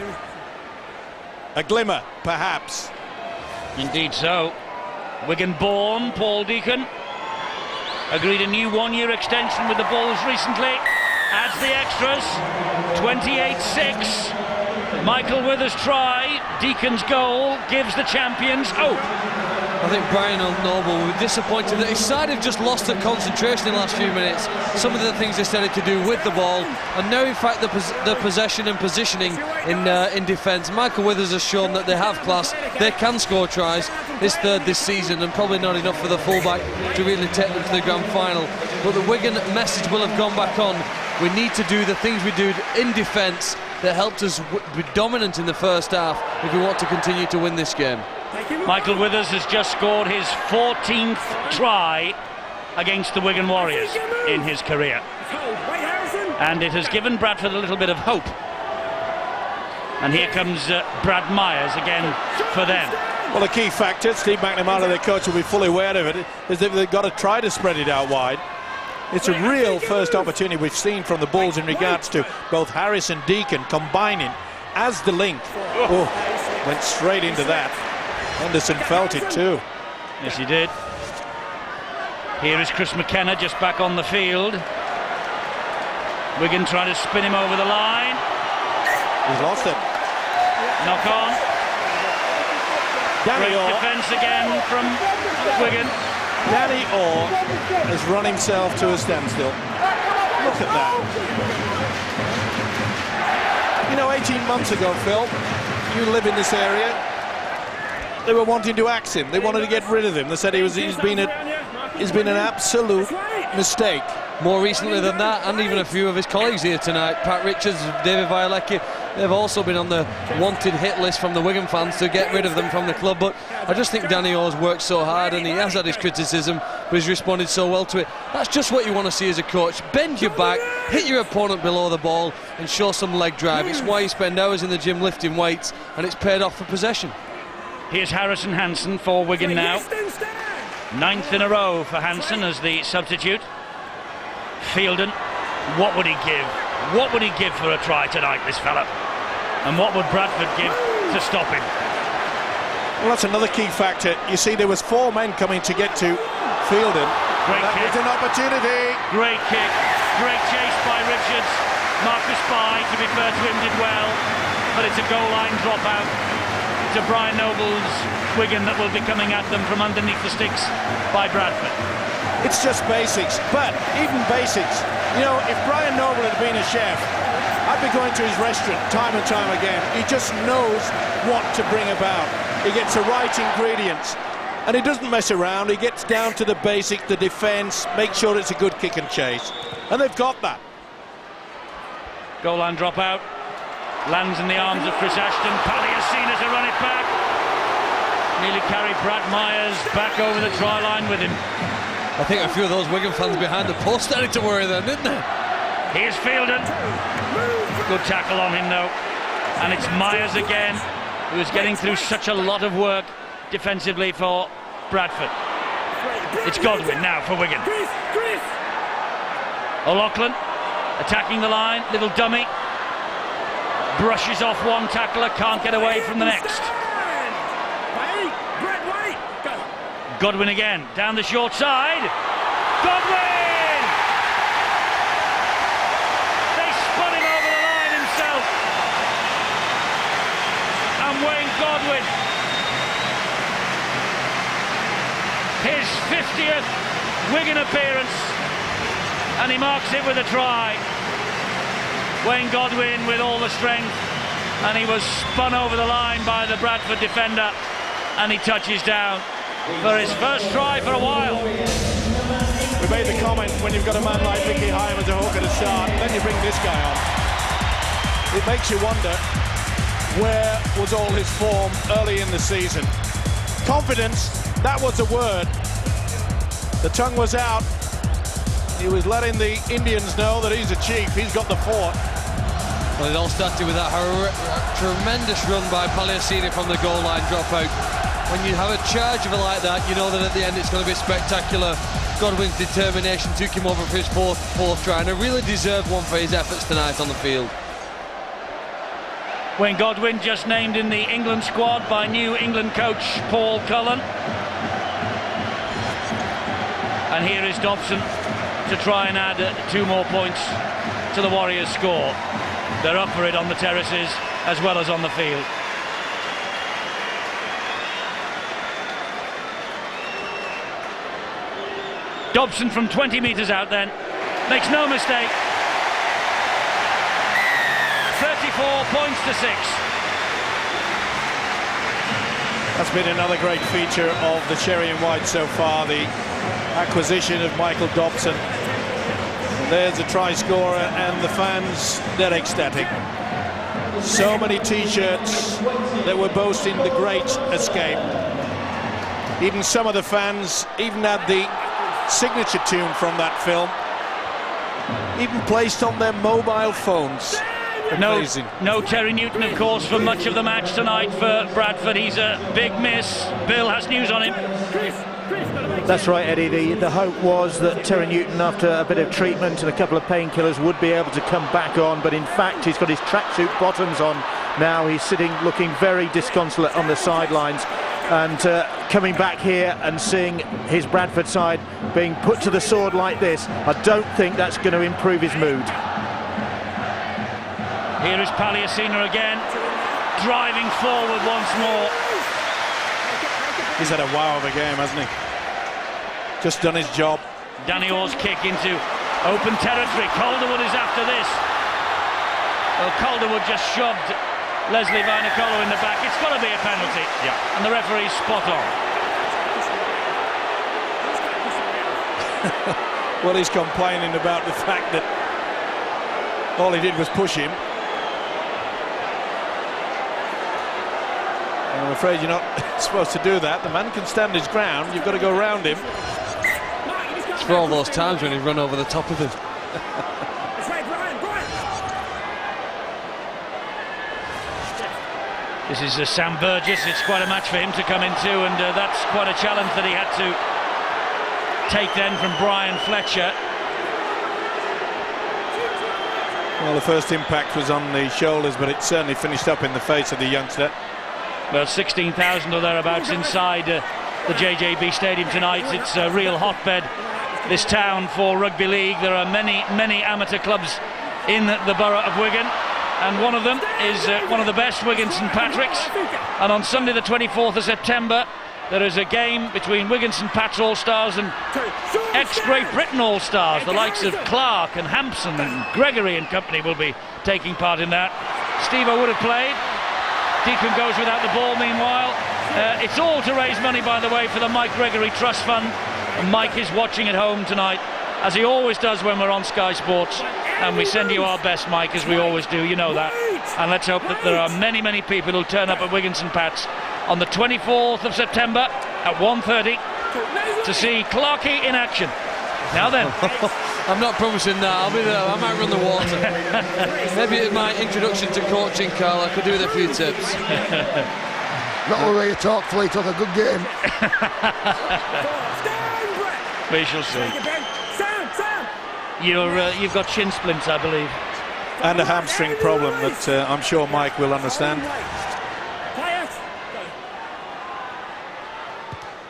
A glimmer, perhaps. Indeed so. Wigan-born Paul Deacon agreed a new one-year extension with the Bulls recently. Adds the extras. 28-6. Michael Withers' try, Deacon's goal, gives the champions hope. I think Brian Noble will be disappointed that his side have just lost their concentration in the last few minutes. Some of the things they started to do with the ball, and now in fact the possession and positioning in defence. Michael Withers has shown that they have class, they can score tries. His third this season, and probably not enough for the fullback to really take them to the grand final. But the Wigan message will have gone back on. We need to do the things we did in defence that helped us be dominant in the first half if we want to continue to win this game. Michael Withers has just scored his 14th try against the Wigan Warriors in his career, and it has given Bradford a little bit of hope. And here comes Brad Myers again for them. Well, the key factor, Steve McNamara, their coach, will be fully aware of it, is that they've got to try to spread it out wide. It's a real first opportunity we've seen from the Bulls in regards to both Harris and Deacon combining as the link. Oh, went straight into that. Henderson felt it too. Yes, he did. Here is Chris McKenna just back on the field. Wigan trying to spin him over the line. He's lost it. Knock on. Danny Great Orr. defence again from Wigan. Danny Orr has run himself to a standstill. Look at that. You know, 18 months ago, Phil, you live in this area, they were wanting to axe him. They wanted to get rid of him. They said he's been an absolute mistake. More recently than that, and even a few of his colleagues here tonight, Pat Richards, David Violecki, they've also been on the wanted hit list from the Wigan fans to get rid of them from the club. But I just think Danny Orr's worked so hard, and he has had his criticism, but he's responded so well to it. That's just what you want to see as a coach. Bend your back, hit your opponent below the ball, and show some leg drive. It's why you spend hours in the gym lifting weights, and it's paid off for possession. Here's Harrison Hansen for Wigan now. 9th in a row for Hansen as the substitute. Fielden, what would he give? What would he give for a try tonight, this fella? And what would Bradford give to stop him? Well, that's another key factor. You see, there was 4 men coming to get to Fielden. That was an opportunity. Great kick, great chase by Richards. Marcus Spy, to be fair to him, did well, but it's a goal line dropout to Brian Noble's Wigan that will be coming at them from underneath the sticks by Bradford. It's just basics, but even basics, you know, if Brian Noble had been a chef, I'd be going to his restaurant time and time again. He just knows what to bring about. He gets the right ingredients, and he doesn't mess around. He gets down to the basics, the defence, make sure it's a good kick and chase, and they've got that. Goal line dropout, lands in the arms of Chris Ashton. Palliasina to run it back. Nearly carried Brad Myers back over the try line with him. I think a few of those Wigan fans behind the post started to worry then, didn't they? Here's Fielden. Good tackle on him though. And it's Myers again, who is getting through such a lot of work defensively for Bradford. It's Godwin now for Wigan. O'Loughlin attacking the line, little dummy. Brushes off one tackler, can't get away from the next. Godwin again, down the short side. Godwin! They spun him over the line himself. And Wayne Godwin, his 50th Wigan appearance, and he marks it with a try. Wayne Godwin with all the strength, and he was spun over the line by the Bradford defender, and he touches down for his first try for a while. We made the comment, when you've got a man like Mickey Hyam as a hooker to start, then you bring this guy on. It makes you wonder, where was all his form early in the season? Confidence, that was the word. The tongue was out. He was letting the Indians know that he's a chief, he's got the fort. Well, it all started with that tremendous run by Palliasina from the goal line dropout. When you have a charge of it like that, you know that at the end it's going to be spectacular. Godwin's determination took him over for his fourth try, and a really deserved one for his efforts tonight on the field. Wayne Godwin just named in the England squad by new England coach Paul Cullen. And here is Dobson to try and add 2 more points to the Warriors' score. They're up for it on the terraces as well as on the field. Dobson from 20 metres out then, makes no mistake. 34 points to 6. That's been another great feature of the Cherry and White so far, the acquisition of Michael Dobson. And there's a try scorer, and the fans, they're ecstatic. So many t-shirts that were boasting the great escape. Even some of the fans even had the signature tune from that film, even placed on their mobile phones. Amazing. No Terry Newton, of course, for much of the match tonight for Bradford. He's a big miss. Bill has news on him. That's right, Eddie. The hope was that Terry Newton, after a bit of treatment and a couple of painkillers, would be able to come back on, but in fact he's got his tracksuit bottoms on now. He's sitting looking very disconsolate on the sidelines, and coming back here and seeing his Bradford side being put to the sword like this, I don't think that's going to improve his mood. Here is Palliasina again, driving forward once more. He's had a wow of a game, hasn't he? Just done his job. Danny Orr's kick into open territory. Calderwood is after this. Well, Calderwood just shoved Leslie Vainicolo in the back. It's got to be a penalty. Yeah. And the referee's spot on. Well, he's complaining about the fact that all he did was push him. I'm afraid you're not supposed to do that. The man can stand his ground. You've got to go round him. It's for all those times when he run over the top of him. This is Sam Burgess. It's quite a match for him to come into, and that's quite a challenge that he had to take then from Brian Fletcher. Well, the first impact was on the shoulders, but it certainly finished up in the face of the youngster. Well, 16,000 or thereabouts inside the JJB Stadium tonight. It's a real hotbed, this town, for rugby league. There are many amateur clubs in the borough of Wigan, and one of them is one of the best, Wigan St Patrick's. And on Sunday the 24th of September there is a game between Wigan St Pat's All-Stars and ex-Great Britain All-Stars. The likes of Clark and Hampson and Gregory and company will be taking part in that. Steve-O would have played. Deacon goes without the ball meanwhile. It's all to raise money, by the way, for the Mike Gregory Trust Fund. And Mike is watching at home tonight, as he always does when we're on Sky Sports. And we send you our best, Mike, as we always do, you know that. And let's hope that there are many people who'll turn up at Wigan St Pat's on the 24th of September at 1:30 to see Clarkey in action. Now then. I'm not promising that. I'll be there. I might run the water. Maybe in my introduction to coaching, Carl, I could do with a few tips. Not the way you talk, Fleet, on a good game. We shall see. You've got shin splints, I believe. And a hamstring problem that I'm sure Mike will understand.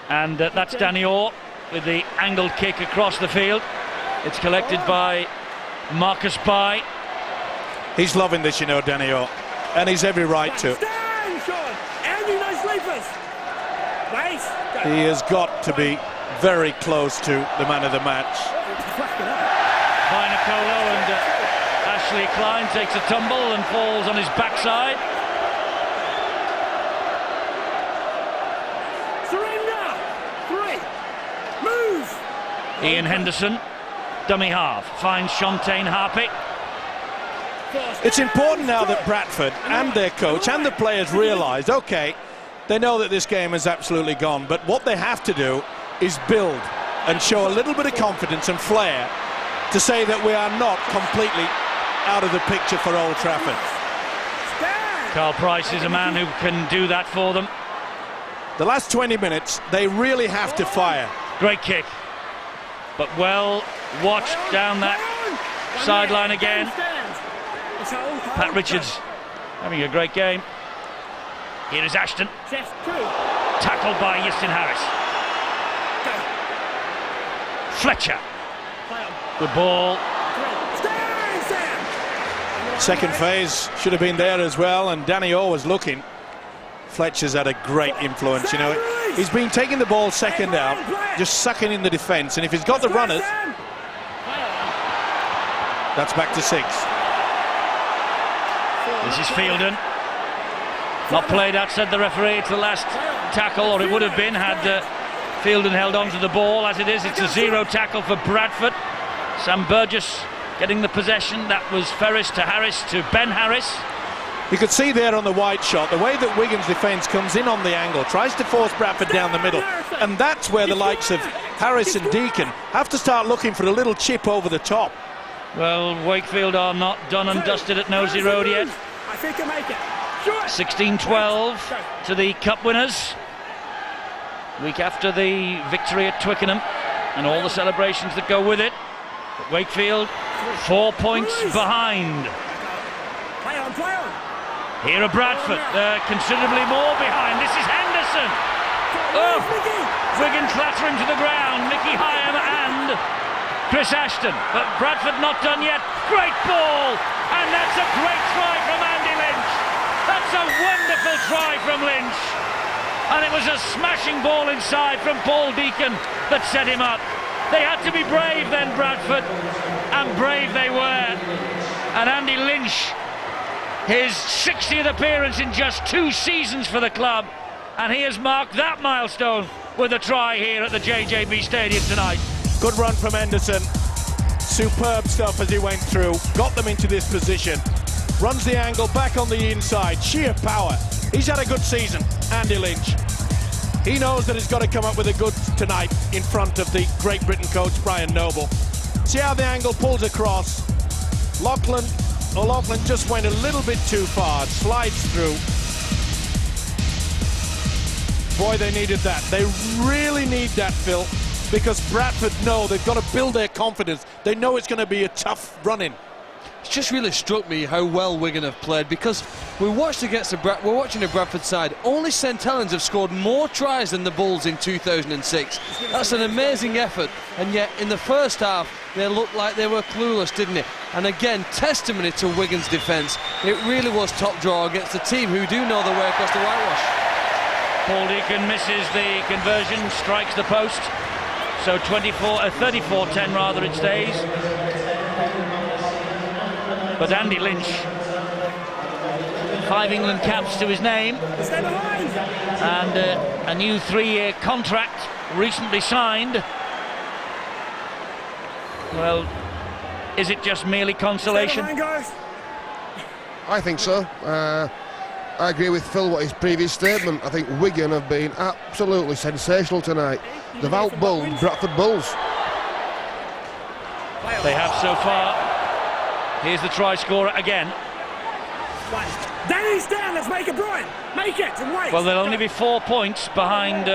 And that's Danny Orr with the angled kick across the field. It's collected by Marcus Pye. He's loving this, you know, Danny Orr, and he's every right to. He has got to be very close to the man of the match. Nicolo, and Ashley Klein takes a tumble and falls on his backside. Surrender! 3! Move! Ian Henderson, dummy half, finds Shontaine Harpic. It's important now that Bradford and their coach and the players realise, OK, they know that this game is absolutely gone, but what they have to do is build and show a little bit of confidence and flair to say that we are not completely out of the picture for Old Trafford. Carl Price is a man who can do that for them. The last 20 minutes, they really have to fire. Great kick, but well watched down that sideline again. Pat Richards having a great game. Here is Ashton, tackled by Justin Harris. Fletcher, good ball. Second phase should have been there as well, and Danny Orr was looking. Fletcher's had a great influence, you know. He's been taking the ball second out, just sucking in the defence, and if he's got the runners, that's back to 6. This is Fielden. Not played out, said the referee. It's the last tackle, or it would have been had Fielden held on to the ball. As it is, it's a 0 tackle for Bradford. Sam Burgess getting the possession. That was Ferris to Harris to Ben Harris. You could see there on the wide shot, the way that Wigan's defence comes in on the angle, tries to force Bradford down the middle, and that's where the likes of Harris and Deacon have to start looking for a little chip over the top. Well, Wakefield are not done and dusted at Nosey Road yet. I think I make it. 16-12 to the cup winners. Week after the victory at Twickenham and all the celebrations that go with it. But Wakefield 4 points behind. Play on. Here are Bradford, considerably more behind. This is Henderson. Oh, Wigan clattering to the ground. Mickey Hyam and Chris Ashton. But Bradford not done yet. Great ball. And that's a great try from Andy Lynch. That's a wonderful try from Lynch. And it was a smashing ball inside from Paul Deacon that set him up. They had to be brave then, Bradford. And brave they were. And Andy Lynch, his 60th appearance in just 2 seasons for the club, and he has marked that milestone with a try here at the JJB Stadium tonight. Good run from Henderson. Superb stuff as he went through. Got them into this position. Runs the angle back on the inside. Sheer power. He's had a good season. Andy Lynch. He knows that he's got to come up with the goods tonight in front of the Great Britain coach, Brian Noble. See how the angle pulls across. Lachlan just went a little bit too far, slides through. Boy, they needed that. They really need that, Phil, because Bradford know they've got to build their confidence. They know it's going to be a tough run-in. It's just really struck me how well Wigan have played, because we're watching a Bradford side. Only St Helens have scored more tries than the Bulls in 2006. That's an amazing effort, and yet in the first half they looked like they were clueless, didn't it? And again, testimony to Wigan's defence. It really was top draw against a team who do know their way across the whitewash. Paul Deacon misses the conversion, strikes the post. So 34-10 rather it stays. But Andy Lynch, 5 England caps to his name, and a new 3-year contract recently signed. Well, is it just merely consolation? I think so. I agree with Phil, what his previous statement. I think Wigan have been absolutely sensational tonight. They've outbulled Bradford Bulls. They have so far. Here's the try scorer again. Danny's down, let's make it, Brian. Make it and wait. Well, they'll only be 4 points behind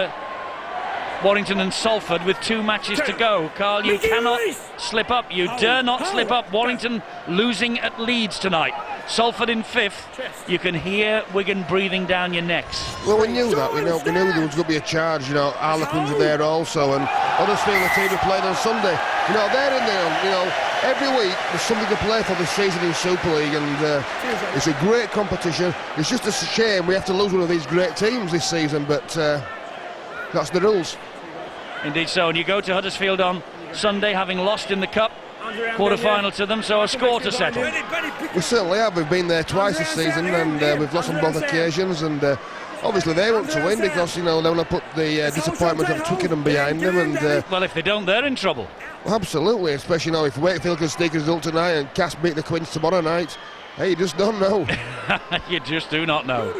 Warrington and Salford with 2 matches to go. Carl, you cannot slip up. You dare not slip up. Warrington losing at Leeds tonight. Salford in 5th. You can hear Wigan breathing down your necks. Well, we knew that. We knew there was going to be a charge. You know, Harlequins are there also, and Huddersfield, the team who played on Sunday. You know, they're in there. You know, every week there's something to play for this season in Super League, and it's a great competition. It's just a shame we have to lose one of these great teams this season, but that's the rules. Indeed so, and you go to Huddersfield on Sunday, having lost in the Cup quarter-final to them, so a score to settle. We certainly have. We've been there twice this season, and we've lost on both occasions, and obviously they want to win because, you know, they want to put the disappointment of Twickenham behind them. And well, if they don't, they're in trouble. Well, absolutely, especially now if Wakefield can sneak a result tonight and Cass beat the Quins tomorrow night. Hey, you just don't know. You just do not know.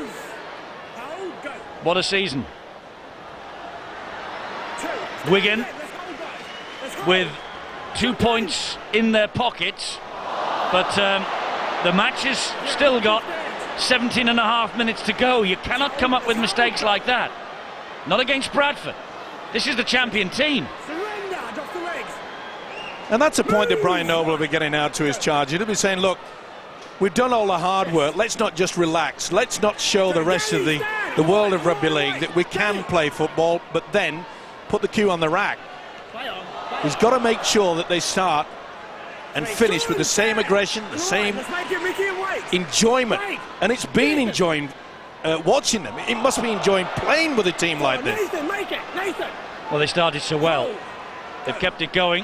What a season. Wigan with 2 points in their pockets, but the match has still got 17.5 minutes to go. You cannot come up with mistakes like that. Not against Bradford. This is the champion team. And that's a point that Brian Noble will be getting out to his charge. He'll be saying, look, we've done all the hard work. Let's not just relax. Let's not show the rest of the world of rugby league that we can play football, but then put the cue on the rack. He's got to make sure that they start and finish with the same aggression, the same enjoyment. And it's been enjoying watching them. It must be enjoying playing with a team like this. Well, they started so well. They've kept it going.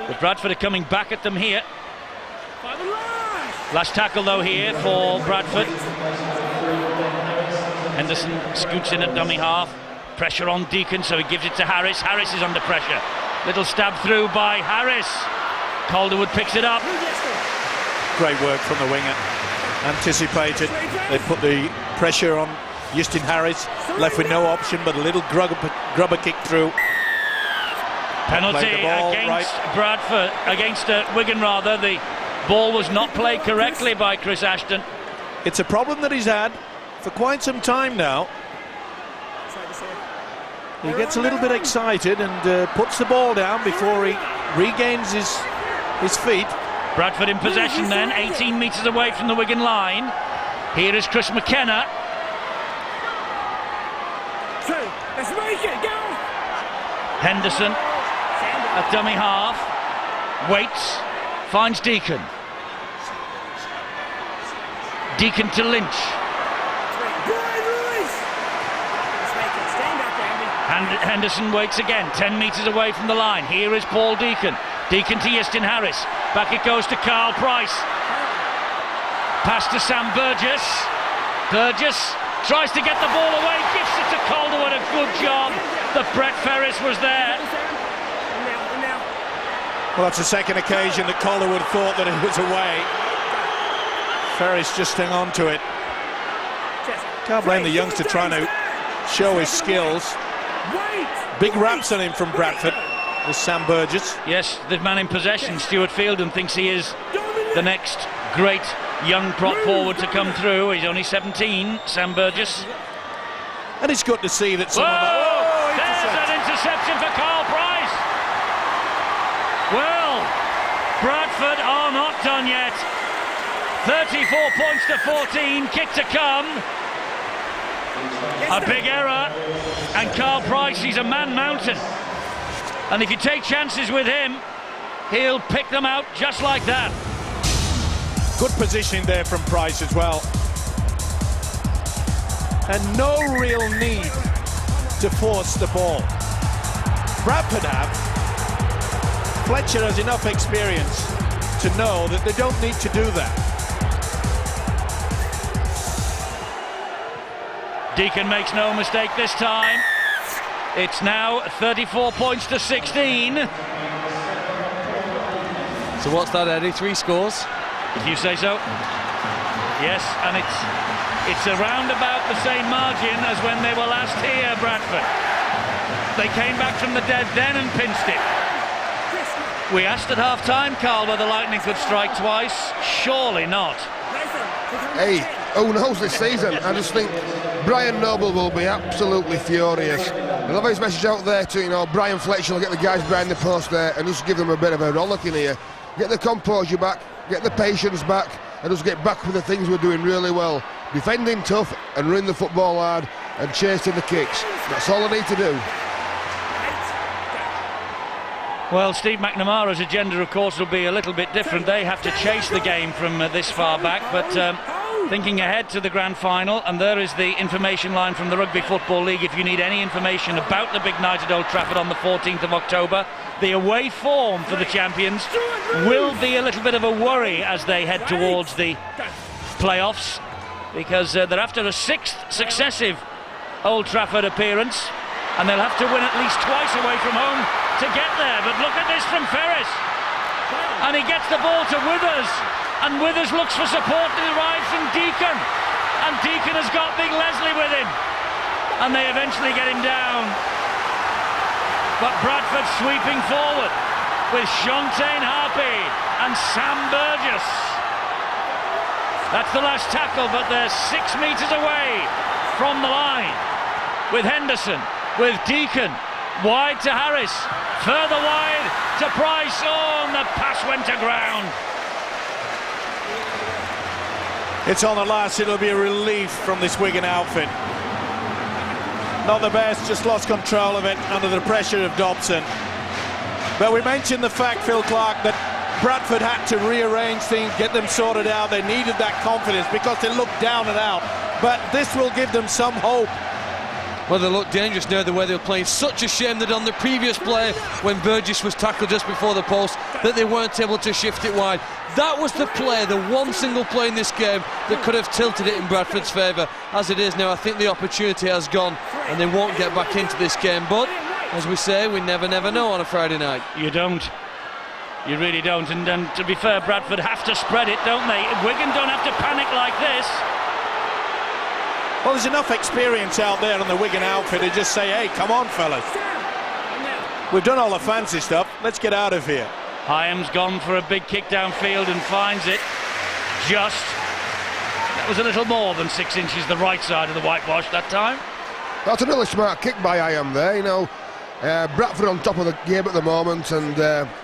But Bradford are coming back at them here. Last tackle, though, here for Bradford. Henderson scoots in at dummy half. Pressure on Deacon, so he gives it to Harris. Harris is under pressure. Little stab through by Harris. Calderwood picks it up. Great work from the winger. Anticipated. They put the pressure on Justin Harris. Left with no option, but a little grubber kick through. Penalty against Bradford, against Wigan rather. The ball was not played correctly by Chris Ashton. It's a problem that he's had for quite some time now. He gets a little bit excited and puts the ball down before he regains his feet. Bradford in possession then, 18 metres away from the Wigan line. Here is Chris McKenna. Let's make it, go! Henderson at dummy half. Waits, finds Deacon. Deacon to Lynch. Henderson waits again, 10 metres away from the line. Here is Paul Deacon. Deacon to Justin Harris. Back it goes to Carl Price. Pass to Sam Burgess. Burgess tries to get the ball away, gives it to Calderwood. A good job that Brett Ferris was there. Well, that's the second occasion that Calderwood thought that it was away. Ferris just hung on to it. Can't blame the youngster trying to show his skills. Big raps on him from Bradford, this Sam Burgess. Yes, the man in possession, Stuart Fielden, thinks he is the next great young prop forward to come through. He's only 17, Sam Burgess. And it's good to see that some there's an interception for Carl Price. Well, Bradford are not done yet. 34 points to 14, kick to come. A big error, and Carl Price, he's a man mountain. And if you take chances with him, he'll pick them out just like that. Good positioning there from Price as well. And no real need to force the ball. Bradford have. Fletcher has enough experience to know that they don't need to do that. Deacon makes no mistake this time. It's now 34 points to 16. So what's that, Eddie? 3 scores? If you say so. Yes, and it's around about the same margin as when they were last here, Bradford. They came back from the dead then and pinched it. We asked at half-time, Carl, whether Lightning could strike twice. Surely not. Hey, who knows this season? I just think Brian Noble will be absolutely furious. I'll have his message out there to, Brian Fletcher will get the guys behind the post there and just give them a bit of a rollick in here. Get the composure back, get the patience back, and just get back with the things we're doing really well. Defending tough and running the football hard and chasing the kicks. That's all I need to do. Well, Steve McNamara's agenda, of course, will be a little bit different. They have to chase the game from this far back, but thinking ahead to the grand final, and there is the information line from the Rugby Football League. If you need any information about the big night at Old Trafford on the 14th of October, the away form for the champions will be a little bit of a worry as they head towards the playoffs, because they're after a 6th successive Old Trafford appearance, and they'll have to win at least twice away from home to get there. But look at this from Ferris, and he gets the ball to Withers, and Withers looks for support and arrives from Deacon, and Deacon has got Big Leslie with him, and they eventually get him down. But Bradford sweeping forward with Shontaine Harpy and Sam Burgess. That's the last tackle, but they're 6 metres away from the line, with Henderson, with Deacon, wide to Harris, further wide to Price. Oh, and the pass went to ground. It's on the last. It'll be a relief from this Wigan outfit. Not the best, just lost control of it under the pressure of Dobson. But we mentioned the fact, Phil Clark, that Bradford had to rearrange things, get them sorted out. They needed that confidence because they looked down and out. But this will give them some hope. Well, they look dangerous now the way they were playing. Such a shame that on the previous play, when Burgess was tackled just before the post, that they weren't able to shift it wide. That was the play, the one single play in this game that could have tilted it in Bradford's favour. As it is now, I think the opportunity has gone and they won't get back into this game. But, as we say, we never know on a Friday night. You don't. You really don't. And to be fair, Bradford have to spread it, don't they? Wigan don't have to panic like this. Well, there's enough experience out there on the Wigan outfit to just say, hey, come on, fellas. We've done all the fancy stuff. Let's get out of here. Hyam's gone for a big kick downfield and finds it. Just. That was a little more than 6 inches the right side of the whitewash that time. That's a really smart kick by Hyam there, Bradford on top of the game at the moment, and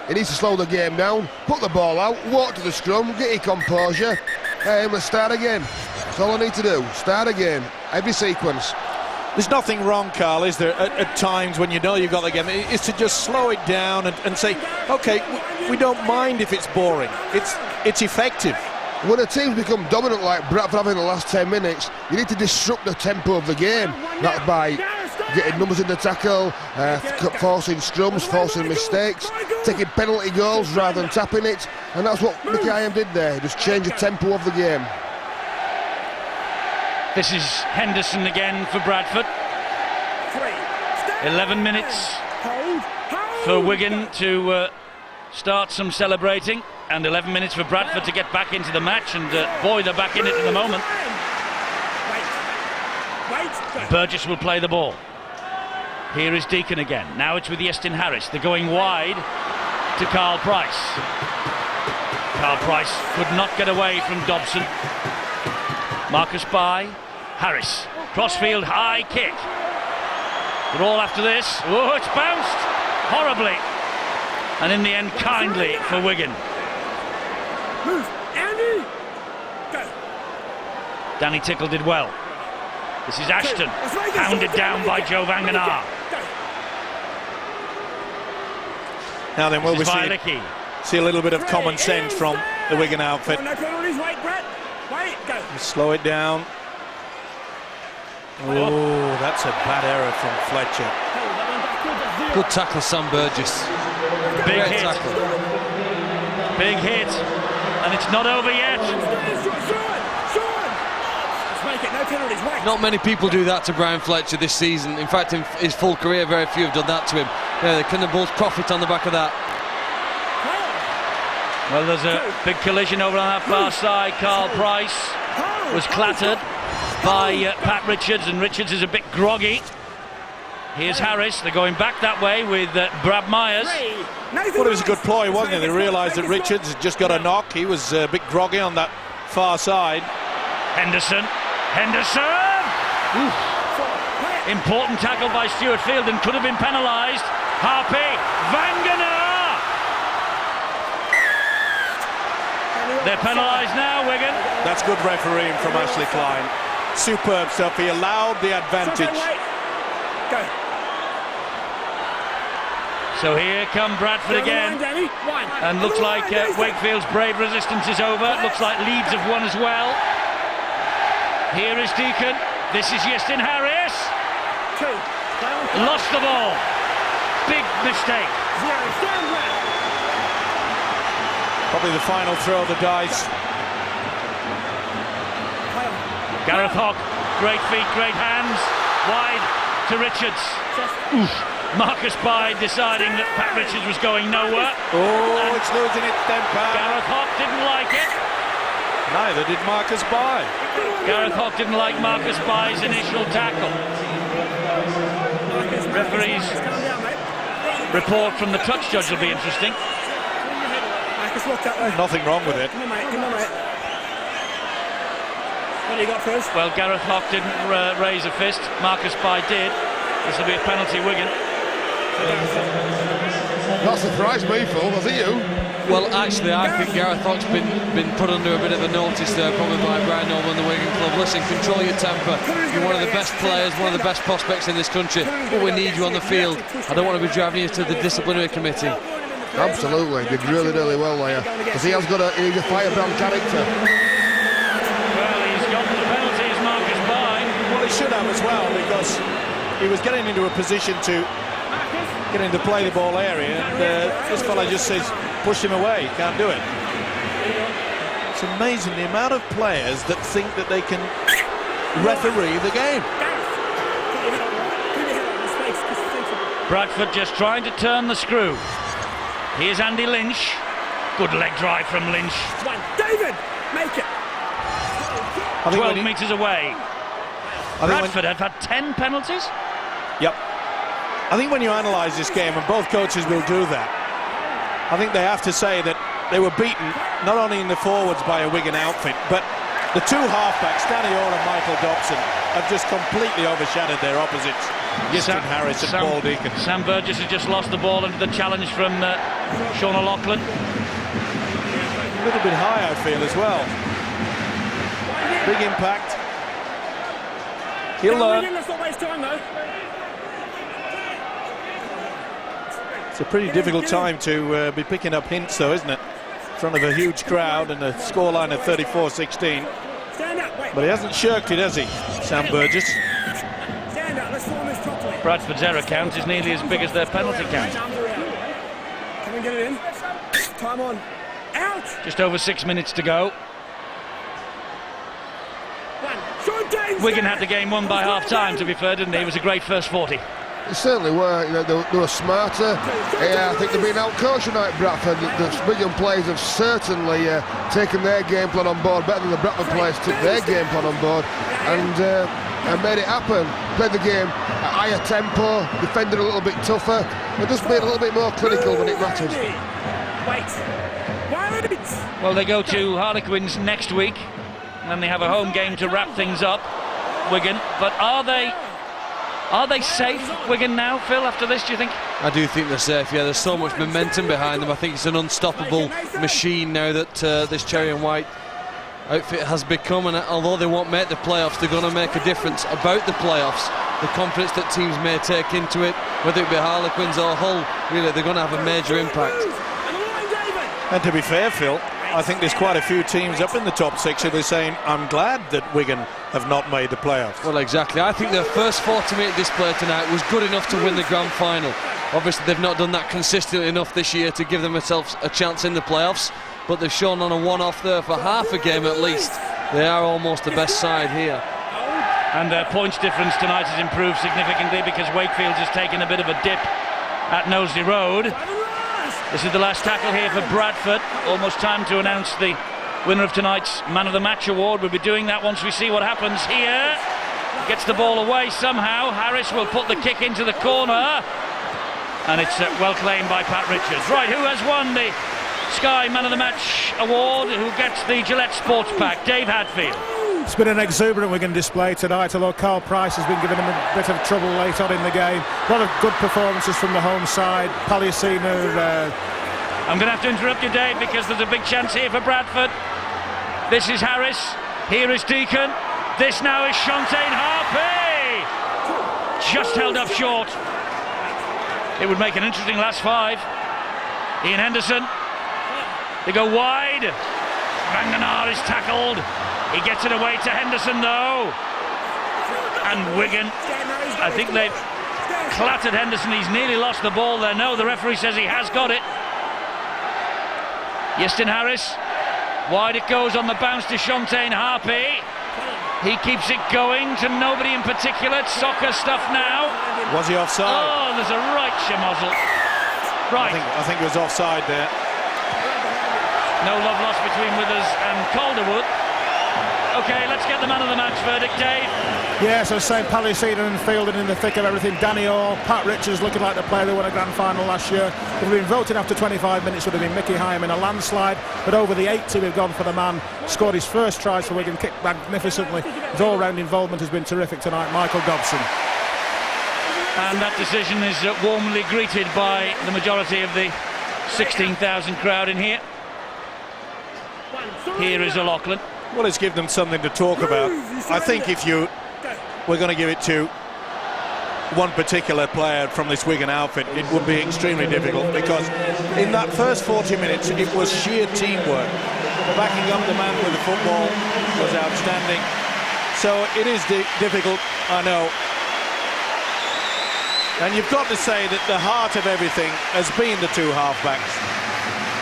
he needs to slow the game down, put the ball out, walk to the scrum, get your composure, and let's start again. That's all I need to do, start again, every sequence. There's nothing wrong, Carl, is there, at times when you know you've got the game? It's to just slow it down and say, OK, we don't mind if it's boring. It's effective. When a team's become dominant like Bradford have in the last 10 minutes, you need to disrupt the tempo of the game. That's by getting numbers in the tackle, forcing scrums, forcing mistakes, taking penalty goals rather than tapping it. And that's what Mickey Hyam did there. He just changed the tempo of the game. This is Henderson again for Bradford. 11 minutes for Wigan to start some celebrating, and 11 minutes for Bradford to get back into the match, and boy, they're back in it at the moment. Burgess will play the ball. Here is Deacon again. Now it's with Iestyn Harris. They're going wide to Carl Price. Carl Price could not get away from Dobson. Marcus Bai. Harris. Crossfield high kick. They're all after this. Oh, it's bounced horribly. And in the end, kindly for Wigan. Move, Andy! Go. Danny Tickle did well. This is Ashton, pounded down by Joe Vangenaar. Now then, will we see a little bit of common sense from the Wigan outfit? No penalties, wait, Brett. Wait, go. Slow it down. Oh, that's a bad error from Fletcher. Good tackle, Sam Burgess. Big Great hit. tackle. Big hit. And it's not over yet. No penalties, wait. Not many people do that to Brian Fletcher this season. In fact, in his full career, very few have done that to him. Yeah, can the Bulls profit on the back of that? Well, there's a big collision over on that far side. Carl Price was clattered by Pat Richards, and Richards is a bit groggy. Here's Harris. They're going back that way with Brad Myers. Well, it was a good ploy, wasn't it? They realised that Richards had just got a knock. He was a bit groggy on that far side. Henderson. Oof. Important tackle by Stuart Field and could have been penalised. Harpy. Vangenaar. They're penalised now, Wigan. That's good refereeing from Ashley Klein. Superb stuff. He allowed the advantage. Go. So here come Bradford again. And looks like Wakefield's brave resistance is over. Looks like Leeds have won as well. Here is Deacon. This is Iestyn Harris. Lost the ball. Big mistake. Probably the final throw of the dice. Gareth Hock. Great feet, great hands. Wide to Richards. Oof. Marcus Bai deciding that Pat Richards was going nowhere. Oh, it's losing its temper. Gareth Hock didn't like it. Neither did Marcus Bai. Gareth Hock didn't like Marcus Bai's initial tackle. Referee's report from the touch judge will be interesting. Nothing wrong with it. Come on, mate. What do you got first? Well, Gareth Hock didn't raise a fist. Marcus Bai did. This will be a penalty, Wigan. That surprised me, Phil. Was it you? Well, actually, I think Gareth Hock's been put under a bit of a notice there, probably by Brian Noble and the Wigan club. Listen, control your temper. You're one of the best players, one of the best prospects in this country, but we need you on the field. I don't want to be driving you to the disciplinary committee. Absolutely, did really, really well there. Because he's a firebrand character. Well, he's got the penalties, Marcus Bai. Well, he should have as well, because he was getting into a position to get into play the ball area, and this fella just says, push him away, can't do it. It's amazing the amount of players that think that they can referee the game. Bradford just trying to turn the screw. Here's Andy Lynch. Good leg drive from Lynch. David, make it. 12 metres away. Bradford have had 10 penalties? Yep. I think when you analyse this game, and both coaches will do that, I think they have to say that they were beaten not only in the forwards by a Wigan outfit, but the two halfbacks, Danny Orr and Michael Dobson, have just completely overshadowed their opposites, Iestyn Harris and Paul Deacon. Sam Burgess has just lost the ball under the challenge from Sean O'Loughlin. A little bit high, I feel, as well. Big impact. He'll learn. Let's not waste time, though. It's a pretty difficult time to be picking up hints, though, isn't it? In front of a huge crowd and a scoreline of 34-16. But he hasn't shirked it, has he, Sam Burgess? Stand up, let's form this properly. Bradford's error count is nearly as big as their penalty count. Come and get it in. Time on. Out! Just over 6 minutes to go. Wigan had the game won by half-time, to be fair, didn't they? It was a great first 40. They certainly were. You know, they were smarter. I think they've been out-coached tonight, Bradford. The Wigan players have certainly taken their game plan on board better than the Bradford players took their game plan on board. And and made it happen. Played the game at higher tempo, defended a little bit tougher, and just made a little bit more clinical when it mattered. Well, they go to Harlequins next week, and then they have a home game to wrap things up, Wigan. But are they safe, Wigan, now, Phil, after this, do you think? I do think they're safe, yeah. There's so much momentum behind them. I think it's an unstoppable machine now that this Cherry and White outfit has become, and although they won't make the playoffs, they're going to make a difference about the playoffs. The confidence that teams may take into it, whether it be Harlequins or Hull, really, they're going to have a major impact. And to be fair, Phil, I think there's quite a few teams up in the top six who are saying, I'm glad that Wigan have not made the playoffs. Well, exactly. I think their first 40-minute display tonight was good enough to win the grand final. Obviously, they've not done that consistently enough this year to give themselves a chance in the playoffs, but they've shown on a one-off there for half a game at least. They are almost the best side here. And their points difference tonight has improved significantly because Wakefield has taken a bit of a dip at Knowsley Road. This is the last tackle here for Bradford. Almost time to announce the winner of tonight's Man of the Match award. We'll be doing that once we see what happens here. Gets the ball away somehow. Harris will put the kick into the corner. And it's well claimed by Pat Richards. Right, who has won the Sky Man of the Match award? Who gets the Gillette Sports Pack? Dave Hadfield. It's been an exuberant Wigan display tonight, although Carl Price has been giving him a bit of trouble late on in the game. A lot of good performances from the home side. Palliasina. I'm going to have to interrupt you, Dave, because there's a big chance here for Bradford. This is Harris. Here is Deacon. This now is Shontaine Harpy. Just held up short. It would make an interesting last five. Ian Henderson. They go wide. Ranganar is tackled. He gets it away to Henderson though. And Wigan, I think they've clattered Henderson. He's nearly lost the ball there. No, the referee says he has got it. Yestin Harris. Wide it goes on the bounce to Shontaine Harpy. He keeps it going to nobody in particular. It's soccer stuff now. Was he offside? Oh, there's a right shamozzle. Right. I think it was offside there. No love lost between Withers and Calderwood. Okay, let's get the Man of the Match verdict, Dave. Yes, I was saying Palliasina and Fielding in the thick of everything. Danny Orr, Pat Richards looking like the player who won a grand final last year. If we'd been voted after 25 minutes, would have been Mickey Hyam in a landslide. But over the 80, we've gone for the man. Scored his first tries for Wigan, kicked magnificently. His all-round involvement has been terrific tonight. Michael Dobson. And that decision is warmly greeted by the majority of the 16,000 crowd in here. Here is O'Loughlin. Well, it's given them something to talk about. I think if we're going to give it to one particular player from this Wigan outfit, it would be extremely difficult because in that first 40 minutes it was sheer teamwork. Backing up the man with the football was outstanding. So it is difficult, I know. And you've got to say that the heart of everything has been the two half-backs.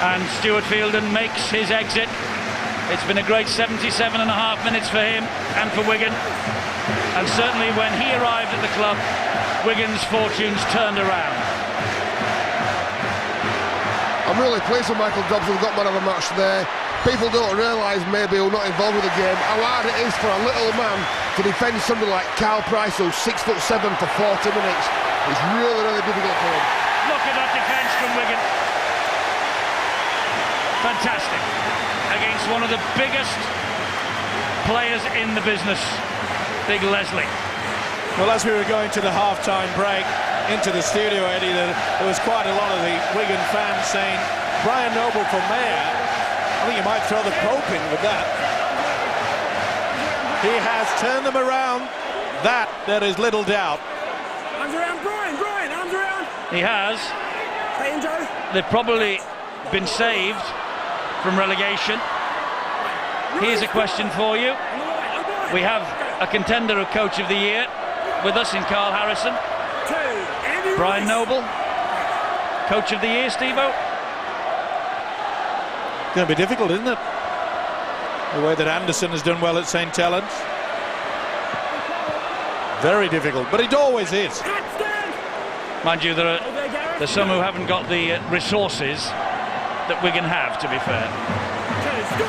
And Stuart Fielden makes his exit. It's been a great 77.5 minutes for him and for Wigan. And certainly when he arrived at the club, Wigan's fortunes turned around. I'm really pleased with Michael Dobson. We've got Man of the Match there. People don't realise, maybe, who are not involved with the game, how hard it is for a little man to defend somebody like Carl Price, who's 6'7" for 40 minutes. It's really, really difficult for him. Look at that defence from Wigan. Fantastic. Against one of the biggest players in the business, Big Leslie. Well, as we were going to the half-time break into the studio, Eddie, there was quite a lot of the Wigan fans saying, Brian Noble for mayor. I think you might throw the Pope in with that. He has turned them around. That there is little doubt. Arms around, Brian, arms around. He has. Hey, Joe. They've probably been saved from relegation. Here's a question for you. We have a contender of Coach of the Year with us in Carl Harrison. Brian Noble, Coach of the Year, Steve-O. It's going to be difficult, isn't it? The way that Anderson has done well at St. Helens. Very difficult, but it always is. Mind you, there's some who haven't got the resources that Wigan have, to be fair.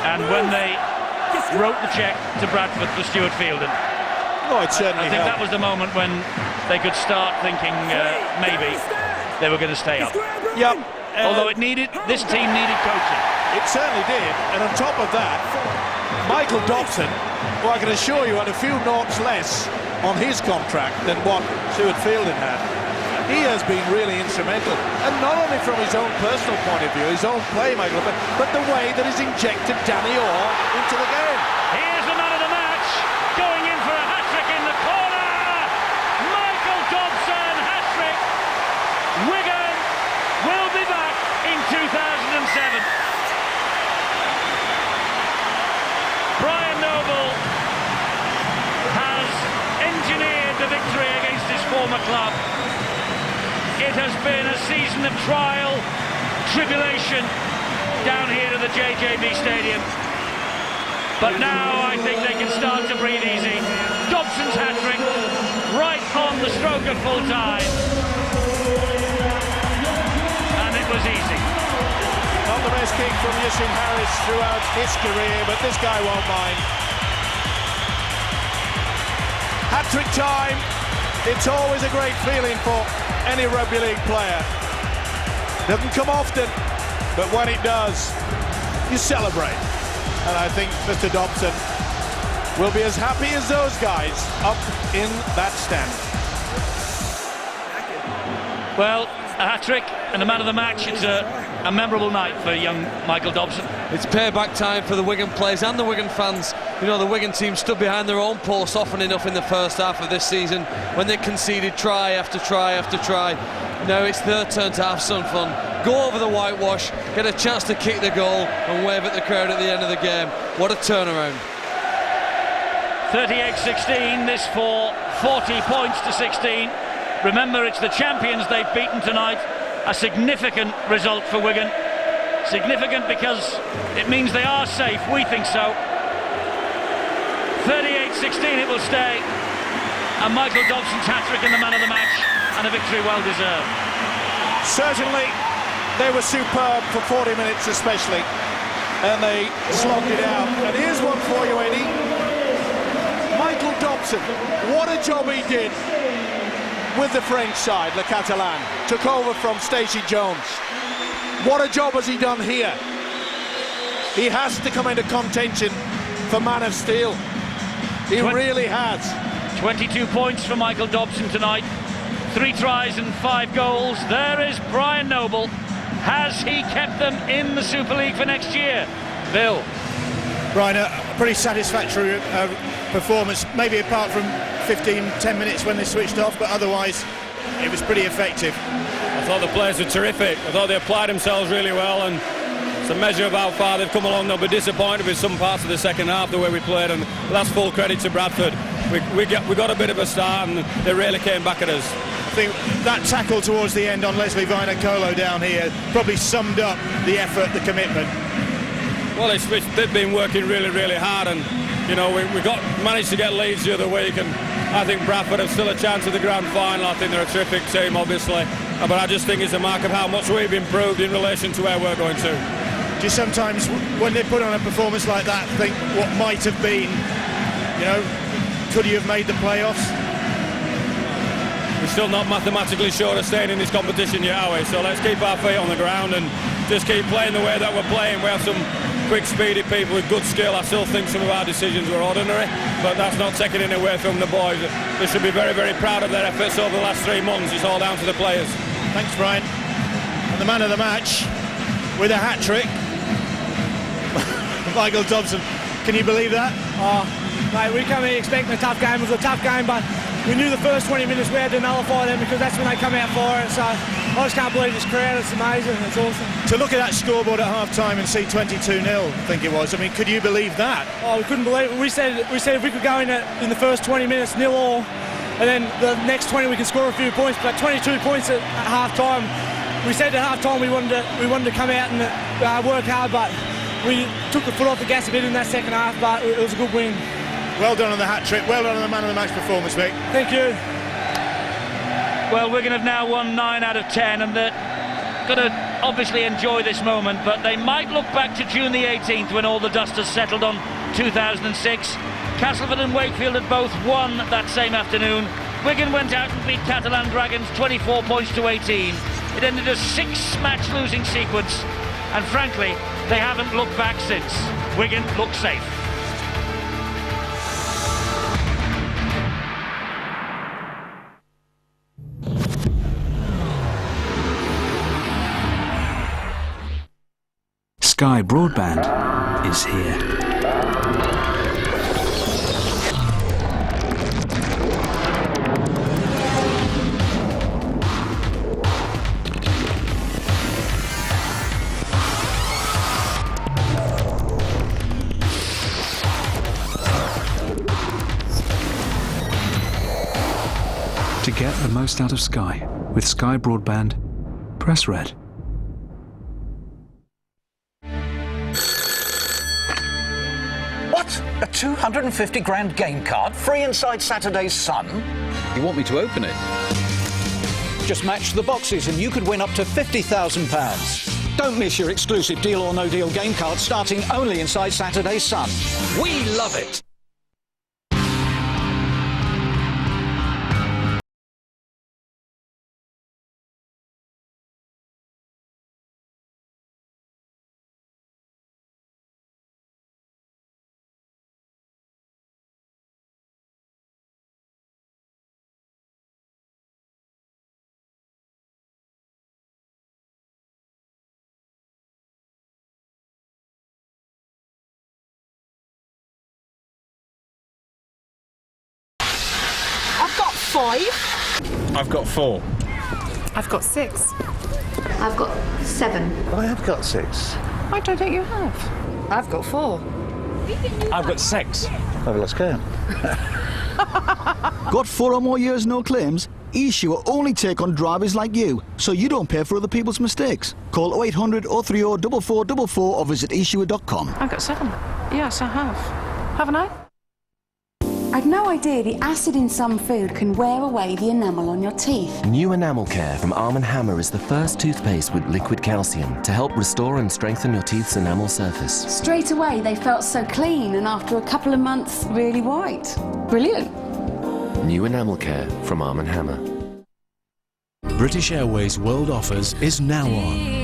And when they wrote the cheque to Bradford for Stuart Fielden, Oh, it certainly I think helped. that was the moment when they could start thinking maybe they were going to stay up. Yep. Although this team needed coaching. It certainly did. And on top of that, Michael Dobson, who I can assure you had a few noughts less on his contract than what Stuart Fielding had. He has been really instrumental, and not only from his own personal point of view, his own play, Michael, but the way that he's injected Danny Orr into the game. Here's the man of the match, going in for a hat-trick in the corner. Michael Dobson, hat-trick. Wigan will be back in 2007. Brian Noble has engineered the victory against his former club. It has been a season of trial, tribulation down here at the JJB Stadium. But now I think they can start to breathe easy. Dobson's hat-trick, right on the stroke of full time. And it was easy. Not the best kick from Yasin Harris throughout his career, but this guy won't mind. Hat-trick time. It's always a great feeling for any rugby league player. Doesn't come often, but when it does, you celebrate. And I think Mr. Dobson will be as happy as those guys up in that stand. Well, a hat-trick and a man of the match. It's a memorable night for young Michael Dobson. It's payback time for the Wigan players and the Wigan fans. You know, the Wigan team stood behind their own post often enough in the first half of this season when they conceded try after try after try. Now it's their turn to have some fun. Go over the whitewash, get a chance to kick the goal and wave at the crowd at the end of the game. What a turnaround. 38-16, this for 40 points to 16. Remember, it's the champions they've beaten tonight. A significant result for Wigan. Significant because it means they are safe. We think so. 38-16 it will stay. And Michael Dobson's hat-trick in the man of the match, and a victory well deserved. Certainly, they were superb for 40 minutes especially, and they slogged it out. And here's one for you, Eddie. Michael Dobson, what a job he did with the French side, Le Catalan. Took over from Stacey Jones. What a job has he done here. He has to come into contention for Man of Steel. He really has. 22 points for Michael Dobson tonight. 3 tries and 5 goals. There is Brian Noble. Has he kept them in the Super League for next year? Bill. Brian, a pretty satisfactory performance, maybe apart from 10 minutes when they switched off, but otherwise it was pretty effective. I thought the players were terrific. I thought they applied themselves really well, and it's a measure of how far they've come along. They'll be disappointed with some parts of the second half, the way we played, and that's full credit to Bradford. We got a bit of a start, and they really came back at us. I think that tackle towards the end on Leslie Vainicolo down here probably summed up the effort, the commitment. Well, they've been working really, really hard, and you know we managed to get Leeds the other week, and I think Bradford have still a chance at the grand final. I think they're a terrific team, obviously, but I just think it's a mark of how much we've improved in relation to where we're going to. Do you sometimes, when they put on a performance like that, think what might have been? You know, could you have made the playoffs? We're still not mathematically sure of staying in this competition yet, are we? So let's keep our feet on the ground and just keep playing the way that we're playing. We have some quick, speedy people with good skill. I still think some of our decisions were ordinary, but that's not taking it away from the boys. They should be very, very proud of their efforts over the last 3 months. It's all down to the players. Thanks, Brian. And the man of the match with a hat-trick, Michael Dobson. Can you believe that? Oh, mate, we come in expecting a tough game. It was a tough game, but we knew the first 20 minutes we had to nullify them because that's when they come out for it. So I just can't believe this crowd. It's amazing. It's awesome. To look at that scoreboard at half-time and see 22-0, I think it was. I mean, could you believe that? Oh, we couldn't believe it. We said if we could go in the first 20 minutes 0-0, and then the next 20 we can score a few points. But 22 points at half-time. We said at half-time we wanted to come out and work hard, but we took the foot off the gas a bit in that second half. But it was a good win. Well done on the hat-trick. Well done on the man of the match performance, Vic. Thank you. Well, Wigan have now won 9 out of 10, and they're going to obviously enjoy this moment, but they might look back to June the 18th when all the dust has settled on 2006. Castleford and Wakefield had both won that same afternoon. Wigan went out and beat Catalan Dragons 24 points to 18. It ended a 6-match losing sequence, and frankly, they haven't looked back since. Wigan looks safe. Sky Broadband is here. To get the most out of Sky with Sky Broadband, press red. What? A 250 grand game card, free inside Saturday's Sun? You want me to open it? Just match the boxes and you could win up to £50,000. Don't miss your exclusive Deal or No Deal game card starting only inside Saturday's Sun. We love it! I've got 5. I've got 4. I've got 6. I've got 7. I have got 6. Why don't you have? I've got 4. I've got 6. Fabulous game. Got 4 or more years no claims? Issue will only take on drivers like you, so you don't pay for other people's mistakes. Call 0800 030 4444 or visit issuer.com. I've got 7. Yes, I have. Haven't I? I'd no idea the acid in some food can wear away the enamel on your teeth. New Enamel Care from Arm & Hammer is the first toothpaste with liquid calcium to help restore and strengthen your teeth's enamel surface. Straight away they felt so clean, and after a couple of months, really white. Brilliant. New Enamel Care from Arm & Hammer. British Airways World Offers is now on.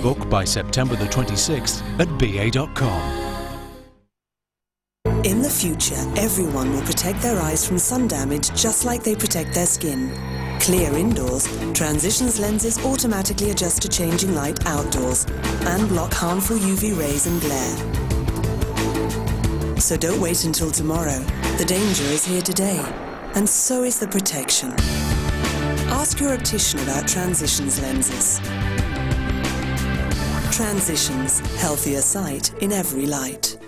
Book by September the 26th at BA.com. In the future, everyone will protect their eyes from sun damage just like they protect their skin. Clear indoors, Transitions lenses automatically adjust to changing light outdoors and block harmful UV rays and glare. So don't wait until tomorrow. The danger is here today, and so is the protection. Ask your optician about Transitions lenses. Transitions, healthier sight in every light.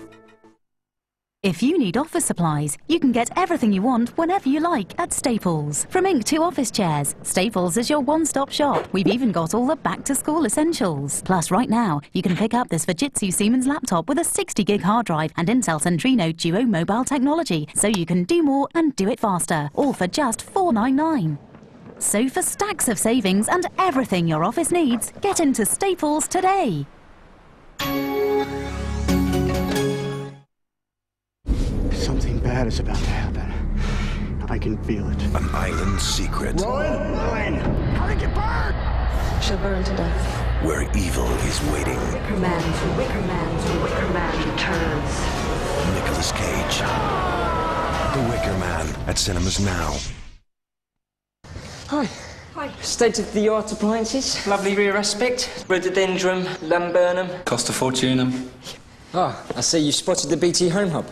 If you need office supplies, you can get everything you want whenever you like at Staples. From ink to office chairs, Staples is your one-stop shop. We've even got all the back-to-school essentials. Plus, right now, you can pick up this Fujitsu Siemens laptop with a 60-gig hard drive and Intel Centrino Duo mobile technology, so you can do more and do it faster, all for just $499. So for stacks of savings and everything your office needs, get into Staples today. Something bad is about to happen. I can feel it. An island secret. Run! How did you burn? She'll burn to death. Where evil is waiting. Wicker Man returns. Nicolas Cage. The Wicker Man at cinemas now. Hi. Hi. State-of-the-art appliances, lovely rear aspect, rhododendron, laburnum. Cost a fortune. Ah, I see you spotted the BT Home Hub.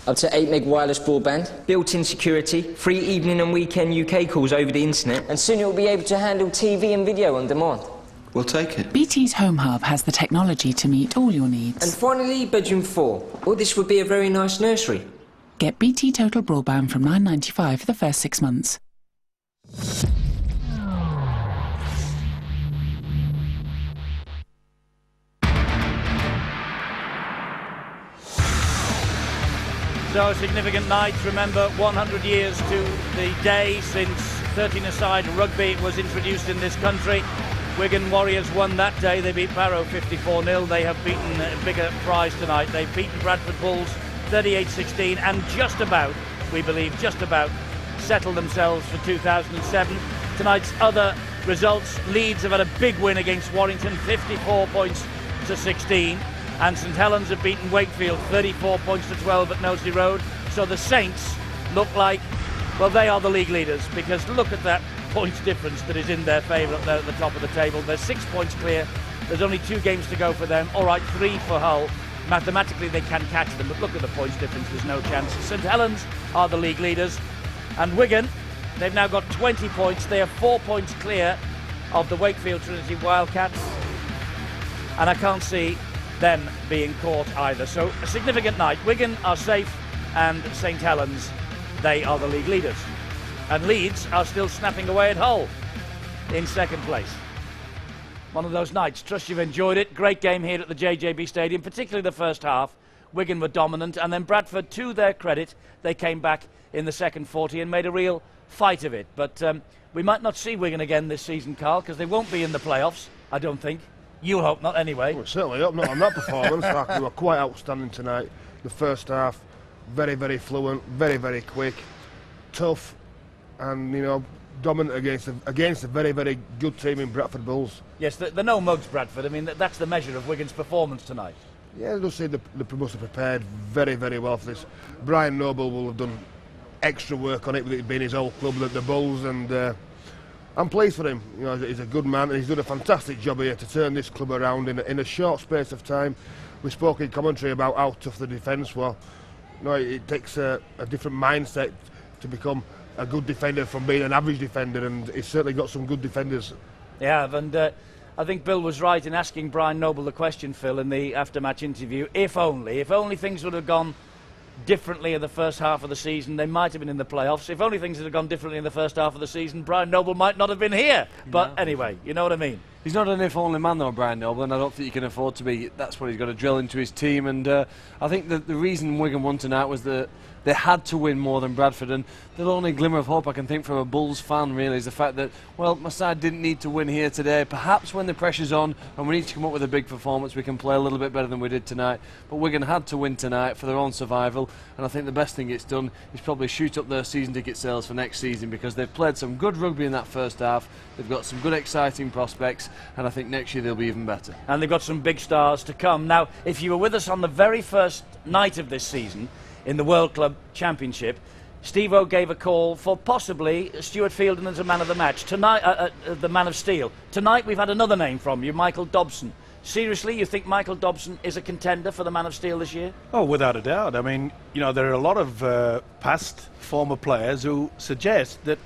Up to 8 meg wireless broadband, built-in security, free evening and weekend UK calls over the internet, and soon you'll be able to handle TV and video on demand. We'll take it. BT's Home Hub has the technology to meet all your needs. And finally, bedroom 4. Well, this would be a very nice nursery. Get BT Total Broadband from $9.95 for the first 6 months. So, significant night. Remember, 100 years to the day since 13-a-side rugby was introduced in this country. Wigan Warriors won that day. They beat Barrow 54-0. They have beaten a bigger prize tonight. They've beaten Bradford Bulls 38-16 and just about, we believe, just about settled themselves for 2007. Tonight's other results: Leeds have had a big win against Warrington, 54 points to 16. And St Helens have beaten Wakefield 34 points to 12 at Knowsley Road. So the Saints look like, well, they are the league leaders, because look at that points difference that is in their favour up there at the top of the table. They're 6 points clear. There's only 2 games to go for them. All right, 3 for Hull. Mathematically they can catch them, but look at the points difference. There's no chance. St Helens are the league leaders. And Wigan, they've now got 20 points. They are 4 points clear of the Wakefield Trinity Wildcats. And I can't see them being caught either. So a significant night. Wigan are safe, and St Helens, they are the league leaders. And Leeds are still snapping away at Hull in second place. One of those nights. Trust you've enjoyed it. Great game here at the JJB Stadium, particularly the first half. Wigan were dominant, and then Bradford, to their credit, they came back in the second 40 and made a real fight of it. But we might not see Wigan again this season, Carl, because they won't be in the playoffs, I don't think. You'll hope not, anyway. Well, certainly hope not on that performance. They were quite outstanding tonight. The first half, very, very fluent, very, very quick, tough, and, you know, dominant against a very, very good team in Bradford Bulls. Yes, the no mugs, Bradford. I mean, that's the measure of Wigan's performance tonight. Yeah, I just say they must have prepared very, very well for this. Brian Noble will have done extra work on it with it being his old club, the Bulls, and I'm pleased for him. You know, he's a good man, and he's done a fantastic job here to turn this club around in a short space of time. We spoke in commentary about how tough the defence was. You know, it takes a different mindset to become a good defender from being an average defender, and he's certainly got some good defenders. Yeah, and I think Bill was right in asking Brian Noble the question, Phil, in the after-match interview. If only things would have gone differently in the first half of the season, they might have been in the playoffs. If only things had gone differently in the first half of the season, Brian Noble might not have been here. But anyway, you know what I mean. He's not an if-only man, though, Brian Noble, and I don't think he can afford to be. That's what he's got to drill into his team. And I think that the reason Wigan won tonight was that they had to win more than Bradford, and the only glimmer of hope I can think from a Bulls fan really is the fact that, well, my side didn't need to win here today. Perhaps when the pressure's on and we need to come up with a big performance, we can play a little bit better than we did tonight. But Wigan had to win tonight for their own survival, and I think the best thing it's done is probably shoot up their season ticket sales for next season, because they've played some good rugby in that first half. They've got some good exciting prospects, and I think next year they'll be even better. And they've got some big stars to come. Now, if you were with us on the very first night of this season in the World Club Championship, Steve-O gave a call for possibly Stuart Fielden as a man of the match. Tonight, the man of steel. Tonight we've had another name from you, Michael Dobson. Seriously, you think Michael Dobson is a contender for the man of steel this year? Oh, without a doubt. I mean, you know, there are a lot of past former players who suggest that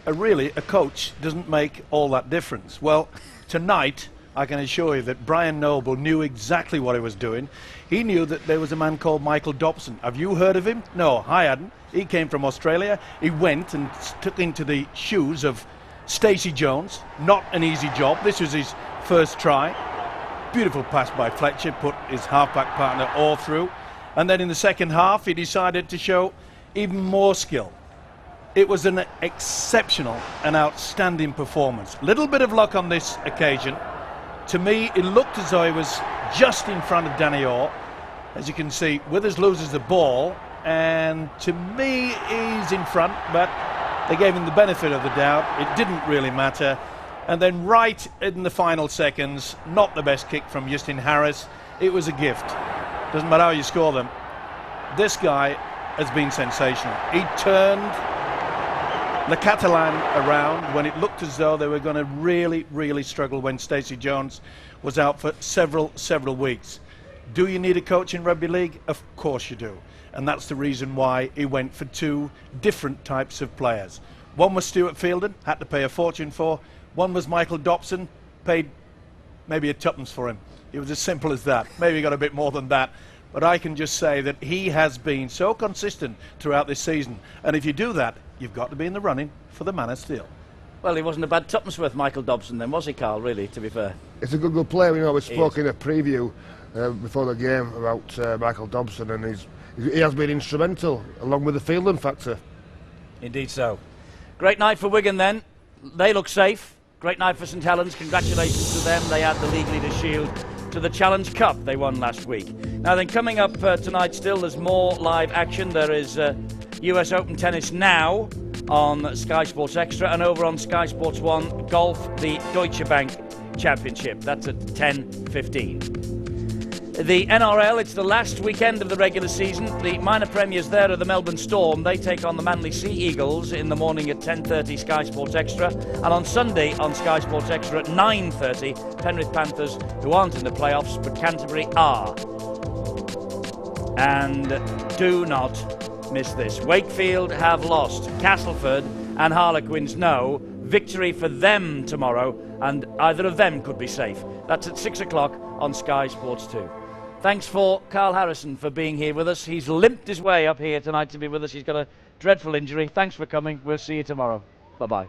really a coach doesn't make all that difference. Well, tonight I can assure you that Brian Noble knew exactly what he was doing. He knew that there was a man called Michael Dobson. Have you heard of him? No, I hadn't. He came from Australia. He went and took into the shoes of Stacey Jones. Not an easy job. This was his first try. Beautiful pass by Fletcher, put his halfback partner all through. And then in the second half, he decided to show even more skill. It was an exceptional and outstanding performance. Little bit of luck on this occasion. To me, it looked as though he was just in front of Danny Orr. As you can see, Withers loses the ball, and to me, he's in front, but they gave him the benefit of the doubt. It didn't really matter. And then right in the final seconds, not the best kick from Justin Harris. It was a gift. Doesn't matter how you score them. This guy has been sensational. He turned the Catalan around when it looked as though they were going to really, really struggle when Stacey Jones was out for several weeks. Do you need a coach in rugby league? Of course you do. And that's the reason why he went for 2 different types of players. One was Stuart Fielden, had to pay a fortune for. One was Michael Dobson, paid maybe a tuppence for him. It was as simple as that. Maybe he got a bit more than that. But I can just say that he has been so consistent throughout this season. And if you do that, you've got to be in the running for the man of steel. Well, he wasn't a bad tuppence worth, Michael Dobson, then, was he, Carl, really, to be fair? It's a good player. You know, we spoke in a preview before the game about Michael Dobson, and he has been instrumental, along with the fielding factor. Indeed so. Great night for Wigan then. They look safe. Great night for St Helens. Congratulations to them. They add the League Leaders Shield to the Challenge Cup they won last week. Now then, coming up tonight still, there's more live action. There is US Open tennis now on Sky Sports Extra, and over on Sky Sports 1, golf, the Deutsche Bank Championship. That's at 10:15. The NRL, it's the last weekend of the regular season. The minor premiers there are the Melbourne Storm. They take on the Manly Sea Eagles in the morning at 10:30 Sky Sports Extra. And on Sunday on Sky Sports Extra at 9:30, Penrith Panthers, who aren't in the playoffs, but Canterbury are. And do not miss this. Wakefield have lost. Castleford and Harlequins no. Victory for them tomorrow, and either of them could be safe. That's at 6 o'clock on Sky Sports 2. Thanks for Carl Harrison for being here with us. He's limped his way up here tonight to be with us. He's got a dreadful injury. Thanks for coming. We'll see you tomorrow. Bye-bye.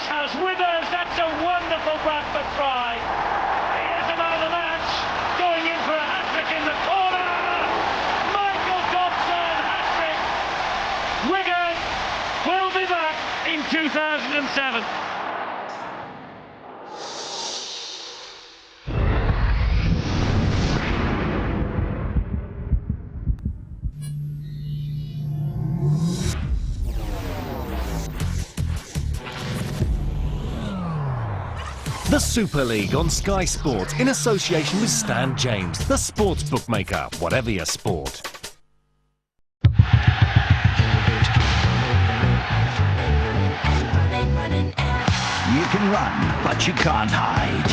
House Withers, that's a wonderful Bradford try. He is the man of the match, going in for a hat-trick in the corner. Michael Dobson, hat-trick. Wigan will be back in 2007. The Super League on Sky Sports in association with Stan James, the sports bookmaker, whatever your sport. You can run, but you can't hide.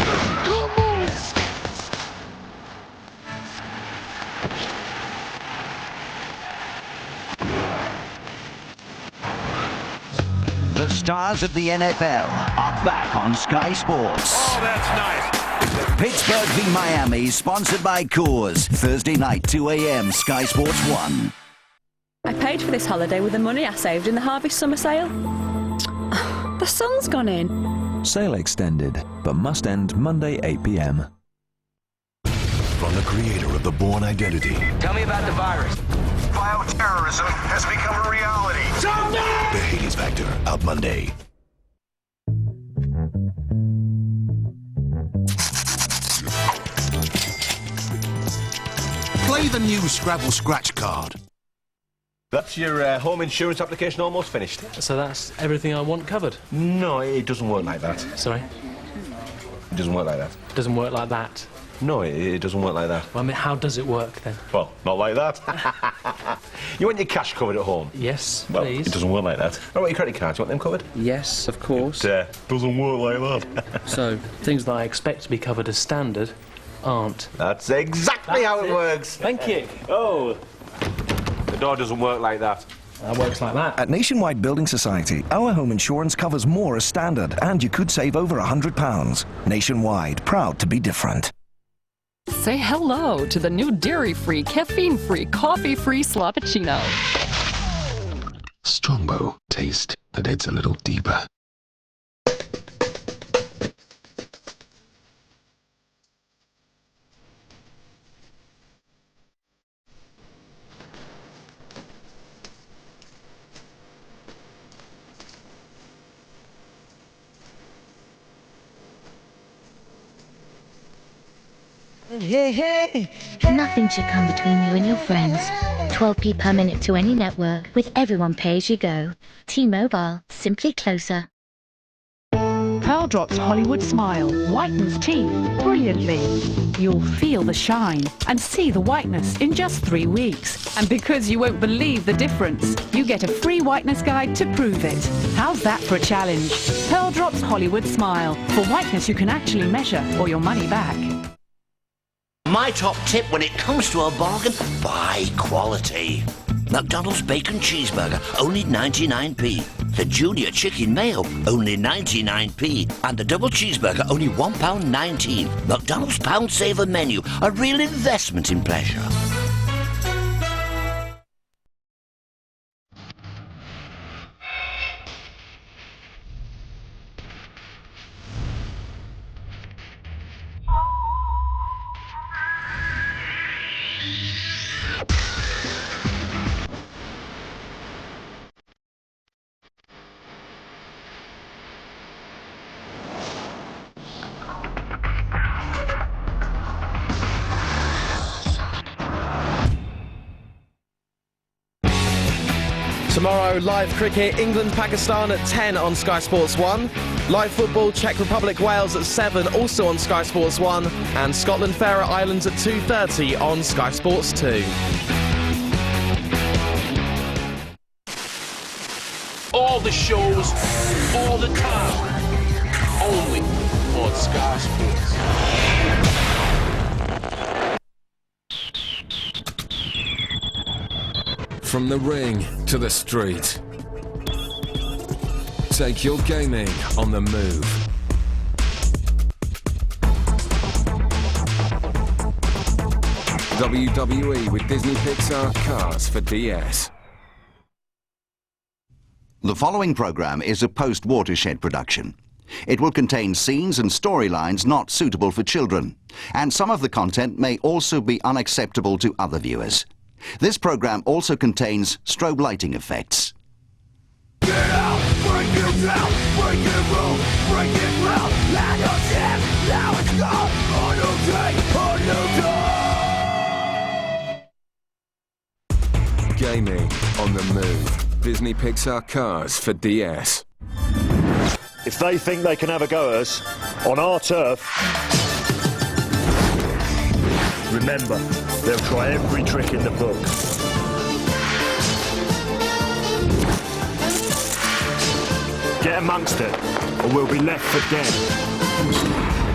The stars of the NFL are back on Sky Sports. Oh, that's nice. Pittsburgh v Miami, sponsored by Coors. Thursday night, 2 a.m, Sky Sports 1. I paid for this holiday with the money I saved in the Harvest Summer Sale. The sun's gone in. Sale extended, but must end Monday 8 p.m. From the creator of the Bourne Identity. Tell me about the virus. Bioterrorism has become a reality. The Hades Factor, out Monday. Play the new Scrabble Scratch card. That's your home insurance application almost finished. So that's everything I want covered? No, it doesn't work like that. Sorry? It doesn't work like that. It doesn't work like that? No, it doesn't work like that. Well, I mean, how does it work then? Well, not like that. You want your cash covered at home? Yes, well, please. It doesn't work like that. What about your credit cards? You want them covered? Yes, of course. It doesn't work like that. So, things that I expect to be covered as standard aren't. That's exactly how it works. Thank you. Oh, the door doesn't work like that. That works like that. At Nationwide Building Society, our home insurance covers more as standard, and you could save over £100. Nationwide, proud to be different. Say hello to the new dairy-free, caffeine-free, coffee-free Slappuccino. Strongbow taste that hits a little deeper. Nothing should come between you and your friends. 12p per minute to any network with everyone pay as you go. T-Mobile, simply closer. Pearl Drops Hollywood Smile whitens teeth brilliantly. You'll feel the shine and see the whiteness in just 3 weeks. And because you won't believe the difference, you get a free whiteness guide to prove it. How's that for a challenge? Pearl Drops Hollywood Smile for whiteness you can actually measure or your money back. My top tip when it comes to a bargain, buy quality. McDonald's Bacon Cheeseburger, only 99p. The Junior Chicken Mayo, only 99p. And the Double Cheeseburger, only £1.19. McDonald's Pound Saver menu, a real investment in pleasure. Tomorrow, live cricket, England-Pakistan at 10 on Sky Sports 1. Live football, Czech Republic-Wales at 7, also on Sky Sports 1. And Scotland-Faroe Islands at 2:30 on Sky Sports 2. All the shows, all the time, only on Sky Sports. From the ring to the street. Take your gaming on the move. WWE with Disney Pixar Cars for DS. The following programme is a post-Watershed production. It will contain scenes and storylines not suitable for children, and some of the content may also be unacceptable to other viewers. This programme also contains strobe lighting effects. Get out, break it down, break it room, break it round, land on ship, now it's gone, a new day, a new day. Gaming on the move. Disney Pixar Cars for DS. If they think they can have a go at us on our turf, remember, they'll try every trick in the book. Get amongst it, or we'll be left for dead.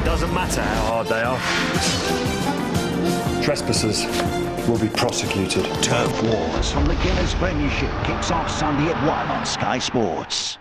Doesn't matter how hard they are. Trespassers will be prosecuted. Turf Wars from the Guinness Premiership kicks off Sunday at 1 on Sky Sports.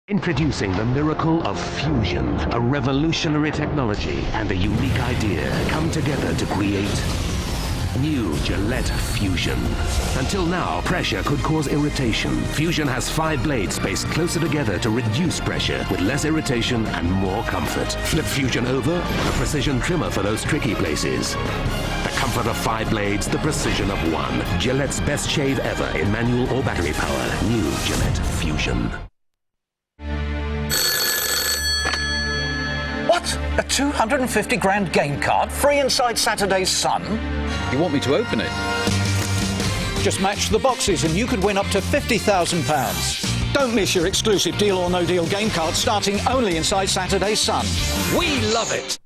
Introducing the miracle of fusion, a revolutionary technology and a unique idea come together to create new Gillette Fusion. Until now, pressure could cause irritation. Fusion has 5 blades spaced closer together to reduce pressure with less irritation and more comfort. Flip Fusion over, a precision trimmer for those tricky places. The comfort of 5 blades, the precision of 1. Gillette's best shave ever in manual or battery power. New Gillette Fusion. What? A 250 grand game card free inside Saturday's Sun? You want me to open it? Just match the boxes and you could win up to £50,000. Don't miss your exclusive Deal or No Deal game card starting only inside Saturday's Sun. We love it!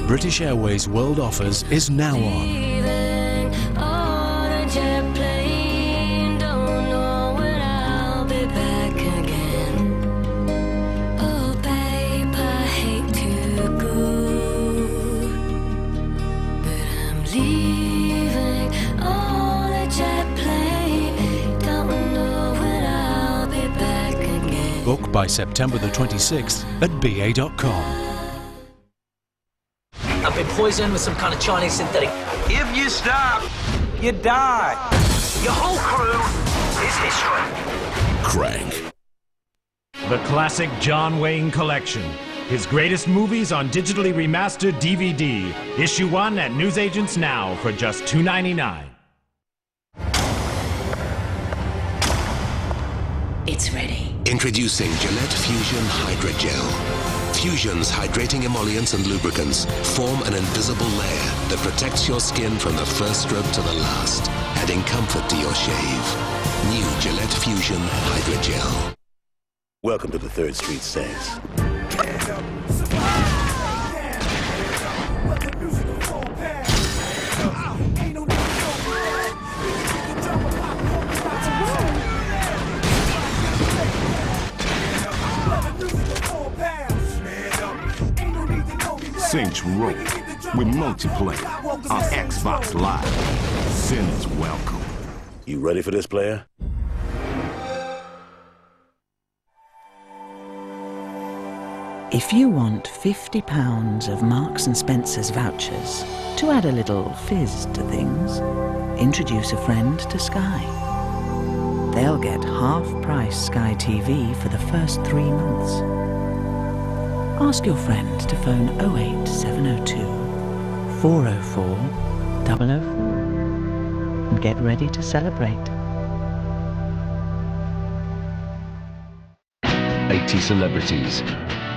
British Airways World Offers is now on. Book by September the 26th at BA.com. I've been poisoned with some kind of Chinese synthetic. If you stop, you die. Your whole crew is history. Crank. The classic John Wayne collection. His greatest movies on digitally remastered DVD. Issue 1 at newsagents now for just $2.99. It's ready. Introducing Gillette Fusion Hydrogel. Fusion's hydrating emollients and lubricants form an invisible layer that protects your skin from the first stroke to the last, adding comfort to your shave. New Gillette Fusion Hydrogel. Welcome to the 3rd Street Saints. Saints Row with multiplayer on Xbox Live. Sinners welcome. You ready for this, player? If you want £50 of Marks & Spencer's vouchers to add a little fizz to things, introduce a friend to Sky. They'll get half-price Sky TV for the first 3 months. Ask your friend to phone 08702 404 004 and get ready to celebrate. 80 celebrities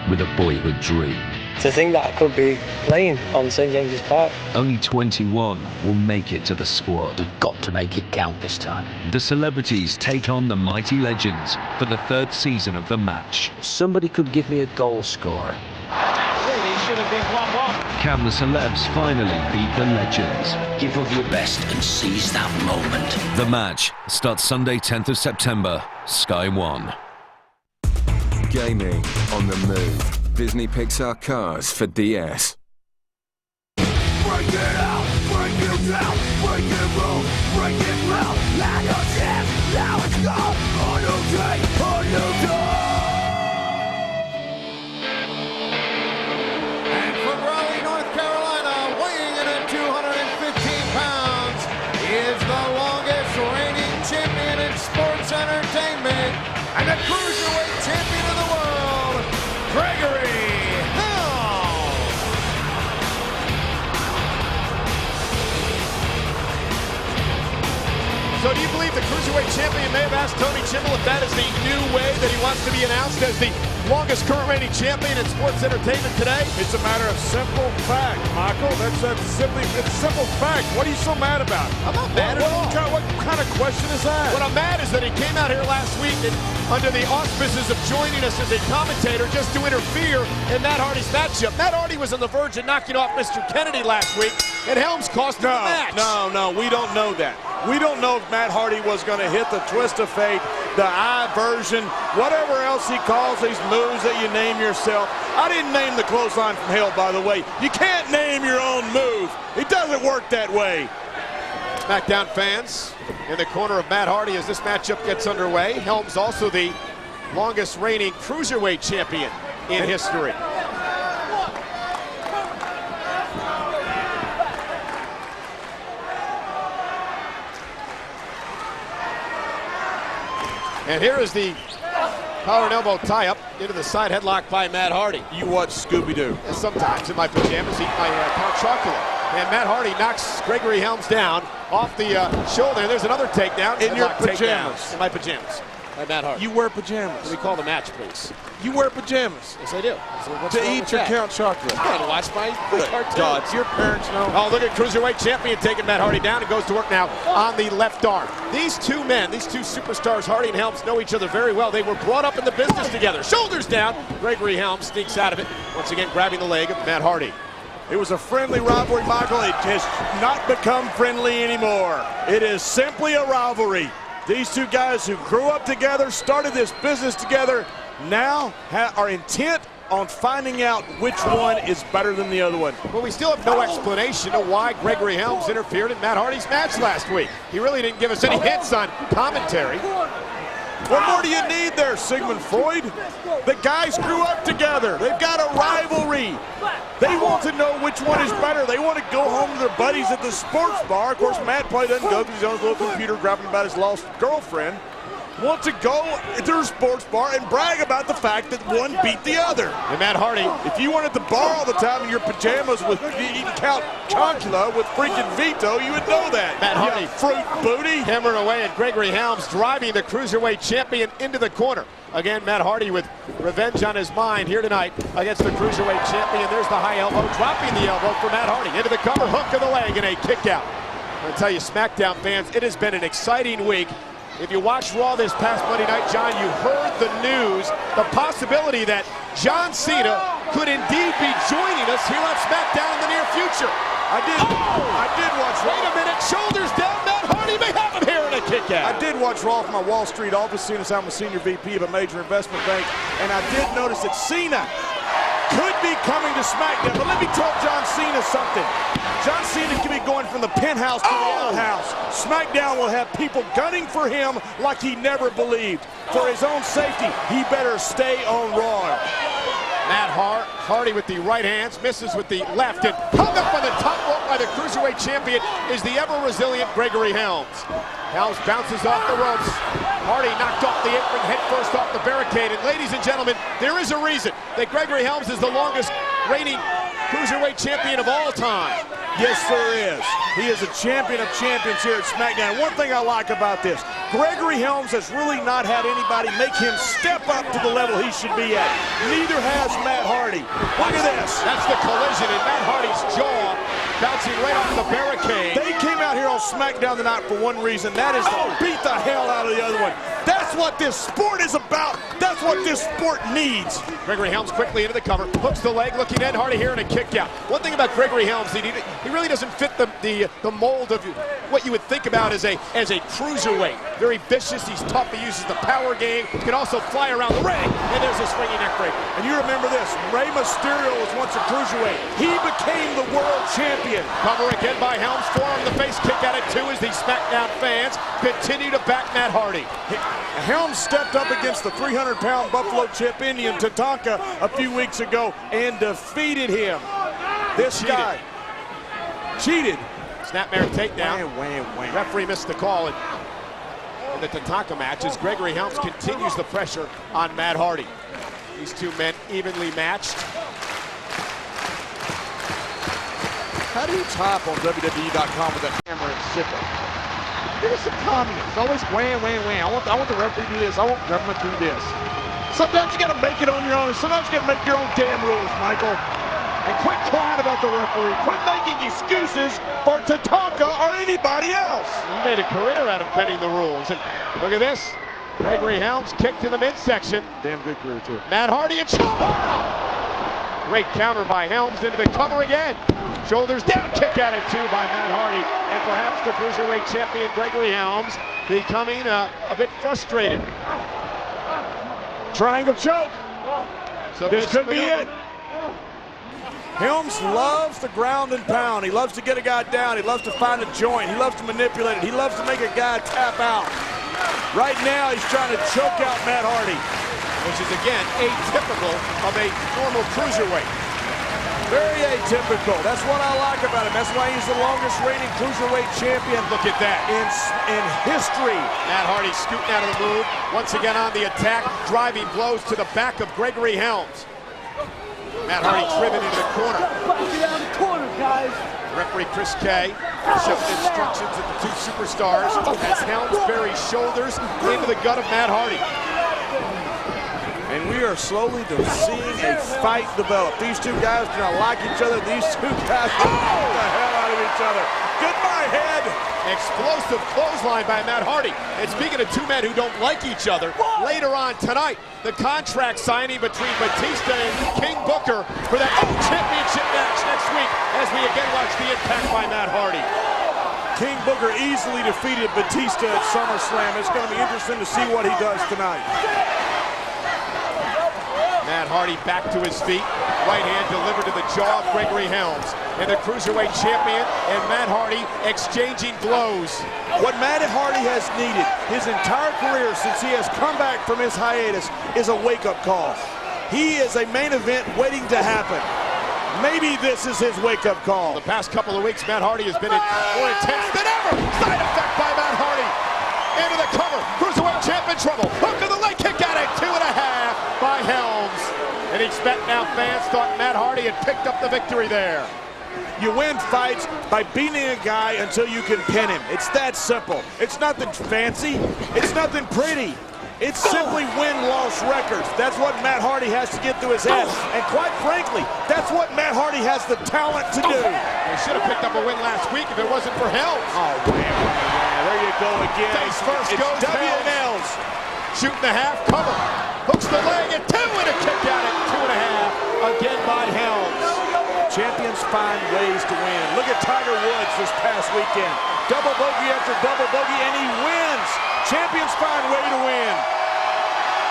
with a boyhood dream. To think that I could be playing on St James's Park. Only 21 will make it to the squad. We've got to make it count this time. The celebrities take on the mighty legends for the 3rd season of The Match. Somebody could give me a goal scorer. Really should have been 1-1. Can the celebs finally beat the legends? Give of your best and seize that moment. The Match starts Sunday 10th of September, Sky 1. Gaming on the move. Disney Pixar Cars for DS. Break it out, break it down, break it roll, break it round, like a champ, now it's gone, a new day, a new dawn. And from Raleigh, North Carolina, weighing in at 215 pounds, is the longest reigning champion in sports entertainment, and the cruiserweight champion of the world, Gregory Helms. So do you believe the cruiserweight champion may have asked Tony Chimmel if that is the new way that he wants to be announced as the longest current reigning champion in sports entertainment today? It's a matter of simple fact, Michael. It's simple fact. What are you so mad about? I'm not mad at all. What kind of question is that? What I'm mad is that he came out here last week and under the auspices of joining us as a commentator just to interfere in Matt Hardy's matchup. Matt Hardy was on the verge of knocking off Mr. Kennedy last week, and Helms cost him the match. No, we don't know that. We don't know if Matt Hardy was going to hit the twist of fate, the I version, whatever else he calls these moves that you name yourself. I didn't name the clothesline from hell, by the way. You can't name your own move. It doesn't work that way. SmackDown fans in the corner of Matt Hardy as this matchup gets underway. Helms also the longest reigning cruiserweight champion in history. And here is the power and elbow tie-up into the side headlock by Matt Hardy. You watch Scooby-Doo. And sometimes in my pajamas, eat my Count Chocula. And Matt Hardy knocks Gregory Helms down off the shoulder. There's another takedown. In your Headlock pajamas. takedown. In my pajamas. By Matt Hardy. You wear pajamas. Let me call the match, please. You wear pajamas. Yes, I do. So what's to wrong eat with your that? Count Chocula. You gotta watch my cartoons. God, your parents know. Oh, look at cruiserweight champion taking Matt Hardy down and goes to work now on the left arm. These two men, these two superstars, Hardy and Helms, know each other very well. They were brought up in the business together. Shoulders down. Gregory Helms sneaks out of it, once again grabbing the leg of Matt Hardy. It was a friendly rivalry, Michael. It has not become friendly anymore. It is simply a rivalry. These two guys who grew up together, started this business together, now are intent on finding out which one is better than the other one. But we still have no explanation of why Gregory Helms interfered in Matt Hardy's match last week. He really didn't give us any hints on commentary. What more do you need there, Sigmund Freud? The guys grew up together. They've got a rivalry. They want to know which one is better. They want to go home to their buddies at the sports bar. Of course, Matt probably doesn't go because he's on his little computer grabbing about his lost girlfriend. want to go to a sports bar and brag about the fact that one beat the other. And Matt Hardy, if you wanted to bar all the time in your pajamas with eating Count Chocula with freaking Vito, you would know that. Matt Hardy, fruit booty. Hammering away at Gregory Helms, driving the Cruiserweight champion into the corner. Again, Matt Hardy with revenge on his mind here tonight against the Cruiserweight champion. There's the high elbow, dropping the elbow for Matt Hardy. Into the cover, hook of the leg, and a kick out. I'm going to tell you, SmackDown fans, it has been an exciting week. If you watched Raw this past Monday night, John, you heard the news, the possibility that John Cena could indeed be joining us here on SmackDown in the near future. I did watch Raw. Wait a minute, shoulders down, Matt Hardy may have him here in a kick out. I did watch Raw from my Wall Street office, seeing as I'm a senior VP of a major investment bank, and I did notice that Cena could be coming to SmackDown. But let me tell John Cena something. John Cena could be going from the penthouse to the outhouse. SmackDown will have people gunning for him like he never believed. For his own safety, he better stay on Raw. Matt Hardy with the right hands, misses with the left, and hung up on the top rope by the Cruiserweight champion is the ever-resilient Gregory Helms. Helms bounces off the ropes. Hardy knocked off the apron, head first off the barricade. And ladies and gentlemen, there is a reason that Gregory Helms is the longest reigning Cruiserweight champion of all time. Yes, there is. He is a champion of champions here at SmackDown. One thing I like about this, Gregory Helms has really not had anybody make him step up to the level he should be at. Neither has Matt Hardy. Look at this. That's the collision, and Matt Hardy's jaw bouncing right off the barricade. They came out here on SmackDown tonight for one reason. That is to beat the hell out of the other one. That's what this sport is about. That's what this sport needs. Gregory Helms quickly into the cover, hooks the leg, looking at Hardy here in a kick out. One thing about Gregory Helms, he really doesn't fit the mold of what you would think about as a cruiserweight. Very vicious, he's tough, he uses the power game, he can also fly around the ring, and there's a swinging neck breaker. And you remember this, Rey Mysterio was once a cruiserweight. He became the world champion. Cover again by Helms, forearm the face kick at it too as the SmackDown fans continue to back Matt Hardy. Helms stepped up against the 300-pound Buffalo Chip Indian Tatanka a few weeks ago and defeated him. This guy cheated. Snapmare takedown. Wham. Referee missed the call in the Tatanka match as Gregory Helms continues the pressure on Matt Hardy. These two men evenly matched. How do you type on WWE.com with that hammer and sickle? There's some communists. Always wham. I want the referee to do this. I want government to do this. Sometimes you got to make it on your own. Sometimes you got to make your own damn rules, Michael. And quit crying about the referee. Quit making excuses for Tatanka or anybody else. He made a career out of bending the rules. And look at this. Gregory Helms kicked to the midsection. Damn good career, too. Matt Hardy and great counter by Helms into the cover again. Shoulders down, kick at it too by Matt Hardy. And perhaps the Cruiserweight champion Gregory Helms becoming a bit frustrated. Triangle choke. So this could be it. Helms loves to ground and pound. He loves to get a guy down. He loves to find a joint. He loves to manipulate it. He loves to make a guy tap out. Right now, he's trying to choke out Matt Hardy, which is, again, atypical of a normal cruiserweight. Very atypical. That's what I like about him. That's why he's the longest reigning cruiserweight champion. Look at that. In history. Matt Hardy scooting out of the move. Once again on the attack, driving blows to the back of Gregory Helms. Matt Hardy driven into the corner. Get out of the corner, guys. Referee Chris Kay showing instructions at the two superstars as Helms buries shoulders into the gut of Matt Hardy. And we are slowly seeing a fight develop. These two guys do not like each other. These two guys beat the hell out of each other. Goodbye, head. Explosive clothesline by Matt Hardy. And speaking of two men who don't like each other, later on tonight, the contract signing between Batista and King Booker for that championship match next week as we again watch the impact by Matt Hardy. King Booker easily defeated Batista at SummerSlam. It's going to be interesting to see what he does tonight. Matt Hardy back to his feet. Right hand delivered to the jaw of Gregory Helms. And the Cruiserweight champion and Matt Hardy exchanging blows. What Matt Hardy has needed his entire career since he has come back from his hiatus is a wake-up call. He is a main event waiting to happen. Maybe this is his wake-up call. The past couple of weeks, Matt Hardy has been more intense than ever. Side effect by Matt Hardy. into the cover. Cruiserweight champ in trouble. Hook of the leg kick at it. 2.5 by Helms. And expect now fans thought Matt Hardy had picked up the victory there. You win fights by beating a guy until you can pin him. It's that simple. It's nothing fancy. It's nothing pretty. It's simply win-loss records. That's what Matt Hardy has to get through his head. And quite frankly, that's what Matt Hardy has the talent to do. They should have picked up a win last week if it wasn't for Helms. Oh, man. There you go again. Face first it's goes W&Ls. Shooting the half cover. Hooks the leg and 2 and a kick out at 2.5. Again by Helms. Champions find ways to win. Look at Tiger Woods this past weekend. Double bogey after double bogey, and he wins. Champions find way to win.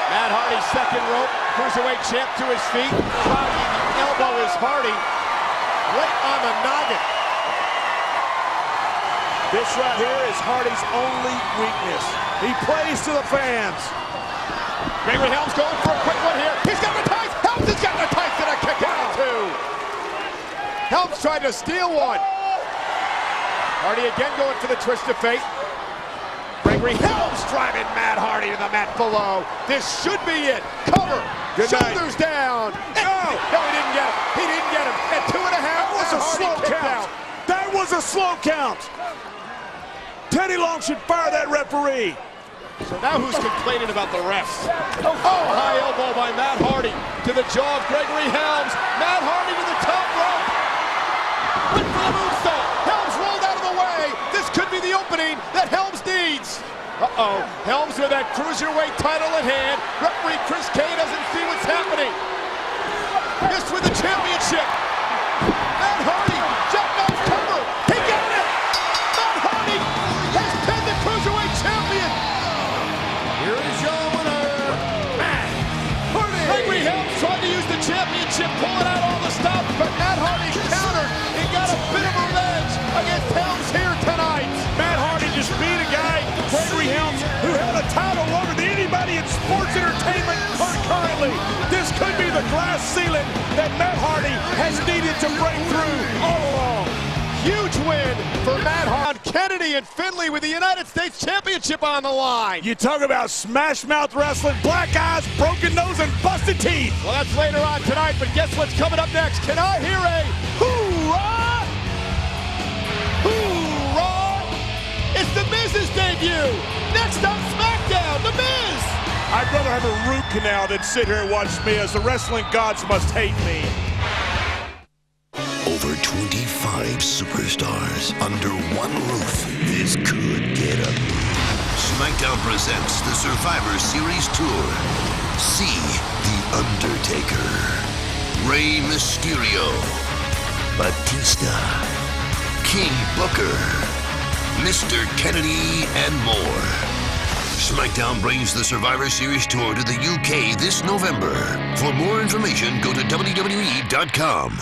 Matt Hardy's second rope. Cruiserweight champ to his feet. Trying to elbow is Hardy. Right on the noggin. This right here is Hardy's only weakness. He plays to the fans. Gregory Helms going for a quick one here. He's got the tights. Helms has got the tights and a kick out at 2. Helms tried to steal one. Hardy again going for the twist of fate. Gregory Helms driving Matt Hardy to the mat below. This should be it. Cover. Good Shoulders night. down. No, he didn't get him. He didn't get him. At 2.5, that was a slow count. That was a slow count. Teddy Long should fire that referee. So now who's complaining about the refs? Oh, high elbow by Matt Hardy to the jaw of Gregory Helms. Matt Hardy to the top rope. Went for the moonsault. Helms rolled out of the way. This could be the opening that Helms needs. Uh-oh. Helms with that cruiserweight title at hand. Referee Chris Kay doesn't see what's happening. Missed with the championship. Matt Hardy jumped off cover. He got it. Matt Hardy has pinned the cruiserweight champion. Here is your winner, Matt Hardy. Gregory Helms tried to use the championship, pulling out all the stops, but Matt Hardy countered. He got a bit of revenge against Helms here tonight. Matt Hardy just beat a guy, Gregory Helms, who held a title longer than anybody in sports entertainment currently. This could be the glass ceiling that Matt Hardy has needed to break through all along. Huge win for Matt Hardy. Kennedy and Finley with the United States Championship on the line. You talk about smash mouth wrestling, black eyes, broken nose, and busted teeth. Well, that's later on tonight, but guess what's coming up next? Can I hear a hoorah? Hoorah! It's The Miz's debut. Next on SmackDown, The Miz. I'd rather have a root canal than sit here and watch Miz. The wrestling gods must hate me. Over 25 superstars under one roof. This could get ugly. SmackDown presents the Survivor Series Tour. See The Undertaker, Rey Mysterio, Batista, King Booker, Mr. Kennedy, and more. SmackDown brings the Survivor Series Tour to the UK this November. For more information, go to WWE.com.